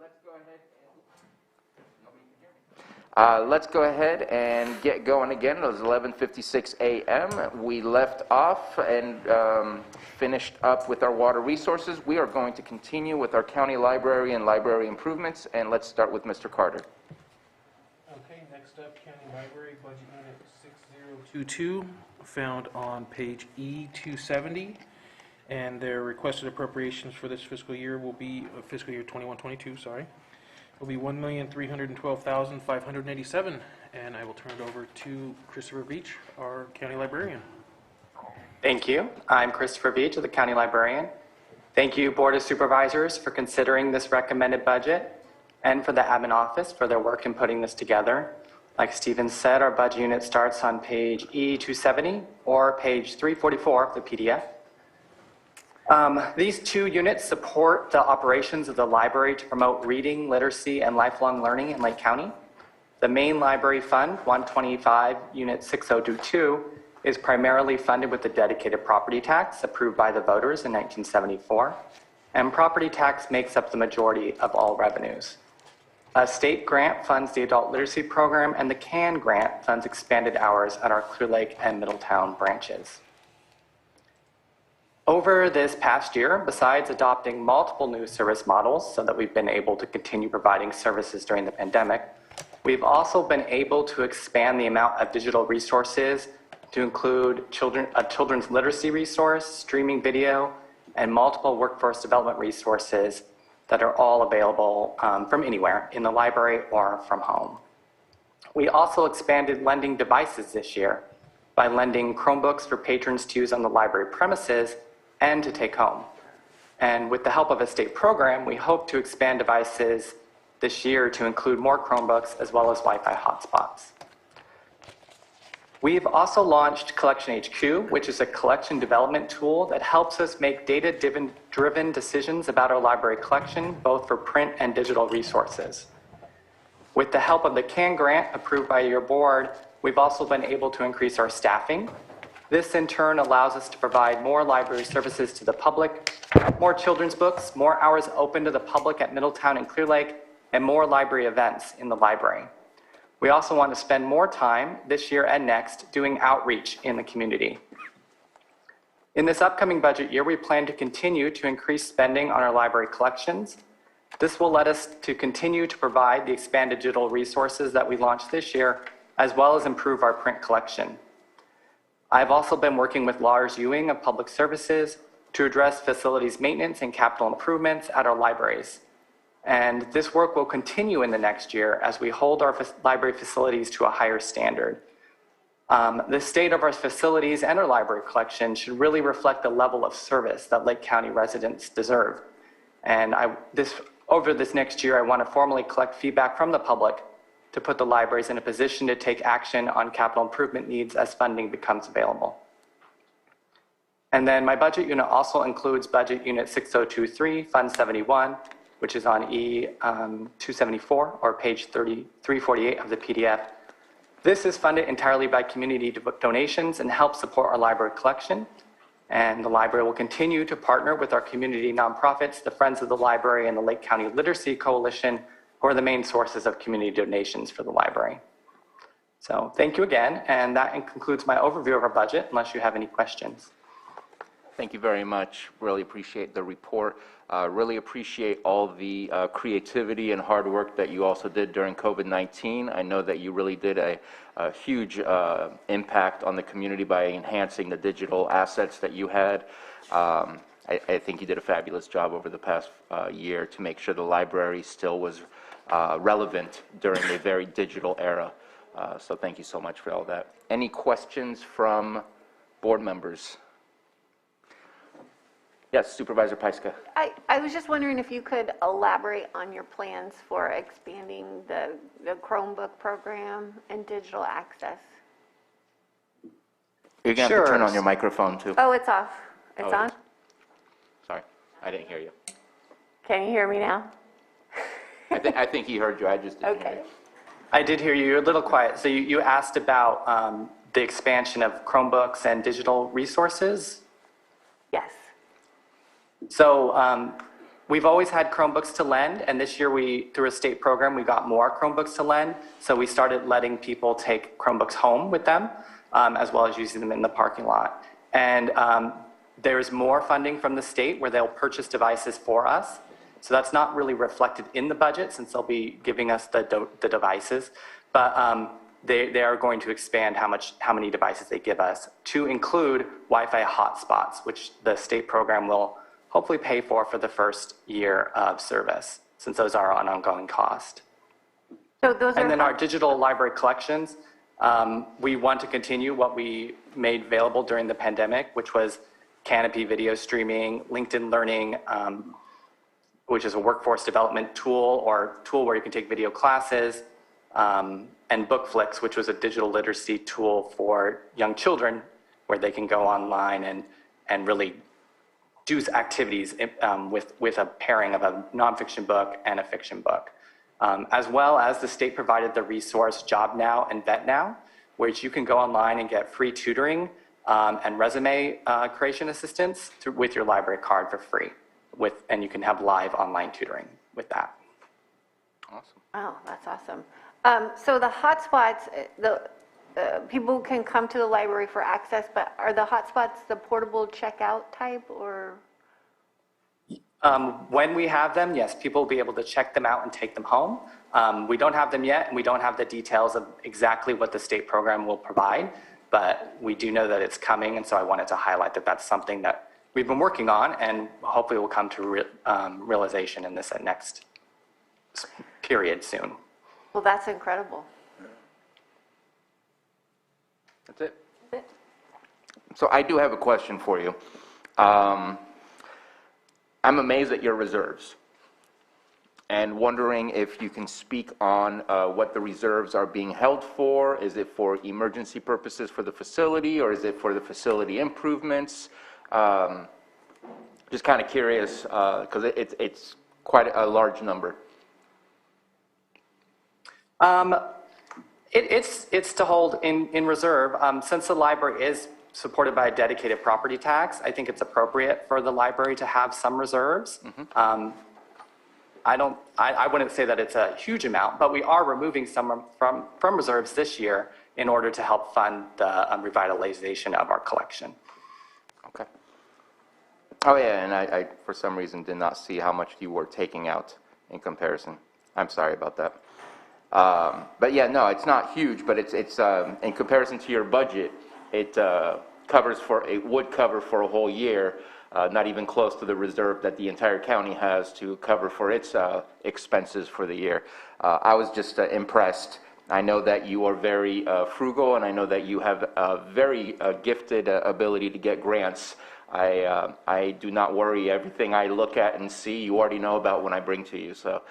Let's go ahead and get going again. It was 11:56 a.m. We left off and finished up with our water resources. We are going to continue with our county library and library improvements, and let's start with Mr. Carter. Okay, next up, County Library, Budget Unit 6022, found on page E270. And their requested appropriations for this fiscal year will be, fiscal year 21-22, sorry, will be $1,312,587. And I will turn it over to Christopher Beach, our county librarian. Thank you. I'm Christopher Beach, the county librarian. Thank you, Board of Supervisors, for considering this recommended budget, and for the admin office for their work in putting this together. Like Stephen said, our budget unit starts on page E270 or page 344 of the PDF. These two units support the operations of the library to promote reading, literacy, and lifelong learning in Lake County. The main library fund, 125 Unit 6022, is primarily funded with the dedicated property tax approved by the voters in 1974, and property tax makes up the majority of all revenues. A state grant funds the adult literacy program, and the CAN grant funds expanded hours at our Clear Lake and Middletown branches. Over this past year, besides adopting multiple new service models so that we've been able to continue providing services during the pandemic, we've also been able to expand the amount of digital resources to include a children's literacy resource, streaming video, and multiple workforce development resources that are all available from anywhere in the library or from home. We also expanded lending devices this year by lending Chromebooks for patrons to use on the library premises and to take home. And with the help of a state program, we hope to expand devices this year to include more Chromebooks as well as Wi-Fi hotspots. We've also launched Collection HQ, which is a collection development tool that helps us make data-driven decisions about our library collection, both for print and digital resources. With the help of the CAN grant approved by your board, we've also been able to increase our staffing. This in turn allows us to provide more library services to the public, more children's books, more hours open to the public at Middletown and Clear Lake, and more library events in the library. We also want to spend more time this year and next doing outreach in the community. In this upcoming budget year, we plan to continue to increase spending on our library collections. This will let us to continue to provide the expanded digital resources that we launched this year, as well as improve our print collection. I've also been working with Lars Ewing of Public Services to address facilities maintenance and capital improvements at our libraries. And this work will continue in the next year as we hold our library facilities to a higher standard. The state of our facilities and our library collection should really reflect the level of service that Lake County residents deserve. And over this next year, I want to formally collect feedback from the public to put the libraries in a position to take action on capital improvement needs as funding becomes available. And then my budget unit also includes Budget Unit 6023, Fund 71, which is on E274 or page 348 of the PDF. This is funded entirely by community donations and helps support our library collection. And the library will continue to partner with our community nonprofits, the Friends of the Library and the Lake County Literacy Coalition, who are the main sources of community donations for the library. So thank you again, and that concludes my overview of our budget, unless you have any questions. Thank you very much. Really appreciate the report. Really appreciate all the creativity and hard work that you also did during COVID-19. I know that you really did a huge impact on the community by enhancing the digital assets that you had. I think you did a fabulous job over the past year to make sure the library still was relevant during a very digital era. So thank you so much for all that. Any questions from board members? Yes, Supervisor Pyska. I was just wondering if you could elaborate on your plans for expanding the Chromebook program and digital access. You're going to have to turn on your microphone too. Oh, it's off. It's on? Sorry, I didn't hear you. Can you hear me now? I think he heard you, I just didn't hear you. I did hear you. You're a little quiet. So you asked about the expansion of Chromebooks and digital resources? Yes. So we've always had Chromebooks to lend, and this year through a state program, we got more Chromebooks to lend. So we started letting people take Chromebooks home with them, as well as using them in the parking lot. And there's more funding from the state where they'll purchase devices for us. So that's not really reflected in the budget since they'll be giving us the devices. But they are going to expand how many devices they give us to include Wi-Fi hotspots, which the state program will hopefully pay for the first year of service, since those are an ongoing cost. So those and are then our digital library collections, we want to continue what we made available during the pandemic, which was Canopy video streaming, LinkedIn Learning, which is a workforce development tool or tool where you can take video classes, and Bookflix, which was a digital literacy tool for young children where they can go online and really do activities with a pairing of a nonfiction book and a fiction book. As well as the state provided the resource Job Now and Vet Now, which you can go online and get free tutoring and resume creation assistance with your library card for free. And you can have live online tutoring with that. Awesome. Oh, that's awesome. So the hotspots, people can come to the library for access, but are the hotspots the portable checkout type or? When we have them, yes, people will be able to check them out and take them home. We don't have them yet, and we don't have the details of exactly what the state program will provide, but we do know that it's coming, and so I wanted to highlight that that's something that we've been working on, and hopefully will come to realization in this next period soon. Well, that's incredible. That's it. So I do have a question for you. I'm amazed at your reserves and wondering if you can speak on what the reserves are being held for. Is it for emergency purposes for the facility, or is it for the facility improvements? Just kind of curious, because it's quite a large number. It's to hold in reserve. Since the library is supported by a dedicated property tax, I think it's appropriate for the library to have some reserves. Mm-hmm. I wouldn't say that it's a huge amount, but we are removing some from reserves this year in order to help fund the revitalization of our collection. Okay. Oh yeah, and I for some reason did not see how much you were taking out in comparison. I'm sorry about that. But yeah, no, it's not huge, but it's in comparison to your budget, it would cover for a whole year, not even close to the reserve that the entire county has to cover for its expenses for the year. I was just impressed. I know that you are very frugal, and I know that you have a very gifted ability to get grants. I do not worry. Everything I look at and see, you already know about when I bring to you. So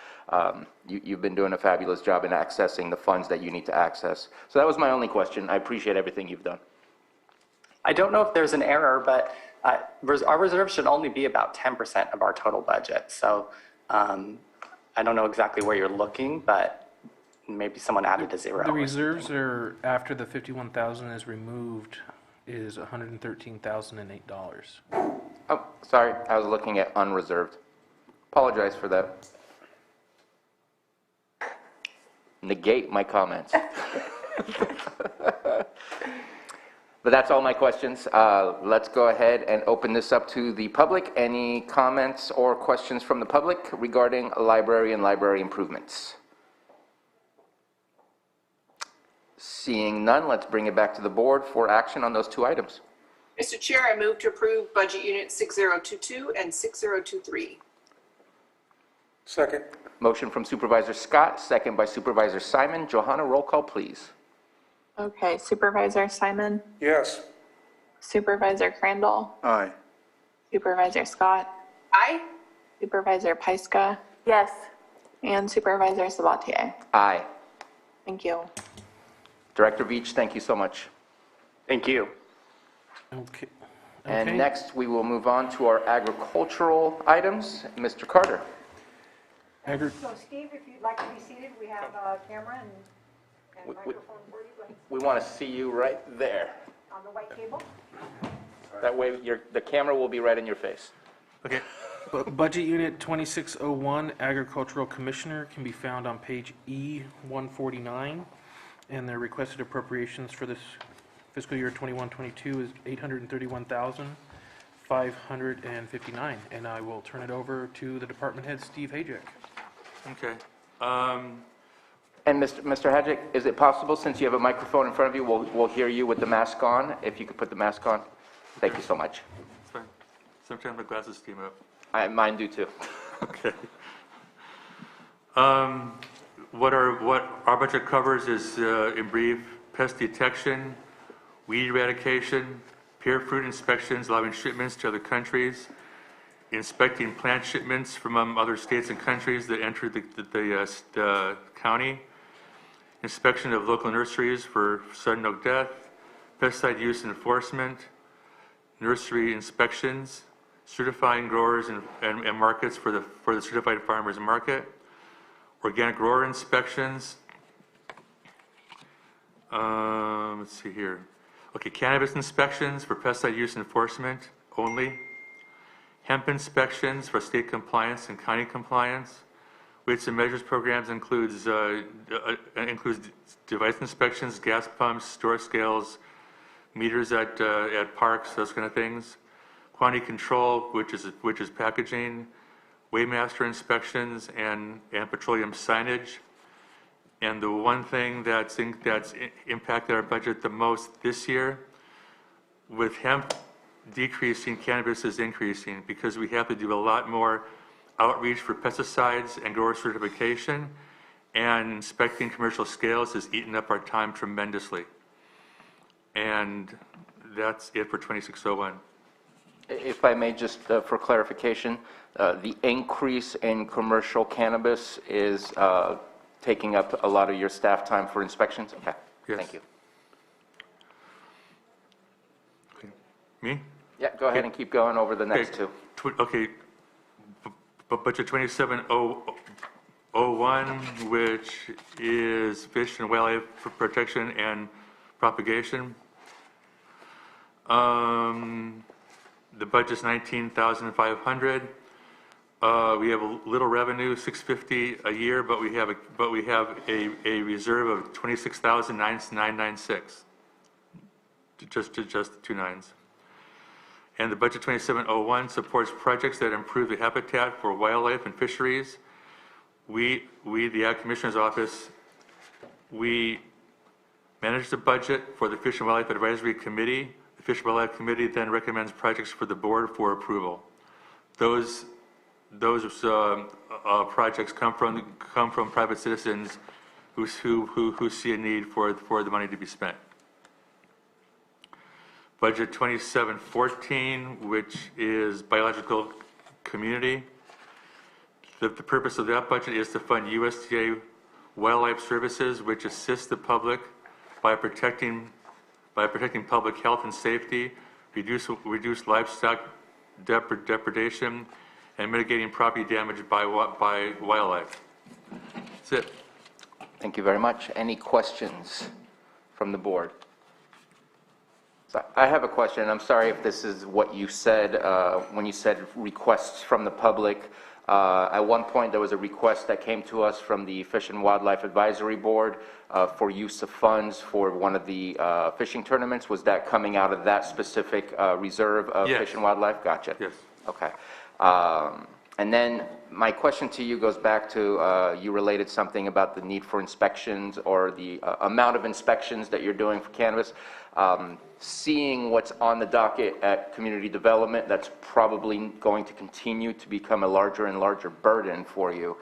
you've been doing a fabulous job in accessing the funds that you need to access. So that was my only question. I appreciate everything you've done. I don't know if there's an error, but our reserve should only be about 10% of our total budget. So I don't know exactly where you're looking, but maybe someone added a zero. The reserves are, after the $51,000 is removed, is $113,008. Oh, sorry, I was looking at unreserved. Apologize for that. Negate my comments. But that's all my questions. Let's go ahead and open this up to the public. Any comments or questions from the public regarding a library and library improvements? Seeing none, let's bring it back to the board for action on those two items. Mr. Chair, I move to approve Budget Unit 6022 and 6023. Second. Motion from Supervisor Scott, second by Supervisor Simon. Johanna, roll call, please. Okay, Supervisor Simon, Yes. Supervisor Crandall, Aye. Supervisor Scott, Aye. Supervisor Pyska, Yes. and Supervisor Sabatier. Aye. Thank you. Director Veach, thank you so much. Thank you. Okay. And next, we will move on to our agricultural items. Mr. Carter. So Steve, if you'd like to be seated, we have a camera and microphone for you. Go ahead. We want to see you right there. On the white table. That way, the camera will be right in your face. Okay. Budget Unit 2601, Agricultural Commissioner, can be found on page E149, and their requested appropriations for this fiscal year 21-22 is $831,559, and I will turn it over to the department head, Steve Hajek. Okay. And Mr. Hadjic, is it possible, since you have a microphone in front of you, we'll hear you with the mask on, if you could put the mask on? Thank you so much. It's fine. Sometimes my glasses steam up. Mine do too. Okay. What our budget covers is, in brief, pest detection, weed eradication, pear fruit inspections allowing shipments to other countries, inspecting plant shipments from other states and countries that enter the county, inspection of local nurseries for sudden oak death, pesticide use enforcement, nursery inspections, certifying growers and markets for the certified farmers market, organic grower inspections. Let's see here. Okay, cannabis inspections for pesticide use enforcement only. Hemp inspections for state compliance and county compliance. Weights and measures programs includes device inspections, gas pumps, store scales, meters at parks, those kind of things. Quantity control, which is packaging, weighmaster inspections, and petroleum signage. And the one thing that's impacted our budget the most this year, with hemp decreasing, cannabis is increasing, because we have to do a lot more outreach for pesticides and grower certification, and inspecting commercial scales has eaten up our time tremendously. And that's it for 2601. If I may, just for clarification, the increase in commercial cannabis is taking up a lot of your staff time for inspections? Okay, yes. Thank you. Okay. Me? Yeah, go ahead and keep going over the next two. Okay, budget 2701, which is fish and wildlife protection and propagation. The budget's 19,500. We have a little revenue, 650 a year, but we have a reserve of 26,996. Just the two nines. And the budget 2701 supports projects that improve the habitat for wildlife and fisheries. We, the Ag Commissioner's Office, we manage the budget for the Fish and Wildlife Advisory Committee. The Fish and Wildlife Committee then recommends projects for the board for approval. Those projects come from private citizens who see a need for the money to be spent. Budget 2714, which is biological community. The purpose of that budget is to fund USDA wildlife services, which assist the public by protecting public health and safety, reduce livestock depredation, and mitigating property damage by wildlife. That's it. Thank you very much. Any questions from the board? So I have a question. I'm sorry if this is what you said when you said requests from the public. At one point, there was a request that came to us from the Fish and Wildlife Advisory Board for use of funds for one of the fishing tournaments. Was that coming out of that specific reserve of Yes. Fish and Wildlife? Gotcha. Yes. Okay. And then my question to you goes back to you related something about the need for inspections or the amount of inspections that you're doing for cannabis. Seeing what's on the docket at community development, that's probably going to continue to become a larger and larger burden for you.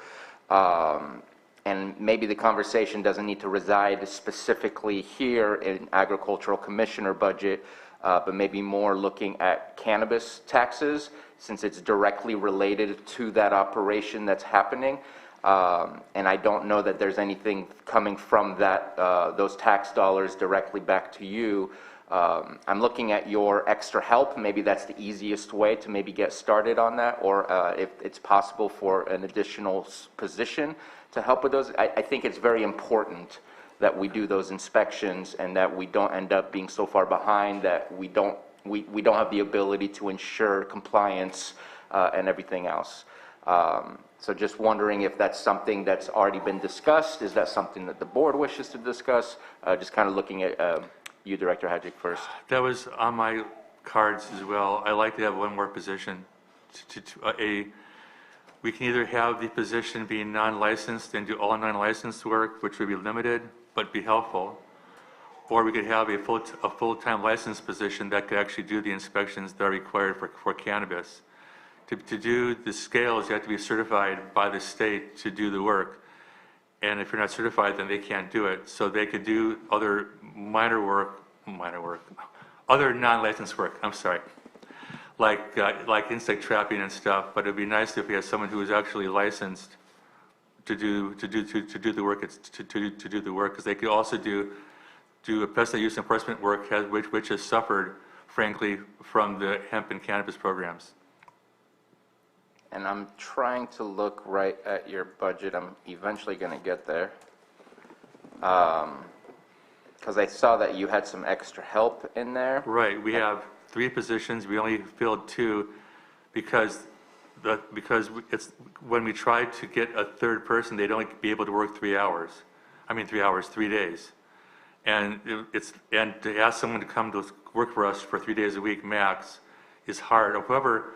And maybe the conversation doesn't need to reside specifically here in agricultural commissioner budget, but maybe more looking at cannabis taxes, since it's directly related to that operation that's happening. And I don't know that there's anything coming from that those tax dollars directly back to you. I'm looking at your extra help. Maybe that's the easiest way to maybe get started on that, or if it's possible for an additional position to help with those. I think it's very important that we do those inspections and that we don't end up being so far behind that we don't have the ability to ensure compliance and everything else. So just wondering if that's something that's already been discussed. Is that something that the board wishes to discuss? Just kind of looking at you, Director Hadjic, first. That was on my cards as well. I like to have one more position. We can either have the position be non-licensed and do all non-licensed work, which would be limited but be helpful, or we could have a full-time licensed position that could actually do the inspections that are required for cannabis. To do the scales, you have to be certified by the state to do the work. And if you're not certified, then they can't do it. So they could do other other non-licensed work, I'm sorry, like insect trapping and stuff, but it'd be nice if we had someone who was actually licensed to do the work, because they could also do pesticide use enforcement work, which has suffered, frankly, from the hemp and cannabis programs. And I'm trying to look right at your budget. I'm eventually going to get there. Because I saw that you had some extra help in there. Right, we have 3 positions, we only filled 2 because it's, when we tried to get a third person, they'd only be able to work 3 hours. I mean 3 hours, 3 days. And and to ask someone to come to work for us for 3 days a week max is hard. However,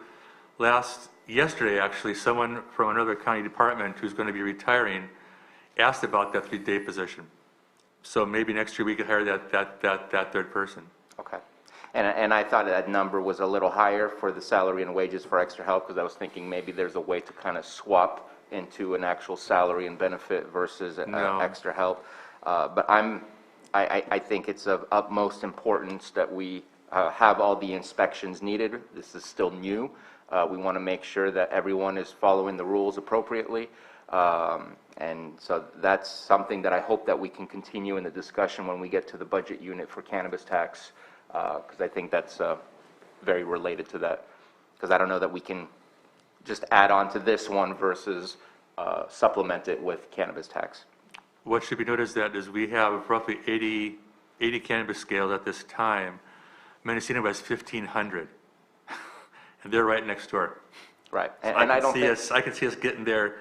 yesterday actually, someone from another county department who's going to be retiring asked about that 3-day position. So maybe next year we could hire that third person. Okay. And I thought that number was a little higher for the salary and wages for extra help, because I was thinking maybe there's a way to kind of swap into an actual salary and benefit versus extra help. But I think it's of utmost importance that we have all the inspections needed. This is still new. We want to make sure that everyone is following the rules appropriately. And so that's something that I hope that we can continue in the discussion when we get to the budget unit for cannabis tax, because I think that's very related to that. Because I don't know that we can just add on to this one versus supplement it with cannabis tax. What should be noticed is we have roughly 80 cannabis scales at this time. Mendocino has 1,500, and they're right next door. Right, and I can see us getting there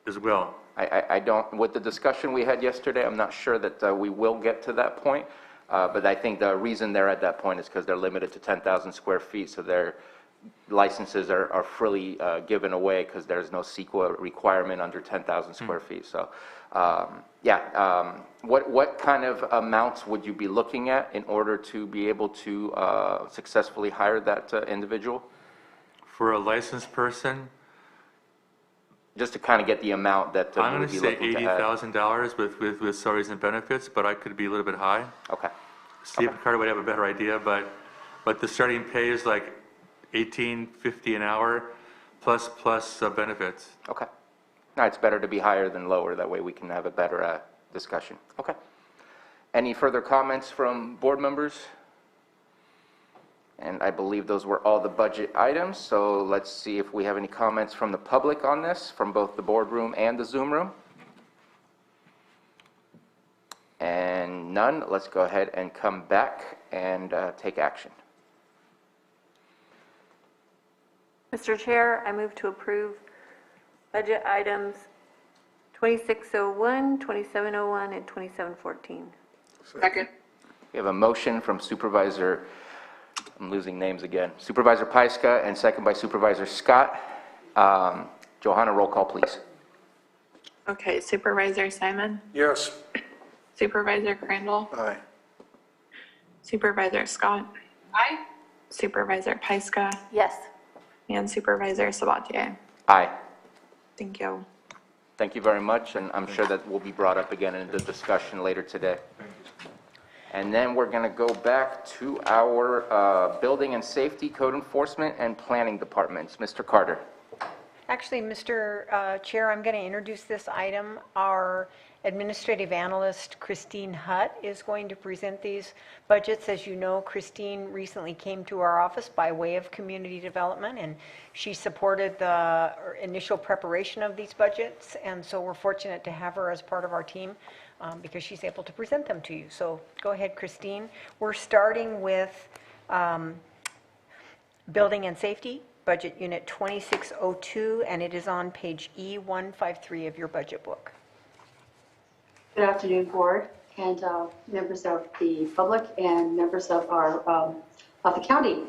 as well. I don't, with the discussion we had yesterday, I'm not sure that we will get to that point, but I think the reason they're at that point is because they're limited to 10,000 square feet, so their licenses are freely given away because there's no CEQA requirement under 10,000 square feet. So, what kind of amounts would you be looking at in order to be able to successfully hire that individual? For a licensed person, just to kind of get the amount that I'm you going would to be say looking to add. $80,000 with salaries and benefits, but I could be a little bit high. Okay. Steve Carter would have a better idea, but the starting pay is like $18.50 an hour plus benefits. Okay. No, it's better to be higher than lower. That way we can have a better discussion. Okay. Any further comments from board members? And I believe those were all the budget items. So let's see if we have any comments from the public on this, from both the boardroom and the Zoom room. And none. Let's go ahead and come back and take action. Mr. Chair, I move to approve budget items 2601, 2701, and 2714. Second. We have a motion from Supervisor, I'm losing names again, Supervisor Pyska, and second by Supervisor Scott. Johanna, roll call, please. Okay, Supervisor Simon? Yes. Supervisor Crandall? Aye. Supervisor Scott? Aye. Supervisor Pyska? Yes. And Supervisor Sabatier? Aye. Thank you. Thank you very much, and I'm sure that will be brought up again in the discussion later today. And then we're going to go back to our Building and Safety, Code Enforcement, and Planning Departments. Mr. Carter. Actually, Mr. Chair, I'm going to introduce this item. Our Administrative Analyst, Christine Hutt, is going to present these budgets. As you know, Christine recently came to our office by way of community development, and she supported the initial preparation of these budgets, and so we're fortunate to have her as part of our team because she's able to present them to you. So go ahead, Christine. We're starting with Building and Safety, Budget Unit 2602, and it is on page E153 of your budget book. Good afternoon, Board, and members of the public and members of our of the county.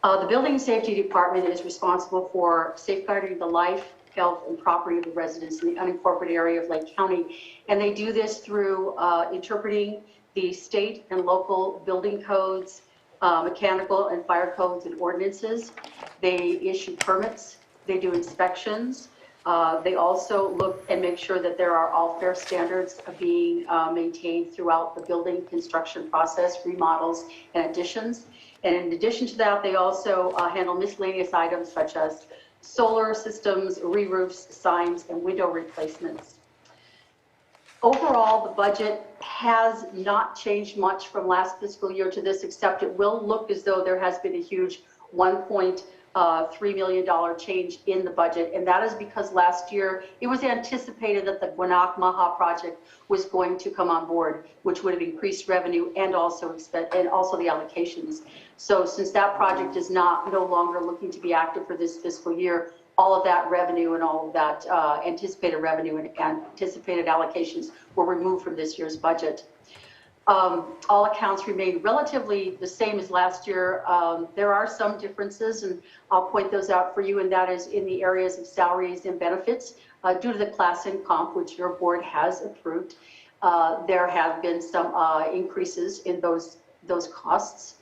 The Building and Safety Department is responsible for safeguarding the life, health, and property of the residents in the unincorporated area of Lake County, and they do this through interpreting the state and local building codes, mechanical and fire codes and ordinances. They issue permits, they do inspections. They also look and make sure that there are all fair standards being maintained throughout the building construction process, remodels and additions. And in addition to that, they also handle miscellaneous items such as solar systems, re-roofs, signs, and window replacements. Overall, the budget has not changed much from last fiscal year to this, except it will look as though there has been a huge $1.3 million change in the budget. And that is because last year it was anticipated that the Gwinnett Maha project was going to come on board, which would have increased revenue and also the allocations. So since that project is no longer looking to be active for this fiscal year, all of that revenue and all of that anticipated revenue and anticipated allocations were removed from this year's budget. All accounts remain relatively the same as last year. There are some differences, and I'll point those out for you, and that is in the areas of salaries and benefits. Due to the class and comp, which your board has approved, there have been some increases in those costs.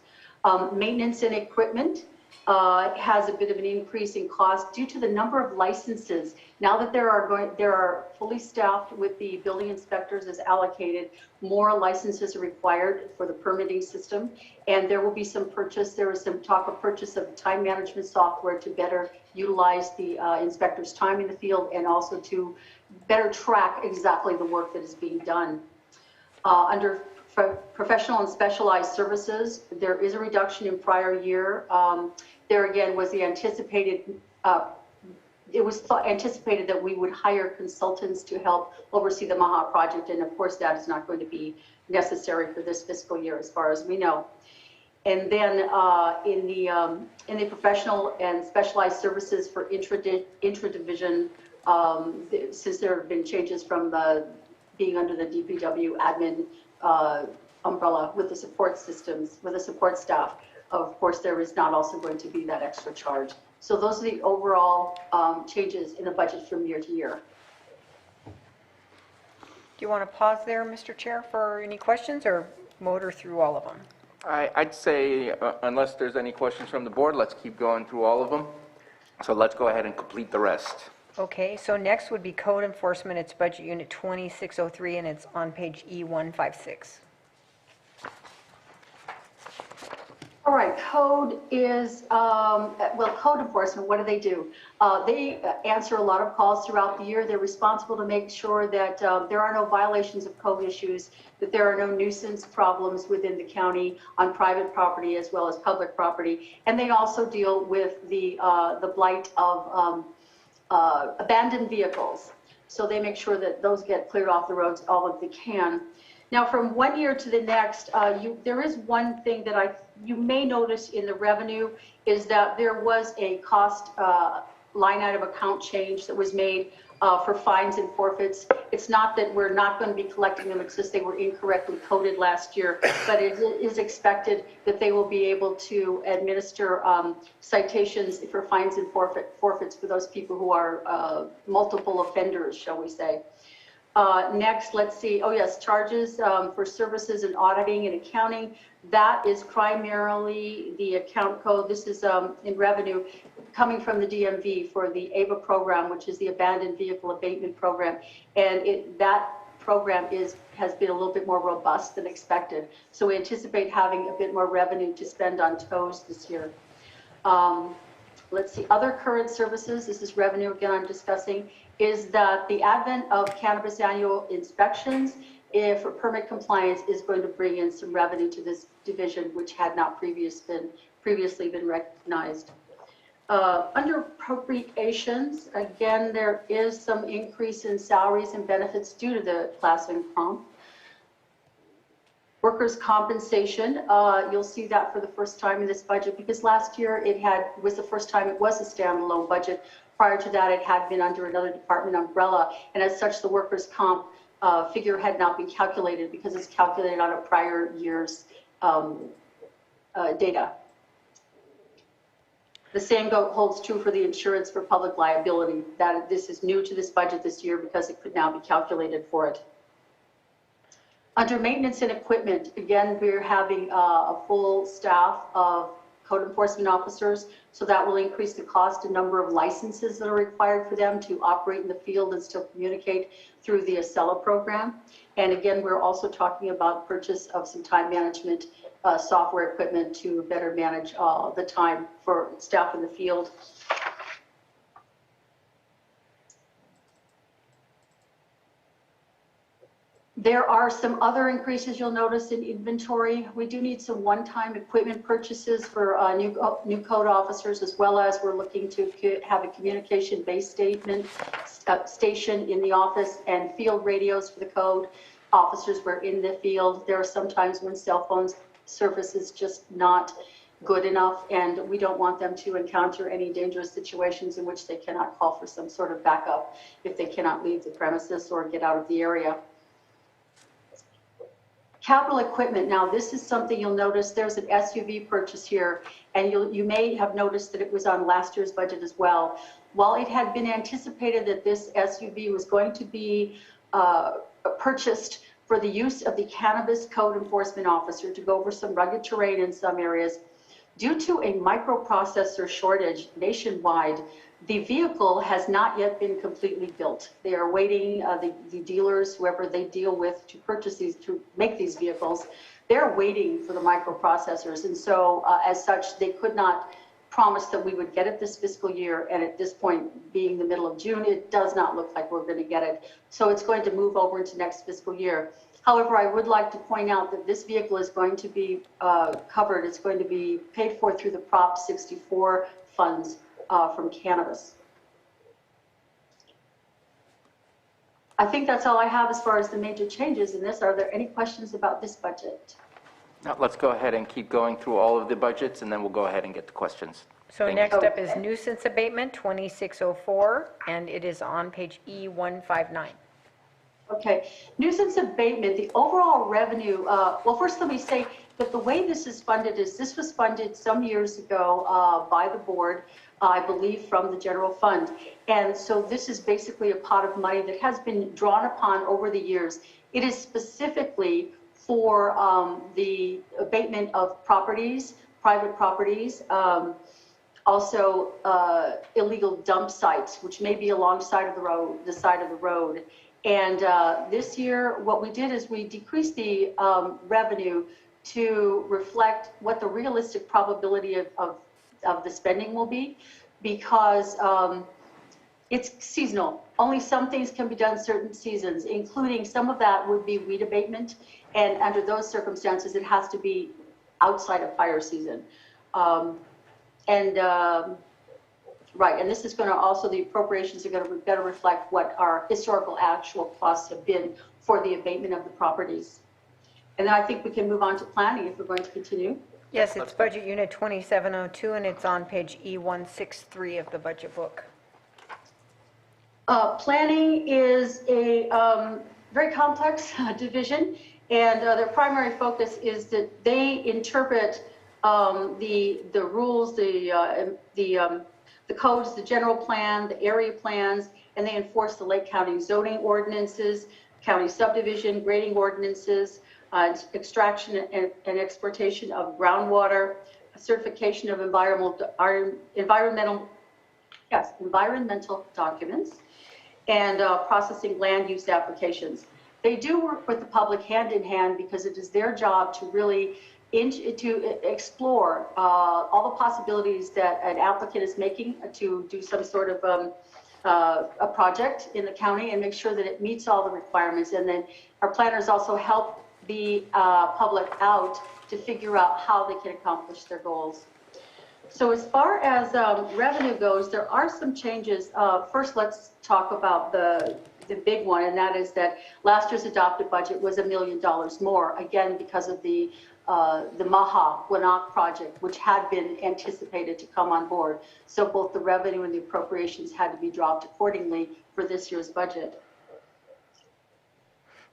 Maintenance and equipment has a bit of an increase in cost due to the number of licenses. Now that there are fully staffed with the building inspectors as allocated, more licenses are required for the permitting system, and there will be some purchase. There was some talk of purchase of time management software to better utilize the inspectors' time in the field and also to better track exactly the work that is being done. Under professional and specialized services, there is a reduction in prior year. There again was the anticipated, it was anticipated that we would hire consultants to help oversee the Maha project, and of course that is not going to be necessary for this fiscal year as far as we know. And then in the professional and specialized services for intra-division, since there have been changes from being under the DPW admin umbrella with the support systems, with the support staff, of course, there is not also going to be that extra charge. So those are the overall changes in the budget from year to year. Do you want to pause there, Mr. Chair, for any questions, or motor through all of them? I'd say, unless there's any questions from the board, let's keep going through all of them. So let's go ahead and complete the rest. Okay, so next would be code enforcement. It's budget unit 2603, and it's on page E156. All right, code is, well, code enforcement, what do? They answer a lot of calls throughout the year. They're responsible to make sure that there are no violations of code issues, that there are no nuisance problems within the county on private property as well as public property. And they also deal with the blight of abandoned vehicles. So they make sure that those get cleared off the roads all that they can. Now, from one year to the next, there is one thing that you may notice in the revenue is that there was a cost line item account change that was made for fines and forfeits. It's not that we're not going to be collecting them, it's just they were incorrectly coded last year, but it is expected that they will be able to administer citations for fines and forfeits for those people who are multiple offenders, shall we say. Next, let's see. Oh, yes, charges for services and auditing and accounting. That is primarily the account code. This is in revenue coming from the DMV for the AVA program, which is the Abandoned Vehicle Abatement Program. And that program has been a little bit more robust than expected. So we anticipate having a bit more revenue to spend on tows this year. Let's see, other current services, this is revenue again I'm discussing, is that the advent of cannabis annual inspections for permit compliance is going to bring in some revenue to this division, which had not previously been recognized. Under appropriations, again, there is some increase in salaries and benefits due to the class and comp. Workers' compensation, you'll see that for the first time in this budget because last year was the first time it was a standalone budget. Prior to that, it had been under another department umbrella, and as such, the workers' comp figure had not been calculated because it's calculated on a prior year's data. The same holds true for the insurance for public liability. That this is new to this budget this year because it could now be calculated for it. Under maintenance and equipment, again, we're having a full staff of code enforcement officers, so that will increase the cost and number of licenses that are required for them to operate in the field and still communicate through the Acela program. And again, we're also talking about purchase of some time management software equipment to better manage the time for staff in the field. There are some other increases you'll notice in inventory. We do need some one-time equipment purchases for new code officers, as well as we're looking to have a communication-based station in the office and field radios for the code officers who are in the field. There are some times when cell phones service is just not good enough, and we don't want them to encounter any dangerous situations in which they cannot call for some sort of backup if they cannot leave the premises or get out of the area. Capital equipment, now this is something you'll notice there's an SUV purchase here, and you may have noticed that it was on last year's budget as well. While it had been anticipated that this SUV was going to be purchased for the use of the cannabis code enforcement officer to go over some rugged terrain in some areas, due to a microprocessor shortage nationwide, the vehicle has not yet been completely built. They are waiting, the dealers, whoever they deal with to purchase these, to make these vehicles, they're waiting for the microprocessors. And so as such, they could not promise that we would get it this fiscal year. And at this point, being the middle of June, it does not look like we're going to get it. So it's going to move over into next fiscal year. However, I would like to point out that this vehicle is going to be covered. It's going to be paid for through the Prop 64 funds from cannabis. I think that's all I have as far as the major changes in this. Are there any questions about this budget? Now, let's go ahead and keep going through all of the budgets, and then we'll go ahead and get to questions. So next up is nuisance abatement 2604, and it is on page E159. Okay, nuisance abatement, the overall revenue, well, first let me say that the way this is funded is this was funded some years ago by the board, I believe from the general fund. And so this is basically a pot of money that has been drawn upon over the years. It is specifically for the abatement of properties, private properties, also illegal dump sites, which may be alongside of the road, the side of the road. And this year, what we did is we decreased the revenue to reflect what the realistic probability of the spending will be, because it's seasonal. Only some things can be done certain seasons, including some of that would be weed abatement. And under those circumstances, it has to be outside of fire season. Right, and this is going to also, the appropriations are going to better reflect what our historical actual costs have been for the abatement of the properties. And then I think we can move on to planning if we're going to continue. Yes, it's budget unit 2702, and it's on page E163 of the budget book. Planning is a very complex division, and their primary focus is that they interpret the rules, the codes, the general plan, the area plans, and they enforce the Lake County zoning ordinances, county subdivision, grading ordinances, extraction and exportation of groundwater, certification of environmental documents, and processing land use applications. They do work with the public hand in hand because it is their job to really to explore all the possibilities that an applicant is making to do some sort of a project in the county and make sure that it meets all the requirements. And then our planners also help the public out to figure out how they can accomplish their goals. So as far as revenue goes, there are some changes. First, let's talk about the the big one, and that is that last year's adopted budget was $1 million more, again, because of the Maha Gwinnett project, which had been anticipated to come on board. So both the revenue and the appropriations had to be dropped accordingly for this year's budget.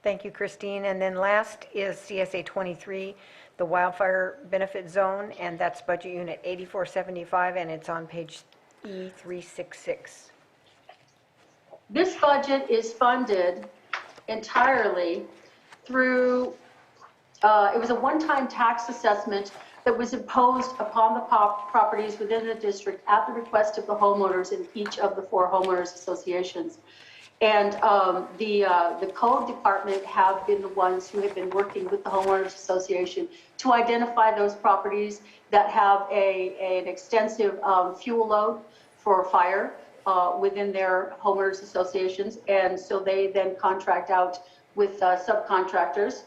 Thank you, Christine. And then last is CSA 23, the wildfire benefit zone, and that's budget unit 8475, and it's on page E366. This budget is funded entirely through, it was a one-time tax assessment that was imposed upon the properties within the district at the request of the homeowners in each of the 4 homeowners associations. And the code department have been the ones who have been working with the homeowners association to identify those properties that have an extensive fuel load for fire within their homeowners associations. And so they then contract out with subcontractors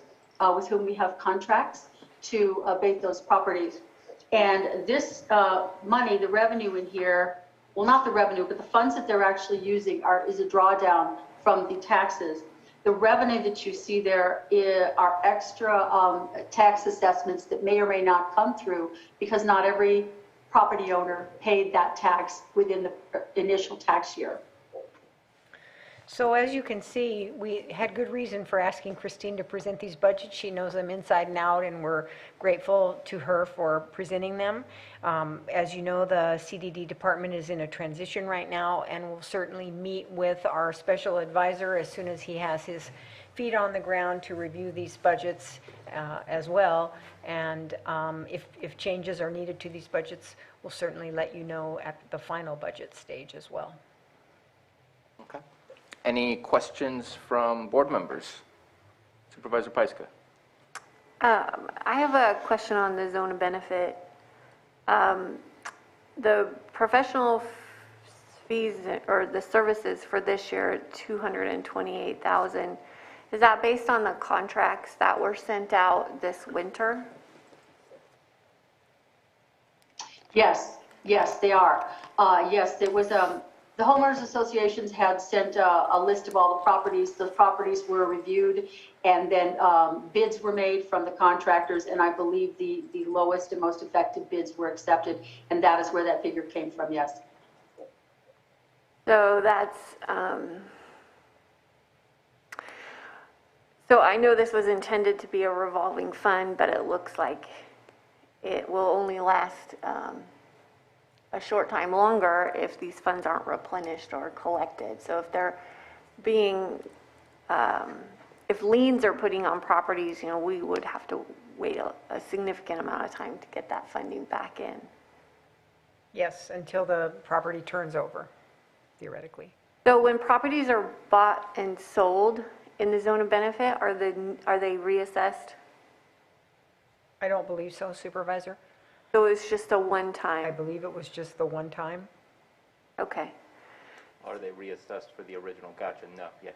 with whom we have contracts to abate those properties. And this money, the revenue in here, well, not the revenue, but the funds that they're actually using is a drawdown from the taxes. The revenue that you see there are extra tax assessments that may or may not come through because not every property owner paid that tax within the initial tax year. So as you can see, we had good reason for asking Christine to present these budgets. She knows them inside and out, and we're grateful to her for presenting them. As you know, the CDD department is in a transition right now, and we'll certainly meet with our special advisor as soon as he has his feet on the ground to review these budgets as well. And if changes are needed to these budgets, we'll certainly let you know at the final budget stage as well. Okay. Any questions from board members? Supervisor Pyska. I have a question on the zone of benefit. The professional fees or the services for this year, $228,000. Is that based on the contracts that were sent out this winter? Yes, they are. Yes, it was, the homeowners associations had sent a list of all the properties. Those properties were reviewed, and then bids were made from the contractors, and I believe the lowest and most effective bids were accepted, and that is where that figure came from, yes. So that's, so I know this was intended to be a revolving fund, but it looks like it will only last a short time longer if these funds aren't replenished or collected. So if they're being, if liens are putting on properties, you know, we would have to wait a significant amount of time to get that funding back in. Yes, until the property turns over, theoretically. So when properties are bought and sold in the zone of benefit, are they reassessed? I don't believe so, Supervisor. So it's just a one-time? I believe it was just the one time. Okay. Are they reassessed for the original? Gotcha. No, yeah.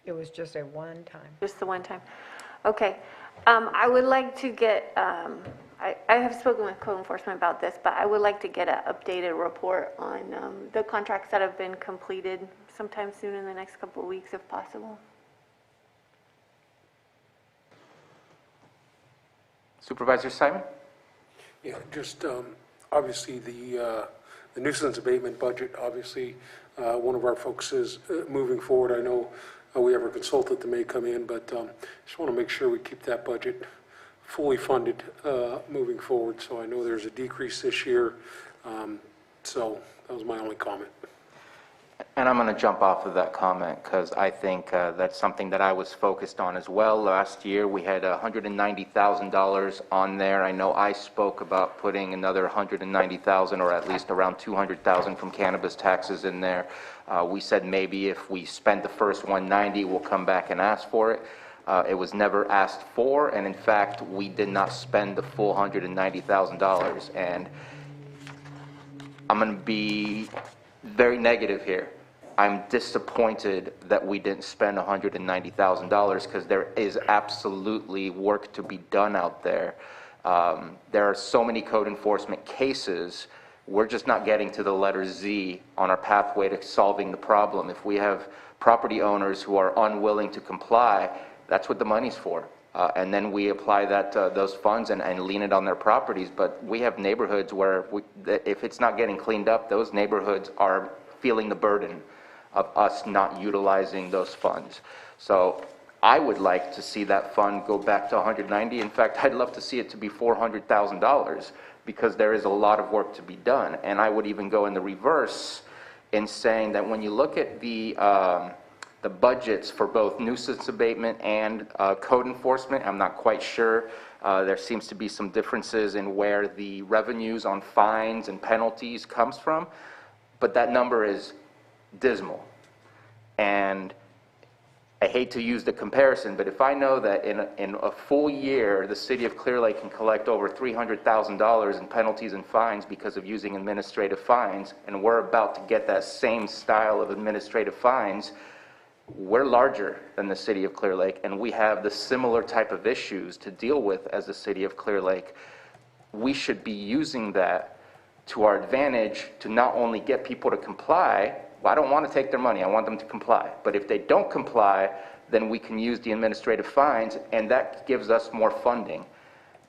It was just a one time. Just the one time. Okay. I would like to get, I have spoken with code enforcement about this, but I would like to get an updated report on the contracts that have been completed sometime soon in the next couple of weeks, if possible. Supervisor Simon? Yeah, just obviously the nuisance abatement budget, obviously one of our focuses moving forward. I know we have a consultant that may come in, but just want to make sure we keep that budget fully funded moving forward. So I know there's a decrease this year. So that was my only comment. And I'm going to jump off of that comment because I think that's something that I was focused on as well. Last year we had $190,000 on there. I know I spoke about putting another $190,000 or at least around $200,000 from cannabis taxes in there. We said maybe if we spend the first $190,000, we'll come back and ask for it. It was never asked for, and in fact, we did not spend the full $190,000. And I'm going to be very negative here. I'm disappointed that we didn't spend $190,000 because there is absolutely work to be done out there. There are so many code enforcement cases. We're just not getting to the letter Z on our pathway to solving the problem. If we have property owners who are unwilling to comply, that's what the money's for. And then we apply those funds and lean it on their properties. But we have neighborhoods where if it's not getting cleaned up, those neighborhoods are feeling the burden of us not utilizing those funds. So I would like to see that fund go back to 190. In fact, I'd love to see it to be $400,000 because there is a lot of work to be done. And I would even go in the reverse in saying that when you look at the budgets for both nuisance abatement and code enforcement, I'm not quite sure. There seems to be some differences in where the revenues on fines and penalties comes from, but that number is dismal. And I hate to use the comparison, but if I know that in a full year, the city of Clear Lake can collect over $300,000 in penalties and fines because of using administrative fines, and we're about to get that same style of administrative fines, we're larger than the city of Clear Lake, and we have the similar type of issues to deal with as the city of Clear Lake. We should be using that to our advantage to not only get people to comply. Well, I don't want to take their money, I want them to comply. But if they don't comply, then we can use the administrative fines, and that gives us more funding.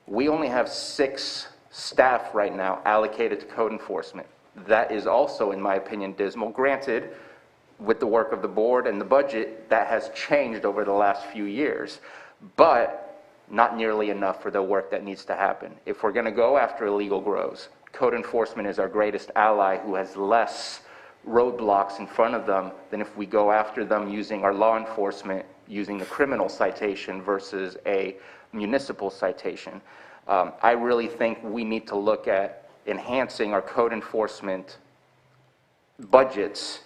We only have 6 staff right now allocated to code enforcement. That is also, in my opinion, dismal. Granted, with the work of the board and the budget, that has changed over the last few years, but not nearly enough for the work that needs to happen. If we're going to go after illegal grows, code enforcement is our greatest ally who has less roadblocks in front of them than if we go after them using our law enforcement, using a criminal citation versus a municipal citation. I really think we need to look at enhancing our code enforcement budgets,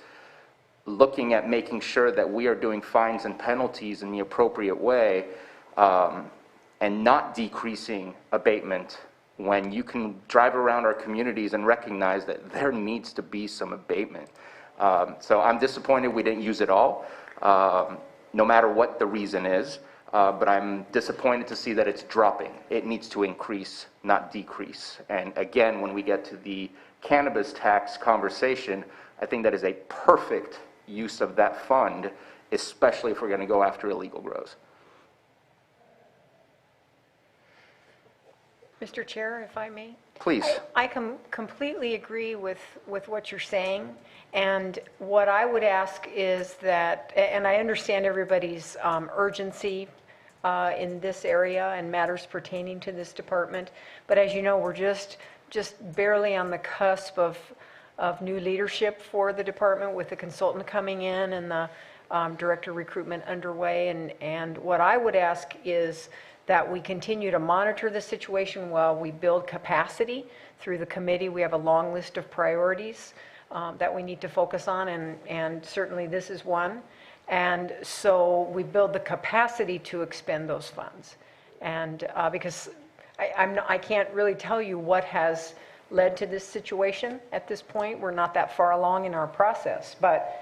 looking at making sure that we are doing fines and penalties in the appropriate way, and not decreasing abatement when you can drive around our communities and recognize that there needs to be some abatement. So I'm disappointed we didn't use it all, no matter what the reason is, but I'm disappointed to see that it's dropping. It needs to increase, not decrease. And again, when we get to the cannabis tax conversation, I think that is a perfect use of that fund, especially if we're going to go after illegal grows. Mr. Chair, if I may? Please. I completely agree with what you're saying. And what I would ask is that, and I understand everybody's urgency in this area and matters pertaining to this department, but as you know, we're just barely on the cusp of new leadership for the department with the consultant coming in and the director recruitment underway. And what I would ask is that we continue to monitor the situation while we build capacity through the committee. We have a long list of priorities that we need to focus on, and certainly this is one. And so we build the capacity to expend those funds. And because I can't really tell you what has led to this situation at this point. We're not that far along in our process, but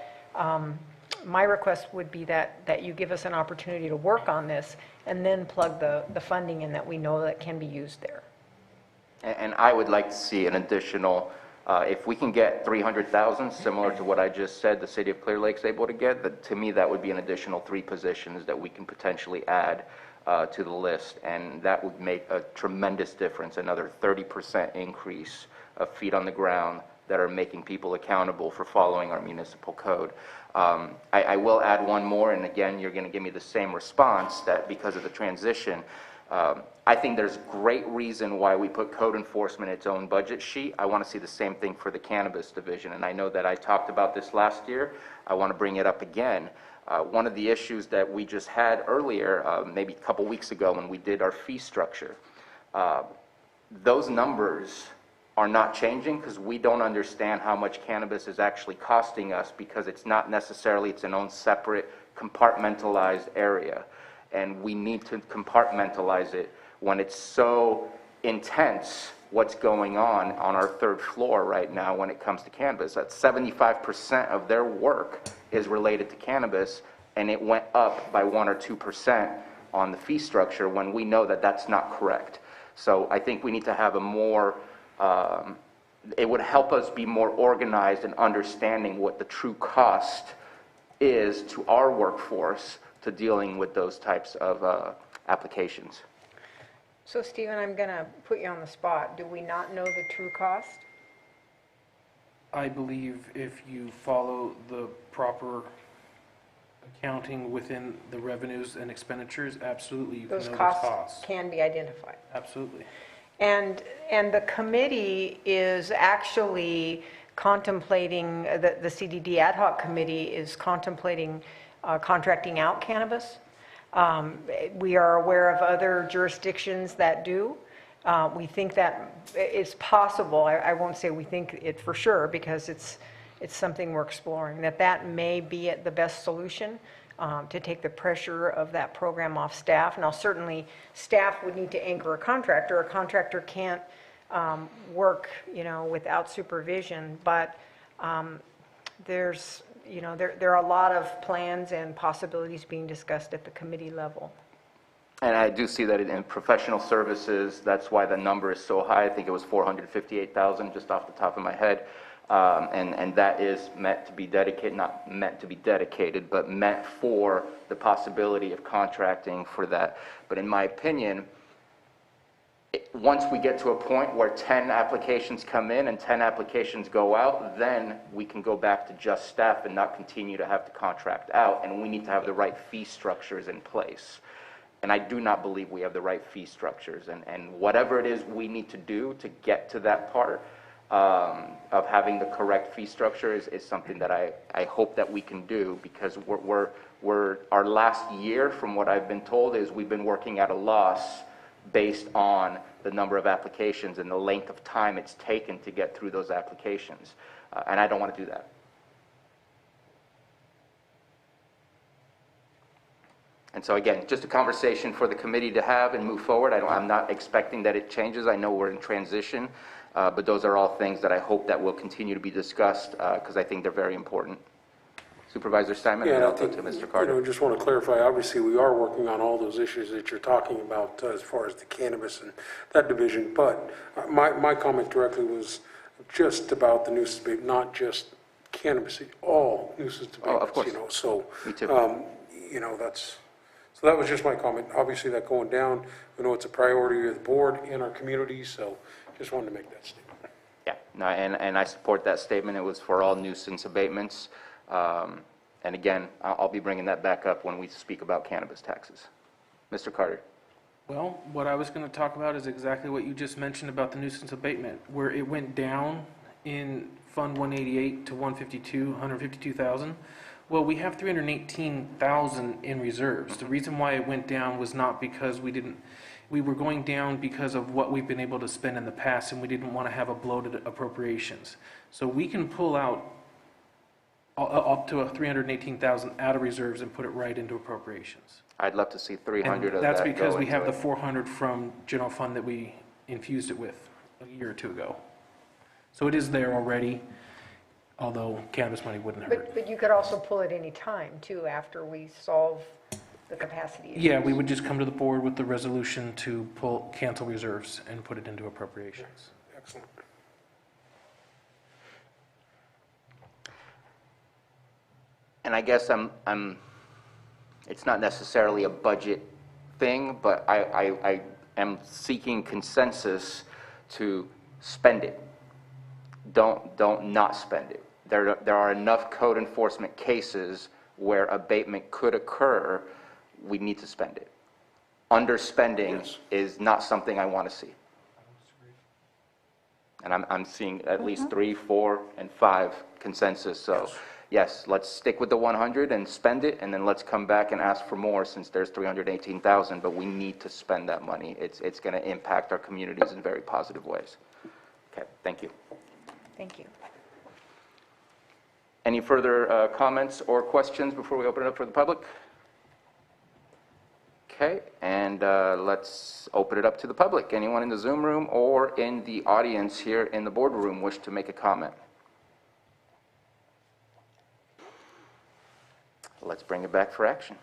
my request would be that you give us an opportunity to work on this and then plug the funding in that we know that can be used there. And I would like to see an additional, if we can get 300,000, similar to what I just said the city of Clear Lake's able to get, that, to me that would be an additional 3 positions that we can potentially add to the list, and that would make a tremendous difference, another 30% increase of feet on the ground that are making people accountable for following our municipal code. I will add one more, and again, you're going to give me the same response, that because of the transition, I think there's great reason why we put code enforcement in its own budget sheet. I want to see the same thing for the cannabis division, and I know that I talked about this last year. I want to bring it up again. One of the issues that we just had earlier, maybe a couple weeks ago when we did our fee structure, those numbers are not changing because we don't understand how much cannabis is actually costing us, because it's not necessarily its own separate compartmentalized area. And we need to compartmentalize it when it's so intense what's going on our 3rd floor right now when it comes to cannabis. That 75% of their work is related to cannabis, and it went up by 1 or 2% on the fee structure when we know that that's not correct. So I think we need to have a more, it would help us be more organized in understanding what the true cost is to our workforce to dealing with those types of applications. So Stephen, I'm going to put you on the spot. Do we not know the true cost? I believe if you follow the proper accounting within the revenues and expenditures, absolutely you can know Those the costs costs. can be identified. Absolutely. And the committee is actually contemplating, the CDD ad hoc committee is contemplating contracting out cannabis. We are aware of other jurisdictions that do. We think that it's possible. I won't say we think it for sure because it's something we're exploring, that may be the best solution to take the pressure of that program off staff. Now, certainly, staff would need to anchor a contractor. A contractor can't work, without supervision. But there's, there are a lot of plans and possibilities being discussed at the committee level. And I do see that in professional services, that's why the number is so high. I think it was 458,000 just off the top of my head. And that is meant to be dedicated, not meant to be dedicated, but meant for the possibility of contracting for that. But in my opinion, once we get to a point where 10 applications come in and 10 applications go out, then we can go back to just staff and not continue to have to contract out. And we need to have the right fee structures in place. And I do not believe we have the right fee structures. And whatever it is we need to do to get to that part of having the correct fee structure is something that I hope that we can do, because we're our last year, from what I've been told, is we've been working at a loss based on the number of applications and the length of time it's taken to get through those applications. And I don't want to do that. And so again, just a conversation for the committee to have and move forward. I'm not expecting that it changes. I know we're in transition, but those are all things that I hope that will continue to be discussed because I think they're very important. Supervisor Steinman, and then I'll go to Mr. Carter. Just want to clarify, obviously, we are working on all those issues that you're talking about as far as the cannabis and that division, but my comment directly was just about the nuisance abatement, not just cannabis, all nuisance abatements. Oh, of course. So, me too. So that was just my comment. Obviously, that going down, we know it's a priority of the board and our community, so just wanted to make that statement. Yeah, no, and I support that statement. It was for all nuisance abatements. And again, I'll be bringing that back up when we speak about cannabis taxes. Mr. Carter. Well, what I was going to talk about is exactly what you just mentioned about the nuisance abatement, where it went down in Fund 188 to 152,000. Well, we have 318,000 in reserves. The reason why it went down was not because we were going down because of what we've been able to spend in the past, and we didn't want to have a bloated appropriations. So we can pull out up to 318,000 out of reserves and put it right into appropriations. I'd love to see 300 of that. That's because go we have into the it. 400 from general fund that we infused it with a year or two ago. So it is there already, although cannabis money wouldn't hurt. But you could also pull it any time too, after we solve the capacity issues. Yeah, we would just come to the board with the resolution to cancel reserves and put it into appropriations. Excellent. And I guess it's not necessarily a budget thing, but I am seeking consensus to spend it. Don't not spend it. There are enough code enforcement cases where abatement could occur. We need to spend it. Underspending is not something I want to see. And I'm seeing at least 3, 4, and 5 consensus. So yes, let's stick with the 100 and spend it, and then let's come back and ask for more since there's 318,000. But we need to spend that money. It's going to impact our communities in very positive ways. Okay, thank you. Thank you. Any further comments or questions before we open it up for the public? Okay, and let's open it up to the public. Anyone in the Zoom room or in the audience here in the boardroom wish to make a comment? Let's bring it back for action.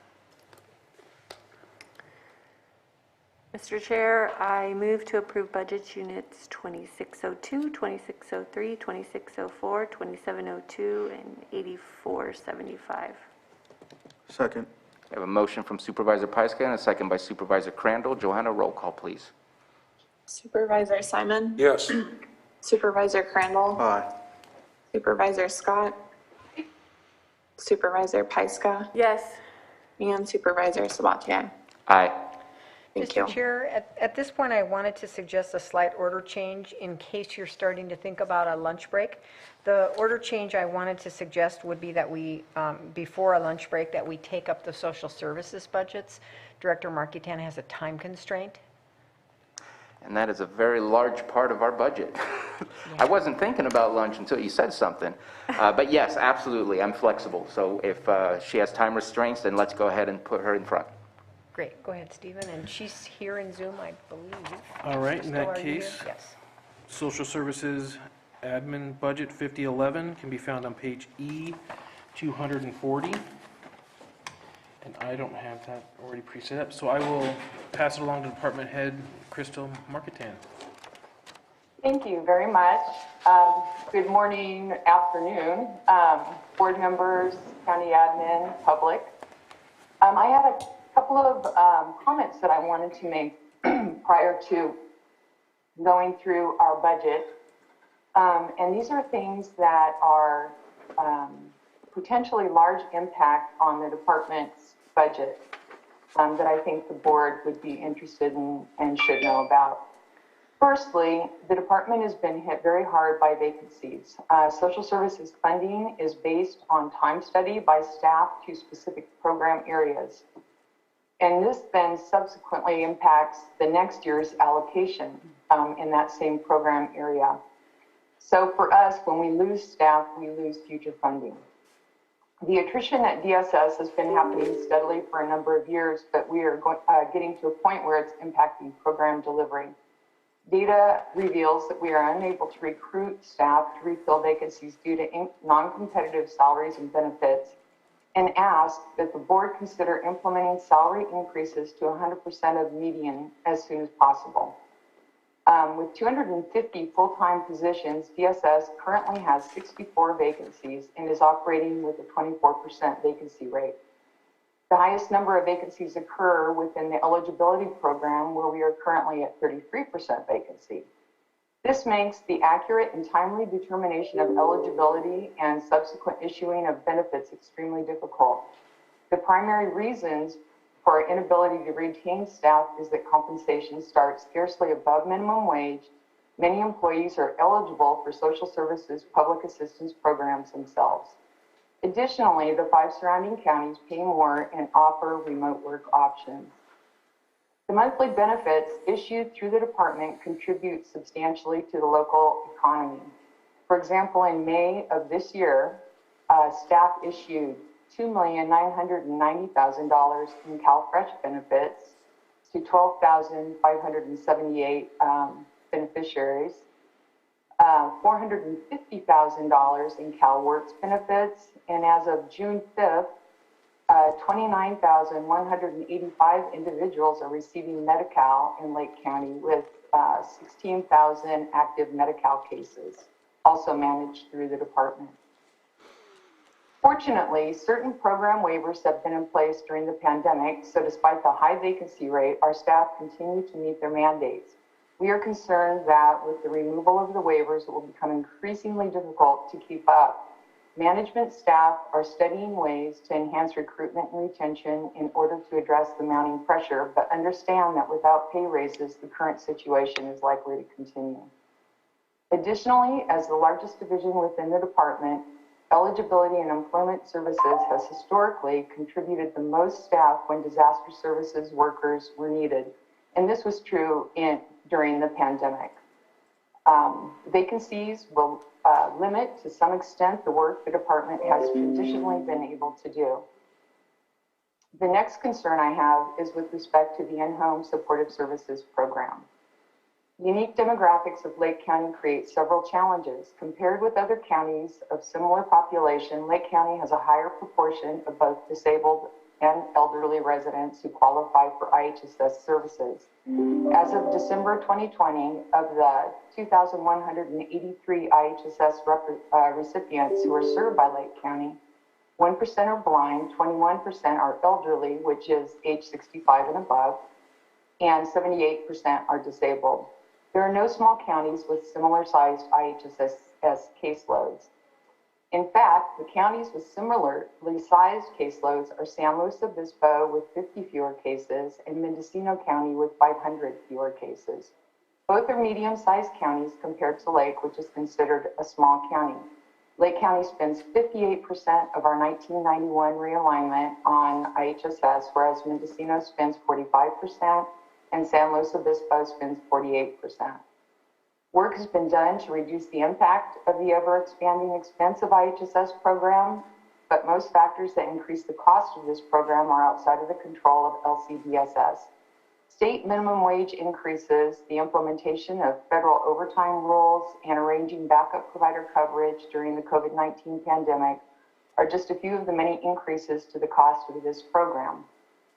Mr. Chair, I move to approve budget units 2602, 2603, 2604, 2702, and 8475. Second. I have a motion from Supervisor Pyska and a second by Supervisor Crandall. Johanna, roll call, please. Supervisor Simon? Yes. Supervisor Crandall? Aye. Supervisor Scott? Supervisor Pyska? Yes. And Supervisor Sabatier? Aye. Thank you. Mr. Chair, at this point, I wanted to suggest a slight order change in case you're starting to think about a lunch break. The order change I wanted to suggest would be that we, before a lunch break, that we take up the social services budgets. Director Marquetan has a time constraint. And that is a very large part of our budget. I wasn't thinking about lunch until you said something. But yes, absolutely, I'm flexible. So if she has time restraints, then let's go ahead and put her in front. Great, go ahead, Stephen, and she's here in Zoom, I believe. All right, in Crystal, that are you here? case, Yes. Social Services Admin Budget 5011 can be found on page E 240. And I don't have that already preset up, so I will pass it along to Department Head Crystal Marquetan. Thank you very much. Good morning, afternoon, board members, county admin, public. I had a couple of comments that I wanted to make prior to going through our budget. And these are things that are potentially large impact on the department's budget that I think the board would be interested in and should know about. Firstly, the department has been hit very hard by vacancies. Social services funding is based on time study by staff to specific program areas. And this then subsequently impacts the next year's allocation in that same program area. So for us, when we lose staff, we lose future funding. The attrition at DSS has been happening steadily for a number of years, but we are getting to a point where it's impacting program delivery. Data reveals that we are unable to recruit staff to refill vacancies due to non-competitive salaries and benefits, and ask that the board consider implementing salary increases to 100% of median as soon as possible. With 250 full-time positions, DSS currently has 64 vacancies and is operating with a 24% vacancy rate. The highest number of vacancies occur within the eligibility program, where we are currently at 33% vacancy. This makes the accurate and timely determination of eligibility and subsequent issuing of benefits extremely difficult. The primary reasons for our inability to retain staff is that compensation starts scarcely above minimum wage. Many employees are eligible for social services public assistance programs themselves. Additionally, the 5 surrounding counties pay more and offer remote work options. The monthly benefits issued through the department contribute substantially to the local economy. For example, in May of this year, staff issued $2,990,000 in CalFresh benefits to 12,578 beneficiaries, $450,000 in CalWorks benefits, and as of June 5th, 29,185 individuals are receiving Medi-Cal in Lake County, with 16,000 active Medi-Cal cases, also managed through the department. Fortunately, certain program waivers have been in place during the pandemic, so despite the high vacancy rate, our staff continue to meet their mandates. We are concerned that with the removal of the waivers, it will become increasingly difficult to keep up. Management staff are studying ways to enhance recruitment and retention in order to address the mounting pressure, but understand that without pay raises, the current situation is likely to continue. Additionally, as the largest division within the department, Eligibility and Employment Services has historically contributed the most staff when disaster services workers were needed, and this was true during the pandemic. Vacancies will limit to some extent the work the department has traditionally been able to do. The next concern I have is with respect to the in-home supportive services program. Unique demographics of Lake County create several challenges. Compared with other counties of similar population, Lake County has a higher proportion of both disabled and elderly residents who qualify for IHSS services. As of December 2020, of the 2,183 IHSS recipients who are served by Lake County, 1% are blind, 21% are elderly, which is age 65 and above, and 78% are disabled. There are no small counties with similar sized IHSS caseloads. In fact, the counties with similarly sized caseloads are San Luis Obispo with 50 fewer cases and Mendocino County with 500 fewer cases. Both are medium-sized counties compared to Lake, which is considered a small county. Lake County spends 58% of our 1991 realignment on IHSS, whereas Mendocino spends 45% and San Luis Obispo spends 48%. Work has been done to reduce the impact of the ever-expanding expense of IHSS program, but most factors that increase the cost of this program are outside of the control of LCDSS. State minimum wage increases, the implementation of federal overtime rules, and arranging backup provider coverage during the COVID-19 pandemic are just a few of the many increases to the cost of this program.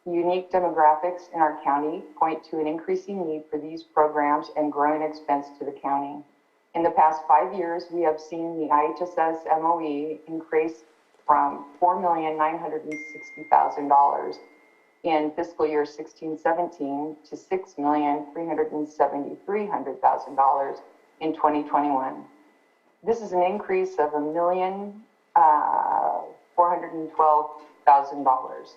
The unique demographics in our county point to an increasing need for these programs and growing expense to the county. In the past 5 years, we have seen the IHSS MOE increase from $4,960,000 in fiscal year 16-17 to $6,373,000 in 2021. This is an increase of $1,412,000.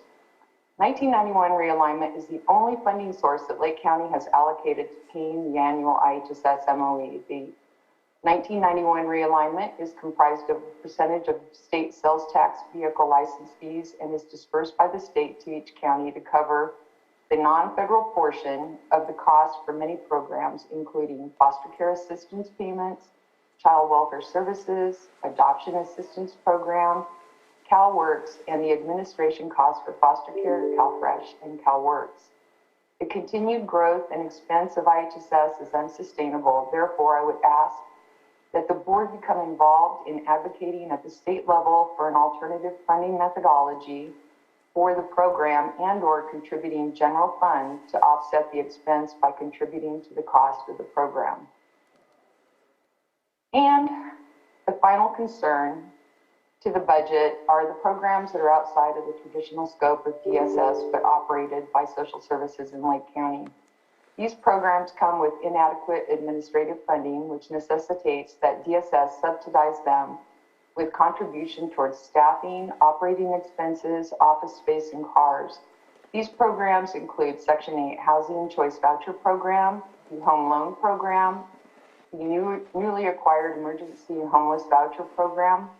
1991 realignment is the only funding source that Lake County has allocated to paying the annual IHSS MOE. The 1991 realignment is comprised of a percentage of state sales tax vehicle license fees and is dispersed by the state to each county to cover the non-federal portion of the cost for many programs, including foster care assistance payments, child welfare services, adoption assistance program, CalWorks, and the administration costs for foster care, CalFresh, and CalWorks. The continued growth and expense of IHSS is unsustainable. Therefore, I would ask that the board become involved in advocating at the state level for an alternative funding methodology for the program and/or contributing general fund to offset the expense by contributing to the cost of the program. And the final concern to the budget are the programs that are outside of the traditional scope of DSS but operated by social services in Lake County. These programs come with inadequate administrative funding, which necessitates that DSS subsidize them with contribution towards staffing, operating expenses, office space, and cars. These programs include Section 8 Housing Choice Voucher Program, the Home Loan Program, the newly acquired Emergency Homeless Voucher Program,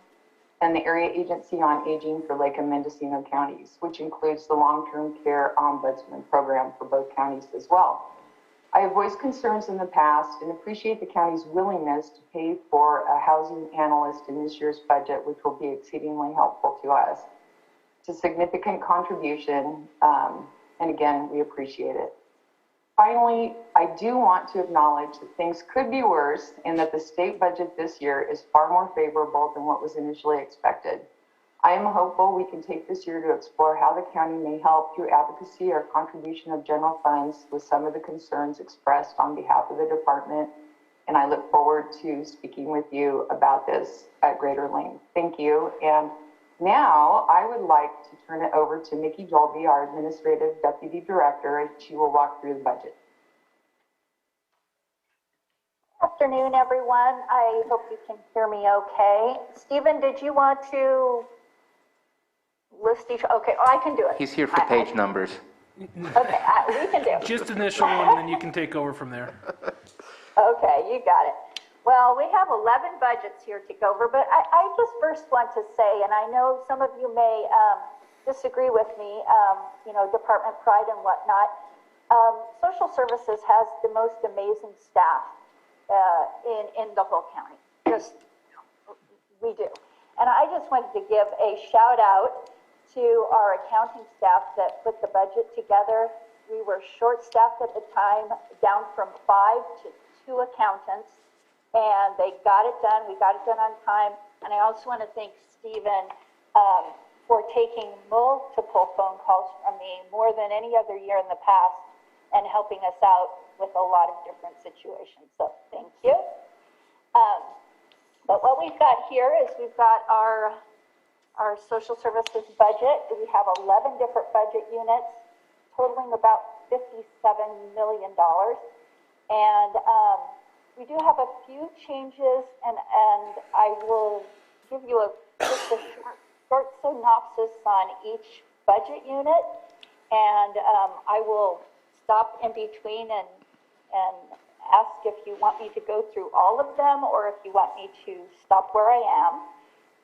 and the Area Agency on Aging for Lake and Mendocino counties, which includes the Long-Term Care Ombudsman Program for both counties as well. I have voiced concerns in the past and appreciate the county's willingness to pay for a housing analyst in this year's budget, which will be exceedingly helpful to us. It's a significant contribution, and again, we appreciate it. Finally, I do want to acknowledge that things could be worse and that the state budget this year is far more favorable than what was initially expected. I am hopeful we can take this year to explore how the county may help through advocacy or contribution of general funds with some of the concerns expressed on behalf of the department, and I look forward to speaking with you about this at greater length. Thank you. And now I would like to turn it over to Mickey Dolby, our Administrative Deputy Director, and she will walk through the budget. Afternoon, everyone. I hope you can hear me okay. Stephen, did you want to list each? Okay, I can do it. He's here for page numbers. Okay, we can do it. Just initial one, and then you can take over from there. Okay, you got it. Well, we have 11 budgets here to go over, but I just first want to say, and I know some of you may disagree with me, department pride and whatnot. Social services has the most amazing staff in the whole county. We do. And I just wanted to give a shout out to our accounting staff that put the budget together. We were short-staffed at the time, down from 5 to 2 accountants, and they got it done. We got it done on time. And I also want to thank Stephen for taking multiple phone calls from me, more than any other year in the past, and helping us out with a lot of different situations. So thank you. But what we've got here is we've got our our social services budget. We have 11 different budget units totaling about $57 million. And we do have a few changes, and I will give you just a short synopsis on each budget unit, and I will stop in between and ask if you want me to go through all of them or if you want me to stop where I am,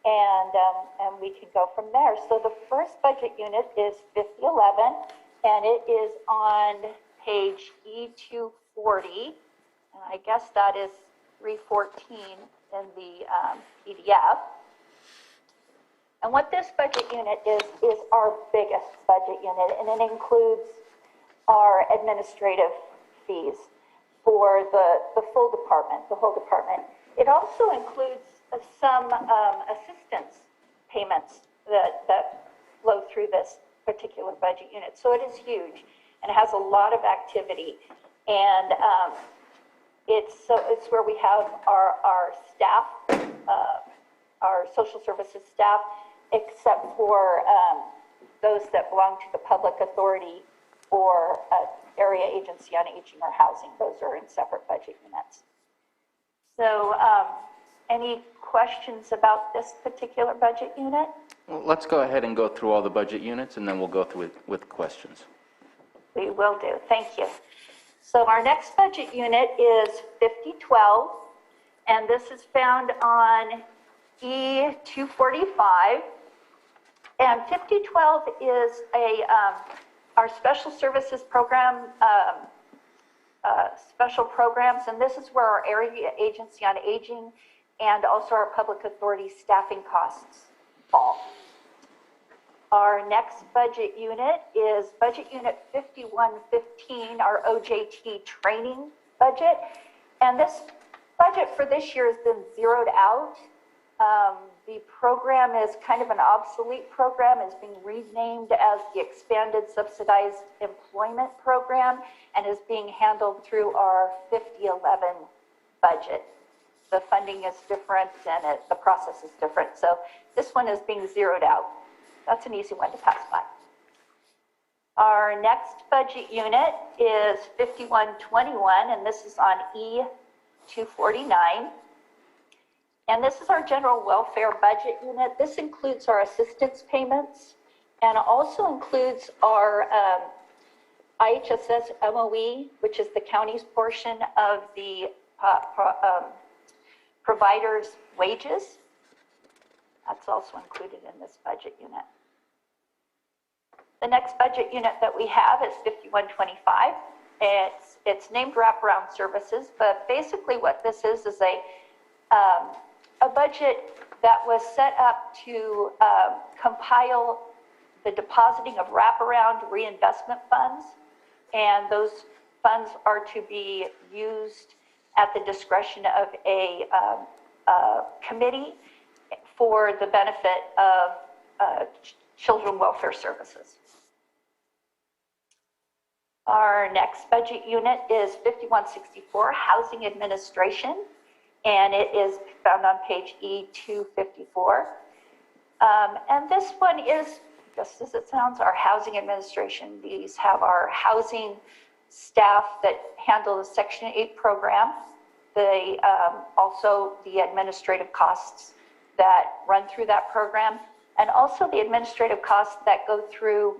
and we can go from there. So the first budget unit is 5011, and it is on page E240, and I guess that is 314 in the PDF. And what this budget unit is our biggest budget unit, and it includes our administrative fees for the full department, the whole department. It also includes some assistance payments that flow through this particular budget unit. So it is huge and it has a lot of activity. And it's where we have our staff, our social services staff, except for those that belong to the public authority or area agency on aging or housing. Those are in separate budget units. So any questions about this particular budget unit? Well, let's go ahead and go through all the budget units, and then we'll go through it with questions. We will do. Thank you. So our next budget unit is 5012, and this is found on E245. And 5012 is our special services program, special programs, and this is where our area agency on aging and also our public authority staffing costs fall. Our next budget unit is budget unit 5115, our OJT training budget. And this budget for this year has been zeroed out. The program is kind of an obsolete program. It's being renamed as the Expanded Subsidized Employment Program and is being handled through our 5011 budget. The funding is different and the process is different. So this one is being zeroed out. That's an easy one to pass by. Our next budget unit is 5121, and this is on E249. And this is our general welfare budget unit. This includes our assistance payments and also includes our IHSS MOE, which is the county's portion of the providers' wages. That's also included in this budget unit. The next budget unit that we have is 5125. It's named Wraparound Services, but basically what this is a budget that was set up to compile the depositing of wraparound reinvestment funds, and those funds are to be used at the discretion of a committee for the benefit of children welfare services. Our next budget unit is 5164, Housing Administration, and it is found on page E254. And this one is, just as it sounds, our housing administration. These have our housing staff that handle the Section 8 program. They also the administrative costs that run through that program, and also the administrative costs that go through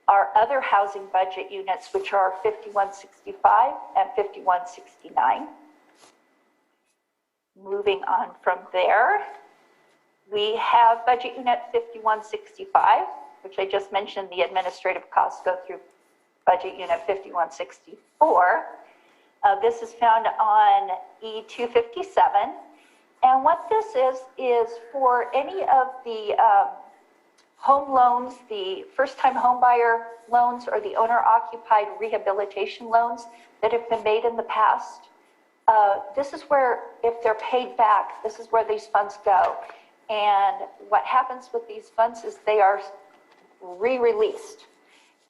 our other housing budget units, which are 5165 and 5169. Moving on from there, we have budget unit 5165, which I just mentioned, the administrative costs go through budget unit 5164. This is found on E257. And what this is for any of the home loans, the first-time homebuyer loans or the owner-occupied rehabilitation loans that have been made in the past. This is where, if they're paid back, this is where these funds go. And what happens with these funds is they are re-released.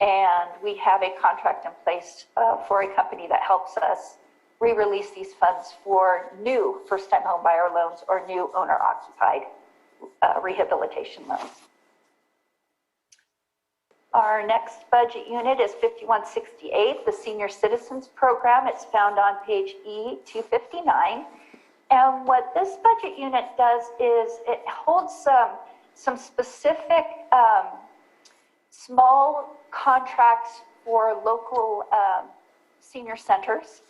And we have a contract in place for a company that helps us re-release these funds for new first-time homebuyer loans or new owner-occupied rehabilitation loans. Our next budget unit is 5168, the Senior Citizens Program. It's found on page E259. And what this budget unit does is it holds some specific small contracts for local senior centers,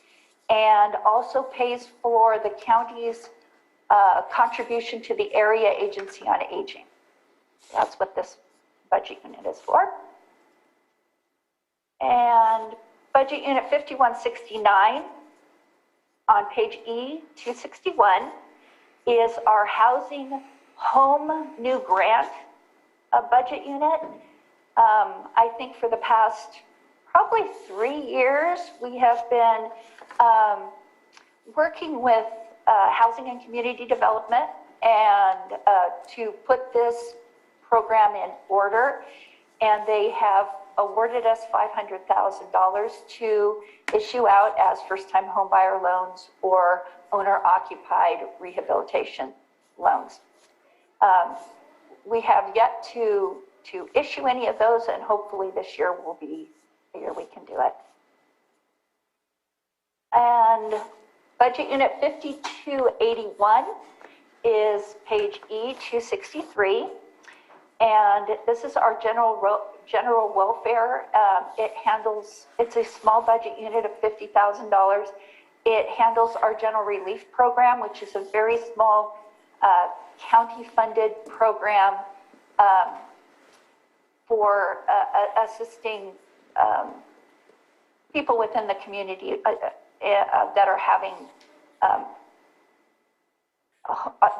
and also pays for the county's contribution to the Area Agency on Aging. That's what this budget unit is for. And budget unit 5169 on page E261 is our housing home new grant budget unit. I think for the past probably 3 years, we have been working with Housing and Community Development and to put this program in order. And they have awarded us $500,000 to issue out as first-time homebuyer loans or owner-occupied rehabilitation loans. We have yet to issue any of those, and hopefully this year will be the year we can do it. And budget unit 5281 is page E263, and this is our general welfare. It's a small budget unit of $50,000. It handles our general relief program, which is a very small county-funded program for assisting people within the community that are having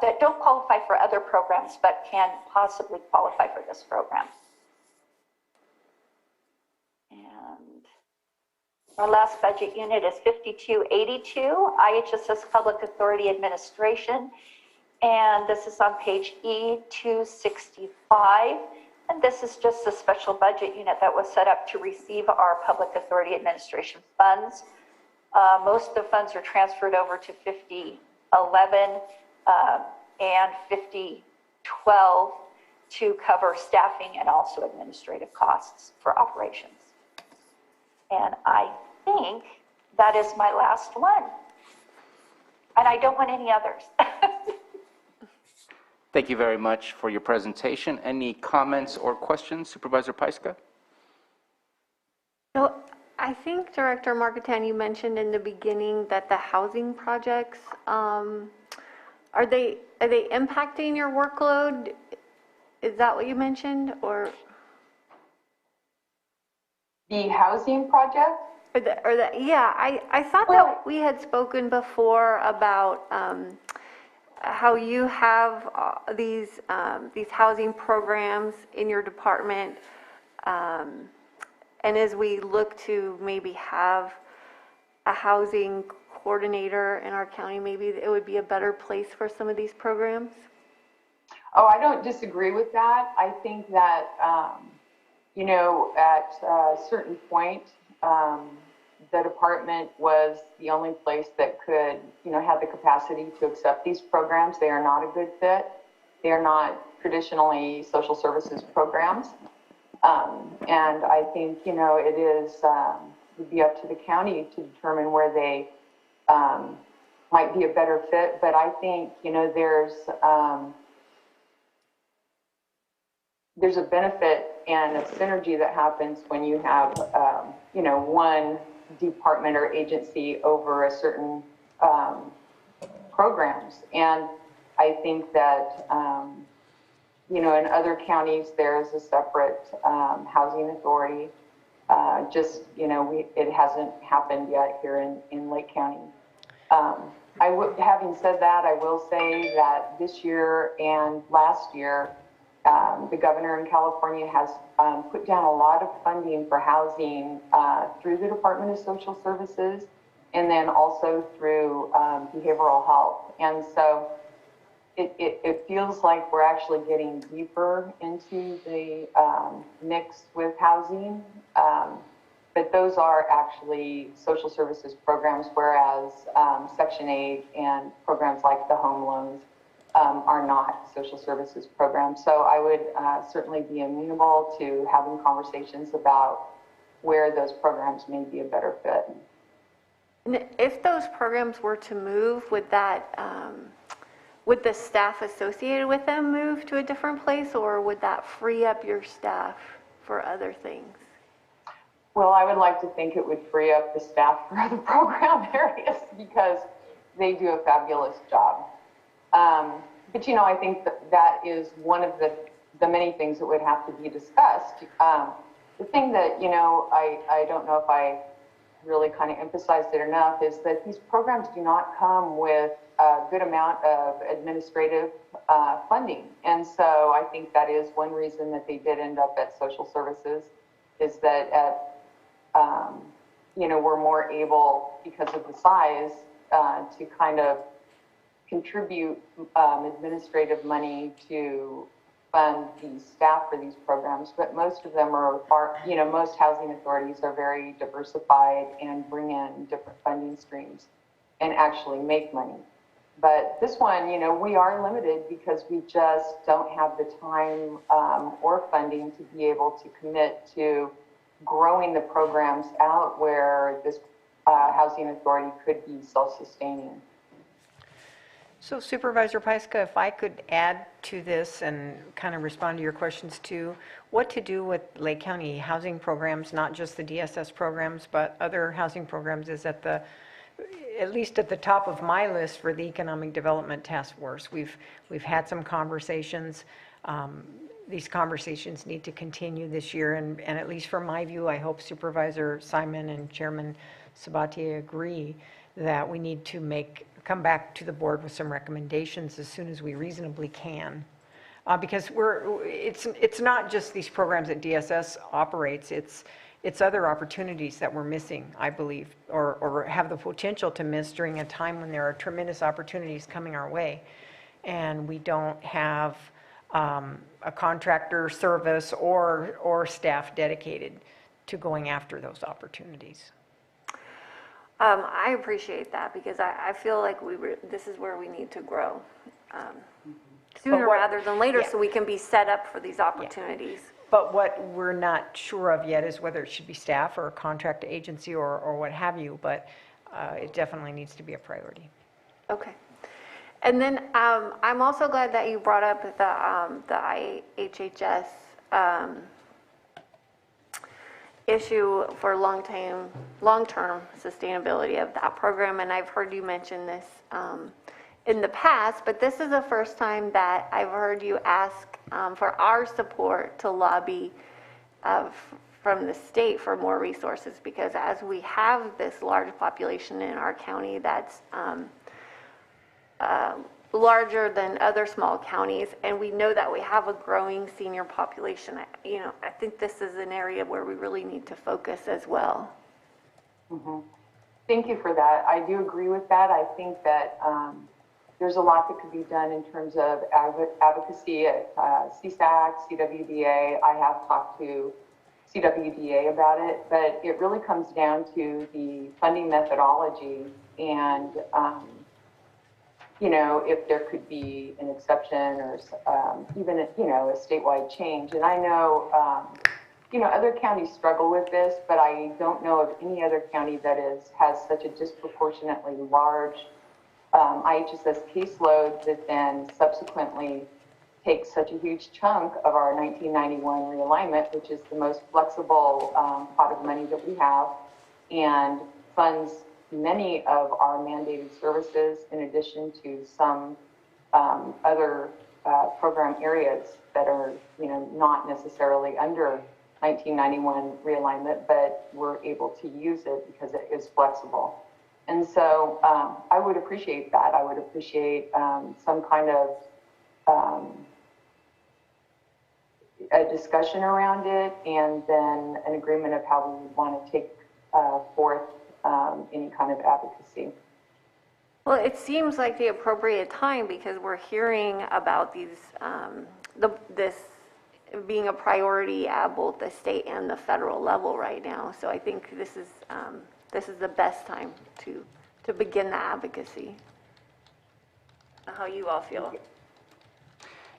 that don't qualify for other programs but can possibly qualify for this program. And our last budget unit is 5282, IHSS Public Authority Administration. And this is on page E265. And this is just a special budget unit that was set up to receive our Public Authority Administration funds. Most of the funds are transferred over to 5011 and 5012 to cover staffing and also administrative costs for operations. And I think that is my last one. And I don't want any others. Thank you very much for your presentation. Any comments or questions, Supervisor Pyska? So I think, Director Marketan, you mentioned in the beginning that the housing projects, are they impacting your workload? Is that what you mentioned, or? The housing project? Yeah, I thought that we had spoken before about how you have these housing programs in your department, and as we look to maybe have a housing coordinator in our county, maybe it would be a better place for some of these programs? Oh, I don't disagree with that. I think that, you know, at a certain point, the department was the only place that could, you know, have the capacity to accept these programs. They are not a good fit. They are not traditionally social services programs. And I think, you know, it is, would be up to the county to determine where they might be a better fit. But I think, you know, there's a benefit and a synergy that happens when you have, you know, one department or agency over a certain programs. And I think that, you know, in other counties, there's a separate housing authority. Just, you know, it hasn't happened yet here in Lake County. Having said that, I will say that this year and last year, the governor in California has put down a lot of funding for housing through the Department of Social Services and then also through behavioral health. And so it feels like we're actually getting deeper into the mix with housing. But those are actually social services programs, whereas Section 8 and programs like the home loans are not social services programs. So I would certainly be amenable to having conversations about where those programs may be a better fit. And if those programs were to move, would would the staff associated with them move to a different place, or would that free up your staff for other things? Well, I would like to think it would free up the staff for other program areas because they do a fabulous job. But, you know, I think that is one of the many things that would have to be discussed. The thing that, you know, I don't know if I really kind of emphasized it enough is that these programs do not come with a good amount of administrative funding. And so I think that is one reason that they did end up at social services is that you know, we're more able, because of the size, to kind of contribute administrative money to fund the staff for these programs. But most of them are, you know, most housing authorities are very diversified and bring in different funding streams and actually make money. But this one, you know, we are limited because we just don't have the time or funding to be able to commit to growing the programs out where this housing authority could be self-sustaining. So Supervisor Pyska, if I could add to this and kind of respond to your questions too, what to do with Lake County housing programs, not just the DSS programs, but other housing programs is at least at the top of my list for the Economic Development Task Force. We've had some conversations. These conversations need to continue this year, and at least from my view, I hope Supervisor Simon and Chairman Sabatier agree that we need to come back to the board with some recommendations as soon as we reasonably can. Because it's not just these programs that DSS operates, it's other opportunities that we're missing, I believe, or have the potential to miss during a time when there are tremendous opportunities coming our way. And we don't have a contractor service or staff dedicated to going after those opportunities. I appreciate that because I feel like this is where we need to grow sooner rather than later, so we can be set up for these opportunities. But what we're not sure of yet is whether it should be staff or a contract agency or what have you, but it definitely needs to be a priority. Okay. And then I'm also glad that you brought up the IHHS issue for long-term sustainability of that program. And I've heard you mention this in the past, but this is the first time that I've heard you ask for our support to lobby from the state for more resources, because as we have this large population in our county that's larger than other small counties, and we know that we have a growing senior population. I think this is an area where we really need to focus as well. Mm-hmm. Thank you for that. I do agree with that. I think that there's a lot that could be done in terms of advocacy at CSAC, CWDA. I have talked to CWDA about it, but it really comes down to the funding methodology and you know, if there could be an exception or even, you know, a statewide change. And I know, you know, other counties struggle with this, but I don't know of any other county that has such a disproportionately large IHSS caseload that then subsequently takes such a huge chunk of our 1991 realignment, which is the most flexible pot of money that we have, and funds many of our mandated services in addition to some other program areas that are, you know, not necessarily under 1991 realignment, but we're able to use it because it is flexible. And so I would appreciate that. I would appreciate some kind of a discussion around it, and then an agreement of how we want to take forth any kind of advocacy. Well, it seems like the appropriate time because we're hearing about these, this being a priority at both the state and the federal level right now. So I think this is the best time to begin the advocacy. How you all feel?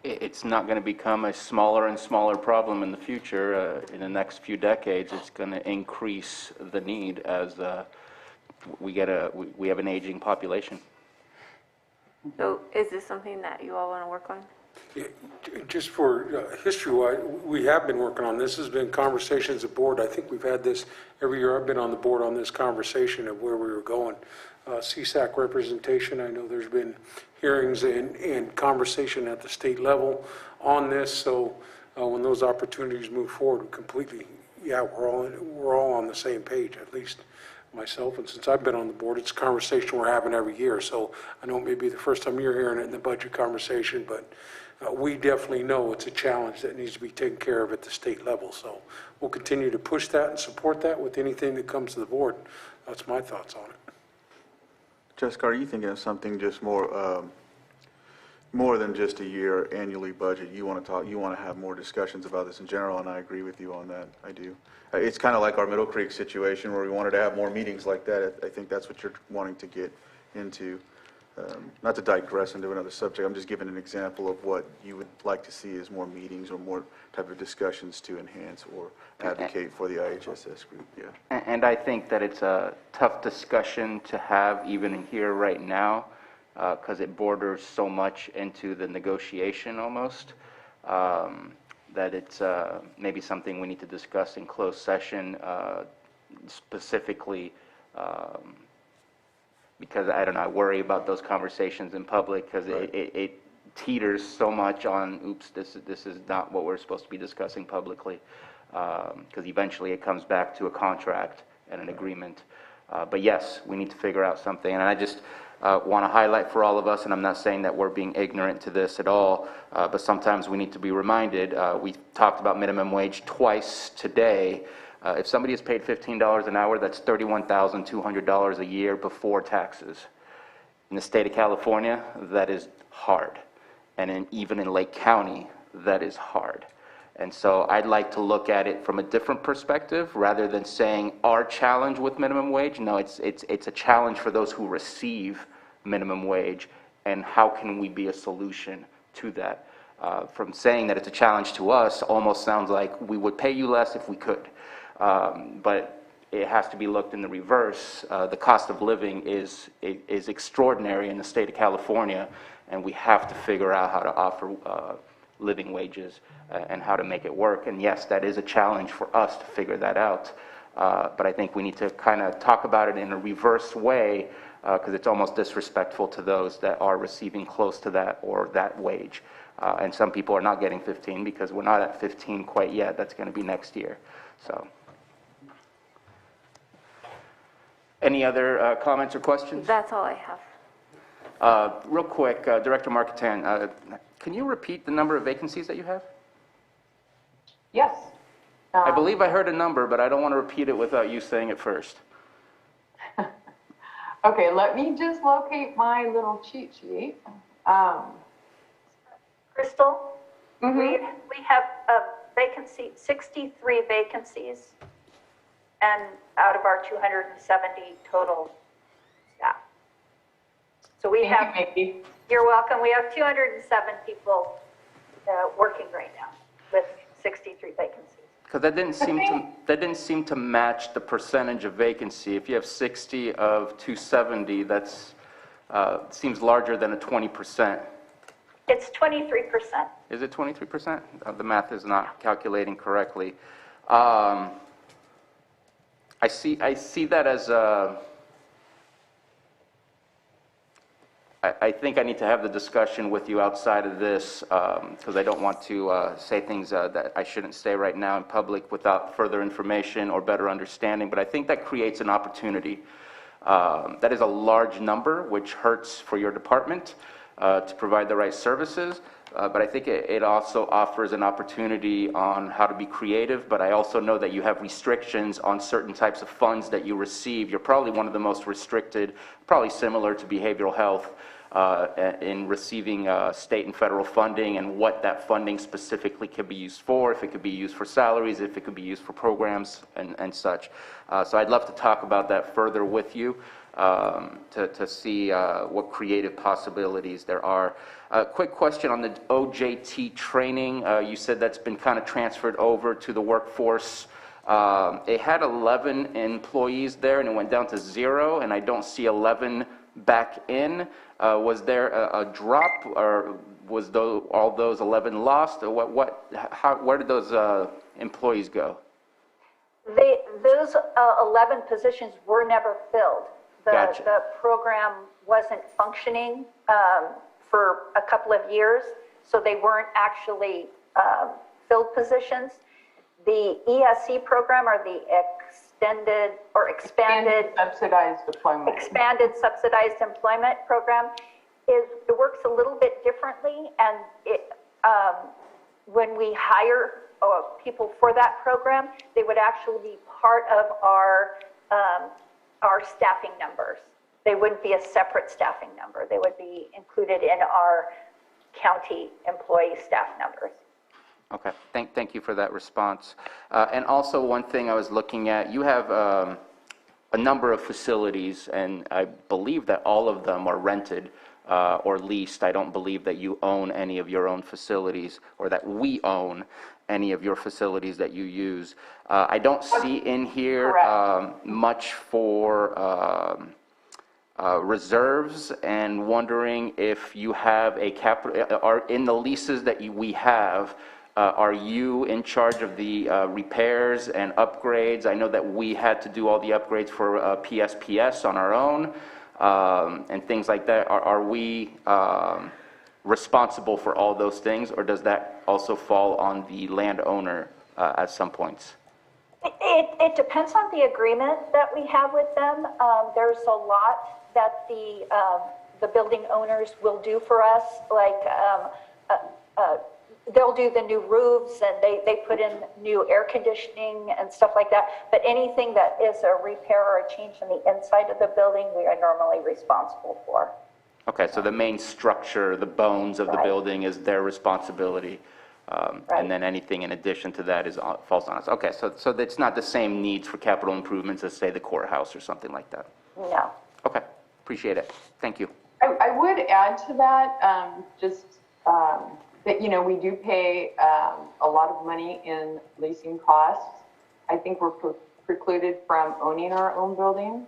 It's not going to become a smaller and smaller problem in the future. In the next few decades, it's going to increase the need as we have an aging population. So is this something that you all want to work on? Just for history-wise, we have been working on this. Has been conversations at board. I think we've had this every year I've been on the board on this conversation of where we were going. CSAC representation, I know there's been hearings and conversation at the state level on this. So when those opportunities move forward, completely, yeah, we're all on the same page, at least myself. And since I've been on the board, it's a conversation we're having every year. So I know it may be the first time you're hearing it in the budget conversation, but we definitely know it's a challenge that needs to be taken care of at the state level. So we'll continue to push that and support that with anything that comes to the board. That's my thoughts on it. Jessica, are you thinking of something just more than just a year annually budget? You want to have more discussions about this in general, and I agree with you on that. I do. It's kind of like our Middle Creek situation where we wanted to have more meetings like that. I think that's what you're wanting to get into. Not to digress into another subject, I'm just giving an example of what you would like to see as more meetings or more type of discussions to enhance or advocate for the IHSS group, yeah. And I think that it's a tough discussion to have even in here right now, because it borders so much into the negotiation almost, that it's maybe something we need to discuss in closed session, specifically, because I don't know, I worry about those conversations in public because it teeters so much on, oops, this is not what we're supposed to be discussing publicly, because eventually it comes back to a contract and an agreement. But yes, we need to figure out something, and I just want to highlight for all of us, and I'm not saying that we're being ignorant to this at all, but sometimes we need to be reminded. We talked about minimum wage twice today. If somebody is paid $15 an hour, that's $31,200 a year before taxes. In the state of California, that is hard. And even in Lake County, that is hard. And so I'd like to look at it from a different perspective rather than saying our challenge with minimum wage. No, it's a challenge for those who receive minimum wage, and how can we be a solution to that? From saying that it's a challenge to us almost sounds like we would pay you less if we could. But it has to be looked in the reverse. The cost of living is extraordinary in the state of California, and we have to figure out how to offer living wages and how to make it work. And yes, that is a challenge for us to figure that out. But I think we need to kind of talk about it in a reverse way, because it's almost disrespectful to those that are receiving close to that or that wage. And some people are not getting 15 because we're not at 15 quite yet. That's going to be next year. So, any other comments or questions? That's all I have. Real quick, Director Marketan, can you repeat the number of vacancies that you have? Yes. I believe I heard a number, but I don't want to repeat it without you saying it first. Okay, let me just locate my little cheat sheet. Crystal, we have a vacancy, 63 vacancies, and out of our 270 total staff. So we have, you're welcome, we have 207 people working right now with 63 vacancies. Because that didn't seem to match the percentage of vacancy. If you have 60 of 270, that's seems larger than a 20%. It's 23%. Is it 23%? The math is not calculating correctly. I see that as I think I need to have the discussion with you outside of this, because I don't want to say things that I shouldn't say right now in public without further information or better understanding. But I think that creates an opportunity. That is a large number, which hurts for your department to provide the right services. But I think it also offers an opportunity on how to be creative. But I also know that you have restrictions on certain types of funds that you receive. You're probably one of the most restricted, probably similar to behavioral health, in receiving state and federal funding and what that funding specifically could be used for, if it could be used for salaries, if it could be used for programs and such. So I'd love to talk about that further with you to see what creative possibilities there are. Quick question on the OJT training. You said that's been kind of transferred over to the workforce. It had 11 employees there and it went down to 0, and I don't see 11 back in. Was there a drop, or was all those 11 lost, or where did those employees go? Those 11 positions were never filled. Gotcha. The program wasn't functioning for a couple of years, so they weren't actually filled positions. The ESC program, or the expanded subsidized employment program, it works a little bit differently, and when we hire people for that program, they would actually be part of our staffing numbers. They wouldn't be a separate staffing number. They would be included in our county employee staff numbers. Okay, thank you for that response. And also one thing I was looking at, you have a number of facilities, and I believe that all of them are rented or leased. I don't believe that you own any of your own facilities, or that we own any of your facilities that you use. I don't see in here much for reserves, and wondering if you have a capital, or in the leases that we have, are you in charge of the repairs and upgrades? I know that we had to do all the upgrades for PSPS on our own, and things like that. Are we responsible for all those things, or does that also fall on the landowner at some points? It depends on the agreement that we have with them. There's a lot that the building owners will do for us, like they'll do the new roofs, and they put in new air conditioning and stuff like that. But anything that is a repair or a change in the inside of the building, we are normally responsible for. Okay, so the main structure, the bones of the building, is their responsibility. And then anything in addition to that falls on us. Okay, so it's not the same needs for capital improvements as, say, the courthouse or something like that? No. Okay, appreciate it. Thank you. I would add to that, that, we do pay a lot of money in leasing costs. I think we're precluded from owning our own building.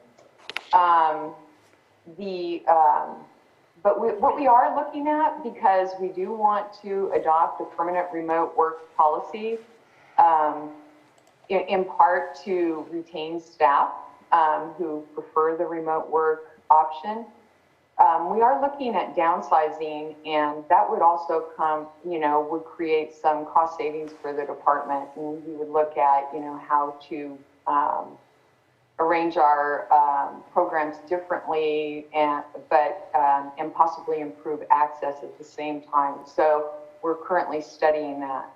But what we are looking at, because we do want to adopt a permanent remote work policy, in part to retain staff who prefer the remote work option. We are looking at downsizing, and that would also would create some cost savings for the department. And we would look at, how to arrange our programs differently, and possibly improve access at the same time. So we're currently studying that.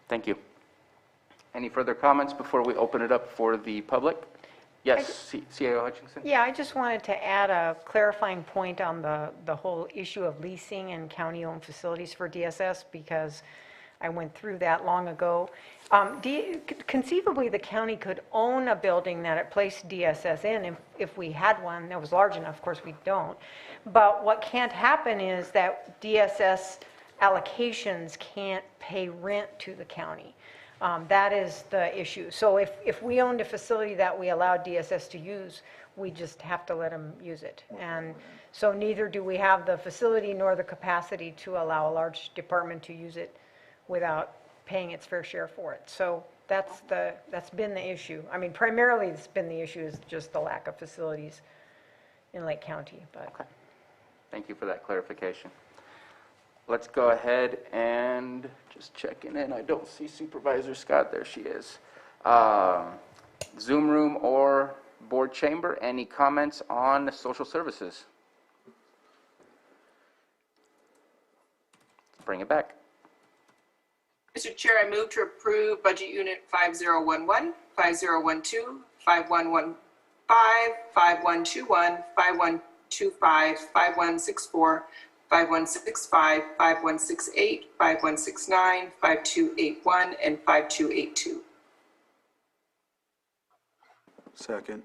Thank you. Any further comments before we open it up for the public? Yes, CAO Hutchinson? Yeah, I just wanted to add a clarifying point on the whole issue of leasing and county-owned facilities for DSS, because I went through that long ago. Conceivably, the county could own a building that it placed DSS in if we had one that was large enough. Of course, we don't. But what can't happen is that DSS allocations can't pay rent to the county. That is the issue. So if we owned a facility that we allowed DSS to use, we just have to let them use it. And so neither do we have the facility nor the capacity to allow a large department to use it without paying its fair share for it. So that's been the issue. I mean, primarily it's been the issue is just the lack of facilities in Lake County. But okay. Thank you for that clarification. Let's go ahead and just checking in. I don't see Supervisor Scott. There she is. Zoom room or board chamber, any comments on social services? Let's bring it back. Mr. Chair, I move to approve Budget Unit 5011, 5012, 5115, 5121, 5122, 5125, 5164, 5165, 5168, 5169, 5281, and 5282. Second.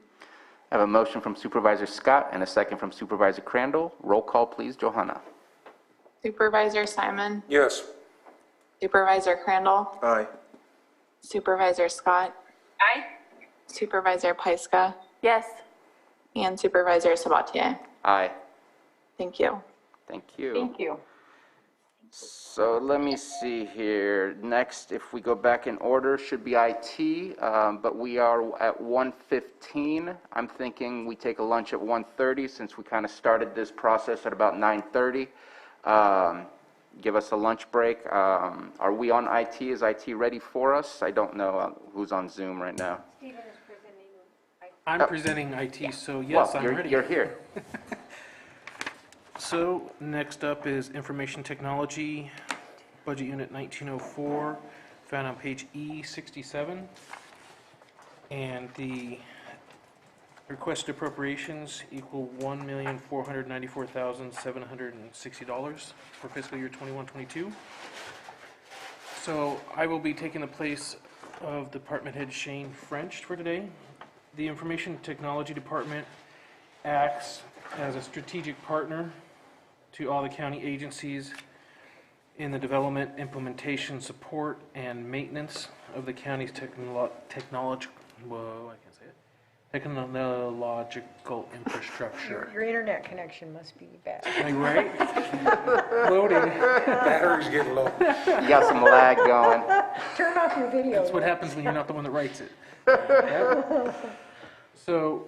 I have a motion from Supervisor Scott and a second from Supervisor Crandall. Roll call, please, Johanna. Supervisor Simon, Yes. Supervisor Crandall, Aye. Supervisor Scott, Aye. Supervisor Pyska, Yes. and Supervisor Sabatier. Aye. Thank you. Thank you. Thank you. So let me see here. Next, if we go back in order, should be IT, but we are at 1:15. I'm thinking we take a lunch at 1:30 since we kind of started this process at about 9:30. Give us a lunch break. Are we on IT? Is IT ready for us? I don't know who's on Zoom right now. I'm presenting IT, so yes, I'm ready. You're here. So next up is Information Technology, Budget Unit 1904, found on page E67. And the requested appropriations equal $1,494,760 for fiscal year 21-22. So I will be taking the place of Department Head Shane French for today. The Information Technology Department acts as a strategic partner to all the county agencies in the development, implementation, support, and maintenance of the county's technological infrastructure. Your internet connection must be bad. Am I right? Loading. Batteries get low. You got some lag going. Turn off your video. That's what happens when you're not the one that writes it. Yep. So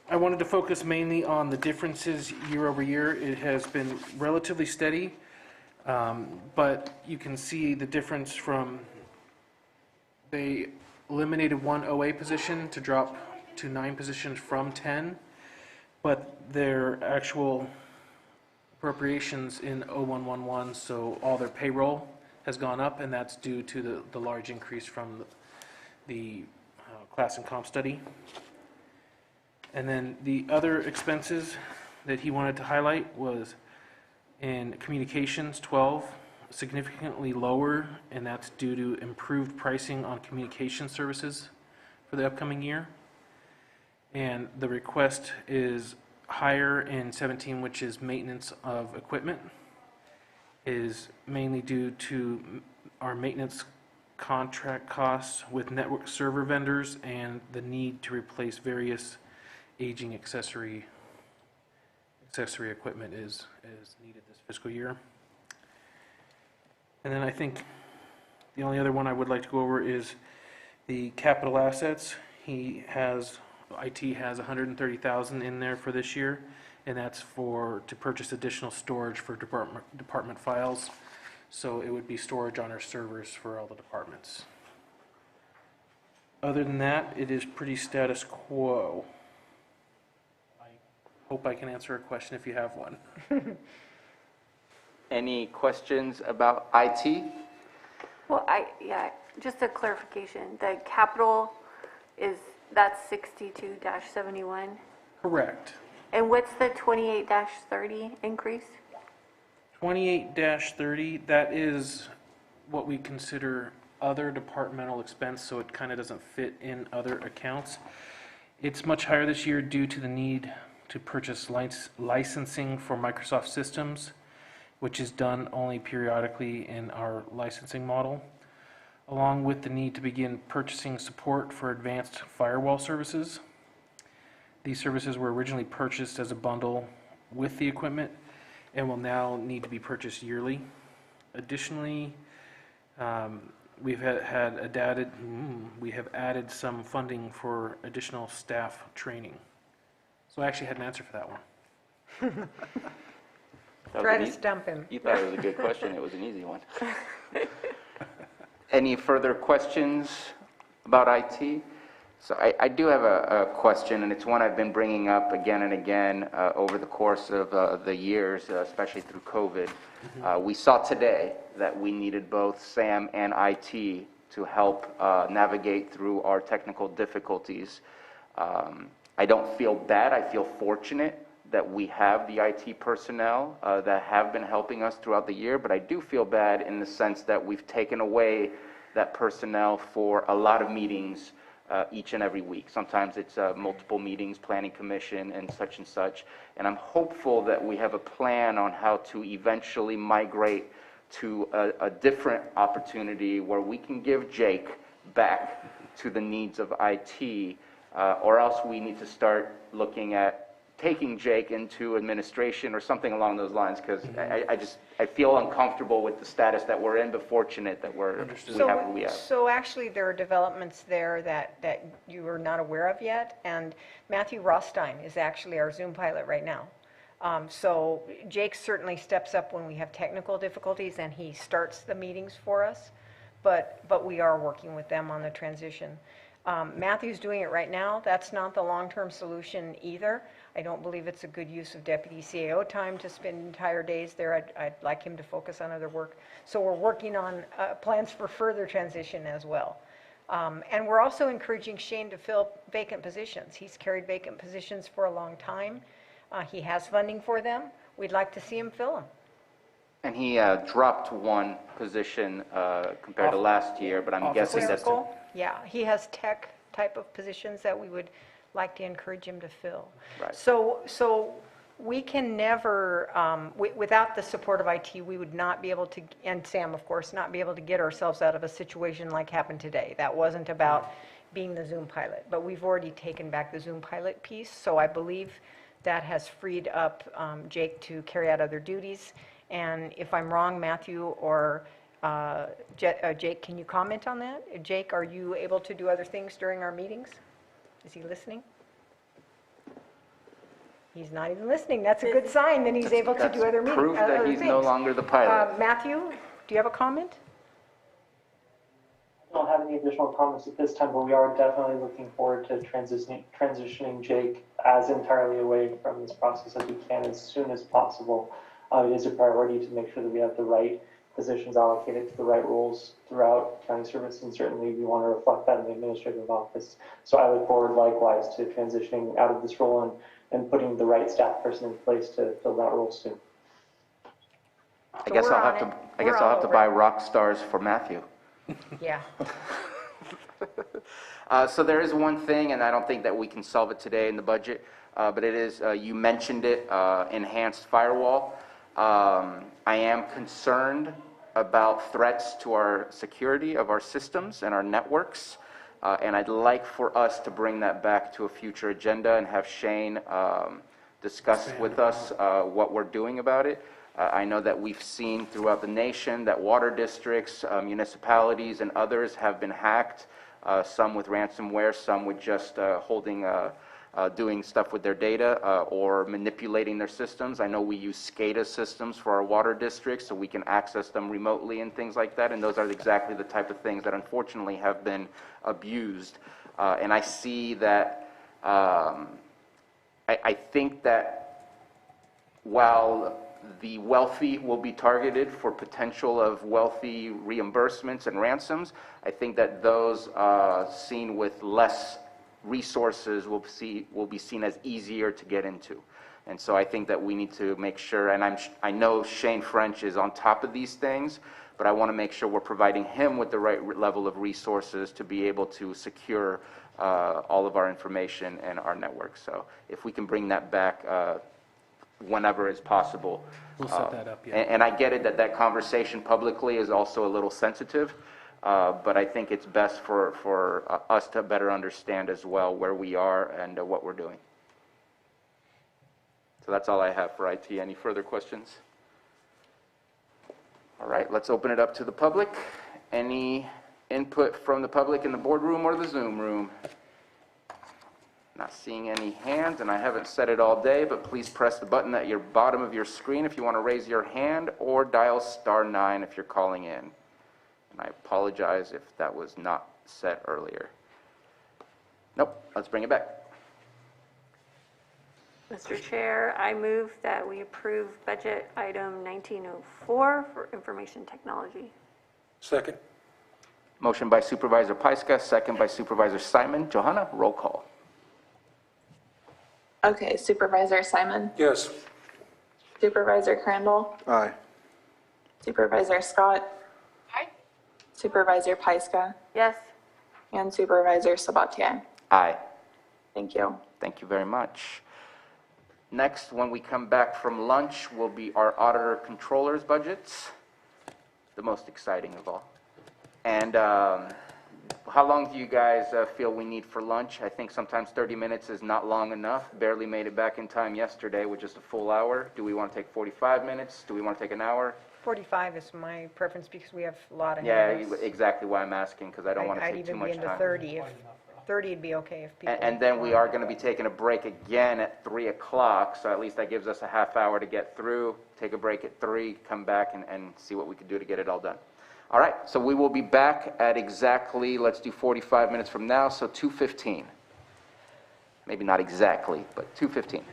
I wanted to focus mainly on the differences year over year. It has been relatively steady, but you can see the difference from they eliminated one OA position to drop to 9 positions from 10, but their actual appropriations in 0111, so all their payroll has gone up, and that's due to the large increase from the class and comp study. And then the other expenses that he wanted to highlight was in communications, 12, significantly lower, and that's due to improved pricing on communication services for the upcoming year. And the request is higher in 17, which is maintenance of equipment, is mainly due to our maintenance contract costs with network server vendors and the need to replace various aging accessory equipment is needed this fiscal year. And then I think the only other one I would like to go over is the capital assets. IT has $130,000 in there for this year, and that's to purchase additional storage for department files. So it would be storage on our servers for all the departments. Other than that, it is pretty status quo. Hope I can answer a question if you have one. Any questions about IT? Well, just a clarification. The capital that's 62-71? Correct. And what's the 28-30 increase? 28-30, that is what we consider other departmental expense, so it kind of doesn't fit in other accounts. It's much higher this year due to the need to purchase licensing for Microsoft systems, which is done only periodically in our licensing model, along with the need to begin purchasing support for advanced firewall services. These services were originally purchased as a bundle with the equipment and will now need to be purchased yearly. Additionally, we have added some funding for additional staff training. So I actually had an answer for that one. Try to stump him. You thought it was a good question. It was an easy one. Any further questions about IT? So I do have a question, and it's one I've been bringing up again and again over the course of the years, especially through COVID. We saw today that we needed both SAM and IT to help navigate through our technical difficulties. I don't feel bad. I feel fortunate that we have the IT personnel that have been helping us throughout the year, but I do feel bad in the sense that we've taken away that personnel for a lot of meetings each and every week. Sometimes it's multiple meetings, planning commission and such, and I'm hopeful that we have a plan on how to eventually migrate to a different opportunity where we can give Jake back to the needs of IT, or else we need to start looking at taking Jake into administration or something along those lines, because I feel uncomfortable with the status that we're in, but fortunate that we have what we have. So actually, there are developments there that you are not aware of yet, and Matthew Rostein is actually our Zoom pilot right now. So Jake certainly steps up when we have technical difficulties, and he starts the meetings for us, but we are working with them on the transition. Matthew's doing it right now. That's not the long-term solution either. I don't believe it's a good use of deputy CAO time to spend entire days there. I'd like him to focus on other work. So we're working on plans for further transition as well. And we're also encouraging Shane to fill vacant positions. He's carried vacant positions for a long time. He has funding for them. We'd like to see him fill them. And he dropped one position compared to last year, but I'm guessing that's... Yeah, he has tech type of positions that we would like to encourage him to fill. Right. So we can never, without the support of IT, we would not be able to, and Sam, of course, not be able to get ourselves out of a situation like happened today. That wasn't about being the Zoom pilot, but we've already taken back the Zoom pilot piece, so I believe that has freed up Jake to carry out other duties. And if I'm wrong, Matthew or Jake, can you comment on that? Jake, are you able to do other things during our meetings? Is he listening? He's not even listening. That's a good sign that he's able to do other meetings. Proof that he's no longer the pilot. Matthew, do you have a comment? I don't have any additional comments at this time, but we are definitely looking forward to transitioning Jake as entirely away from this process as we can as soon as possible. It is a priority to make sure that we have the right positions allocated to the right roles throughout county service, and certainly we want to reflect that in the administrative office. So I look forward likewise to transitioning out of this role and putting the right staff person in place to fill that role soon. I guess I'll have to buy rock stars for Matthew. Yeah. So there is one thing, and I don't think that we can solve it today in the budget, but it is, you mentioned it, enhanced firewall. I am concerned about threats to our security of our systems and our networks, and I'd like for us to bring that back to a future agenda and have Shane discuss with us what we're doing about it. I know that we've seen throughout the nation that water districts, municipalities, and others have been hacked, some with ransomware, some with just doing stuff with their data or manipulating their systems. I know we use SCADA systems for our water districts so we can access them remotely and things like that, and those are exactly the type of things that unfortunately have been abused. And I see that, I think that while the wealthy will be targeted for potential of wealthy reimbursements and ransoms, I think that those seen with less resources will be seen as easier to get into. And so I think that we need to make sure, and I know Shane French is on top of these things, but I want to make sure we're providing him with the right level of resources to be able to secure all of our information and our network. So if we can bring that back whenever is possible. We'll set that up, yeah. And I get it that conversation publicly is also a little sensitive, but I think it's best for us to better understand as well where we are and what we're doing. So that's all I have for IT. Any further questions? All right, let's open it up to the public. Any input from the public in the boardroom or the Zoom room? Not seeing any hands, and I haven't said it all day, but please press the button at your bottom of your screen if you want to raise your hand, or dial *9 if you're calling in. And I apologize if that was not said earlier. Nope, let's bring it back. Mr. Chair, I move that we approve budget item 1904 for information technology. Second. Motion by Supervisor Pyska, second by Supervisor Simon. Johanna, roll call. Okay, Supervisor Simon, Yes. Supervisor Crandall, Aye. Supervisor Scott, Aye. Supervisor Pyska, Yes. and Supervisor Sabatier. Aye. Thank you. Thank you very much. Next, when we come back from lunch, will be our auditor controller's budgets, the most exciting of all. And how long do you guys feel we need for lunch? I think sometimes 30 minutes is not long enough. Barely made it back in time yesterday with just a full hour. Do we want to take 45 minutes? Do we want to take an hour? 45 is my preference because we have a lot Yeah, ahead of us. exactly why I'm asking, because I don't want to I'd take too even be much into time. 30 if, 30 would be okay if people. And then we are going to be taking a break again at 3 o'clock, so at least that gives us a half hour to get through, take a break at 3, come back and see what we can do to get it all done. All right, so we will be back at exactly, let's do 45 minutes from now, so 2:15. Maybe not exactly, but 2:15.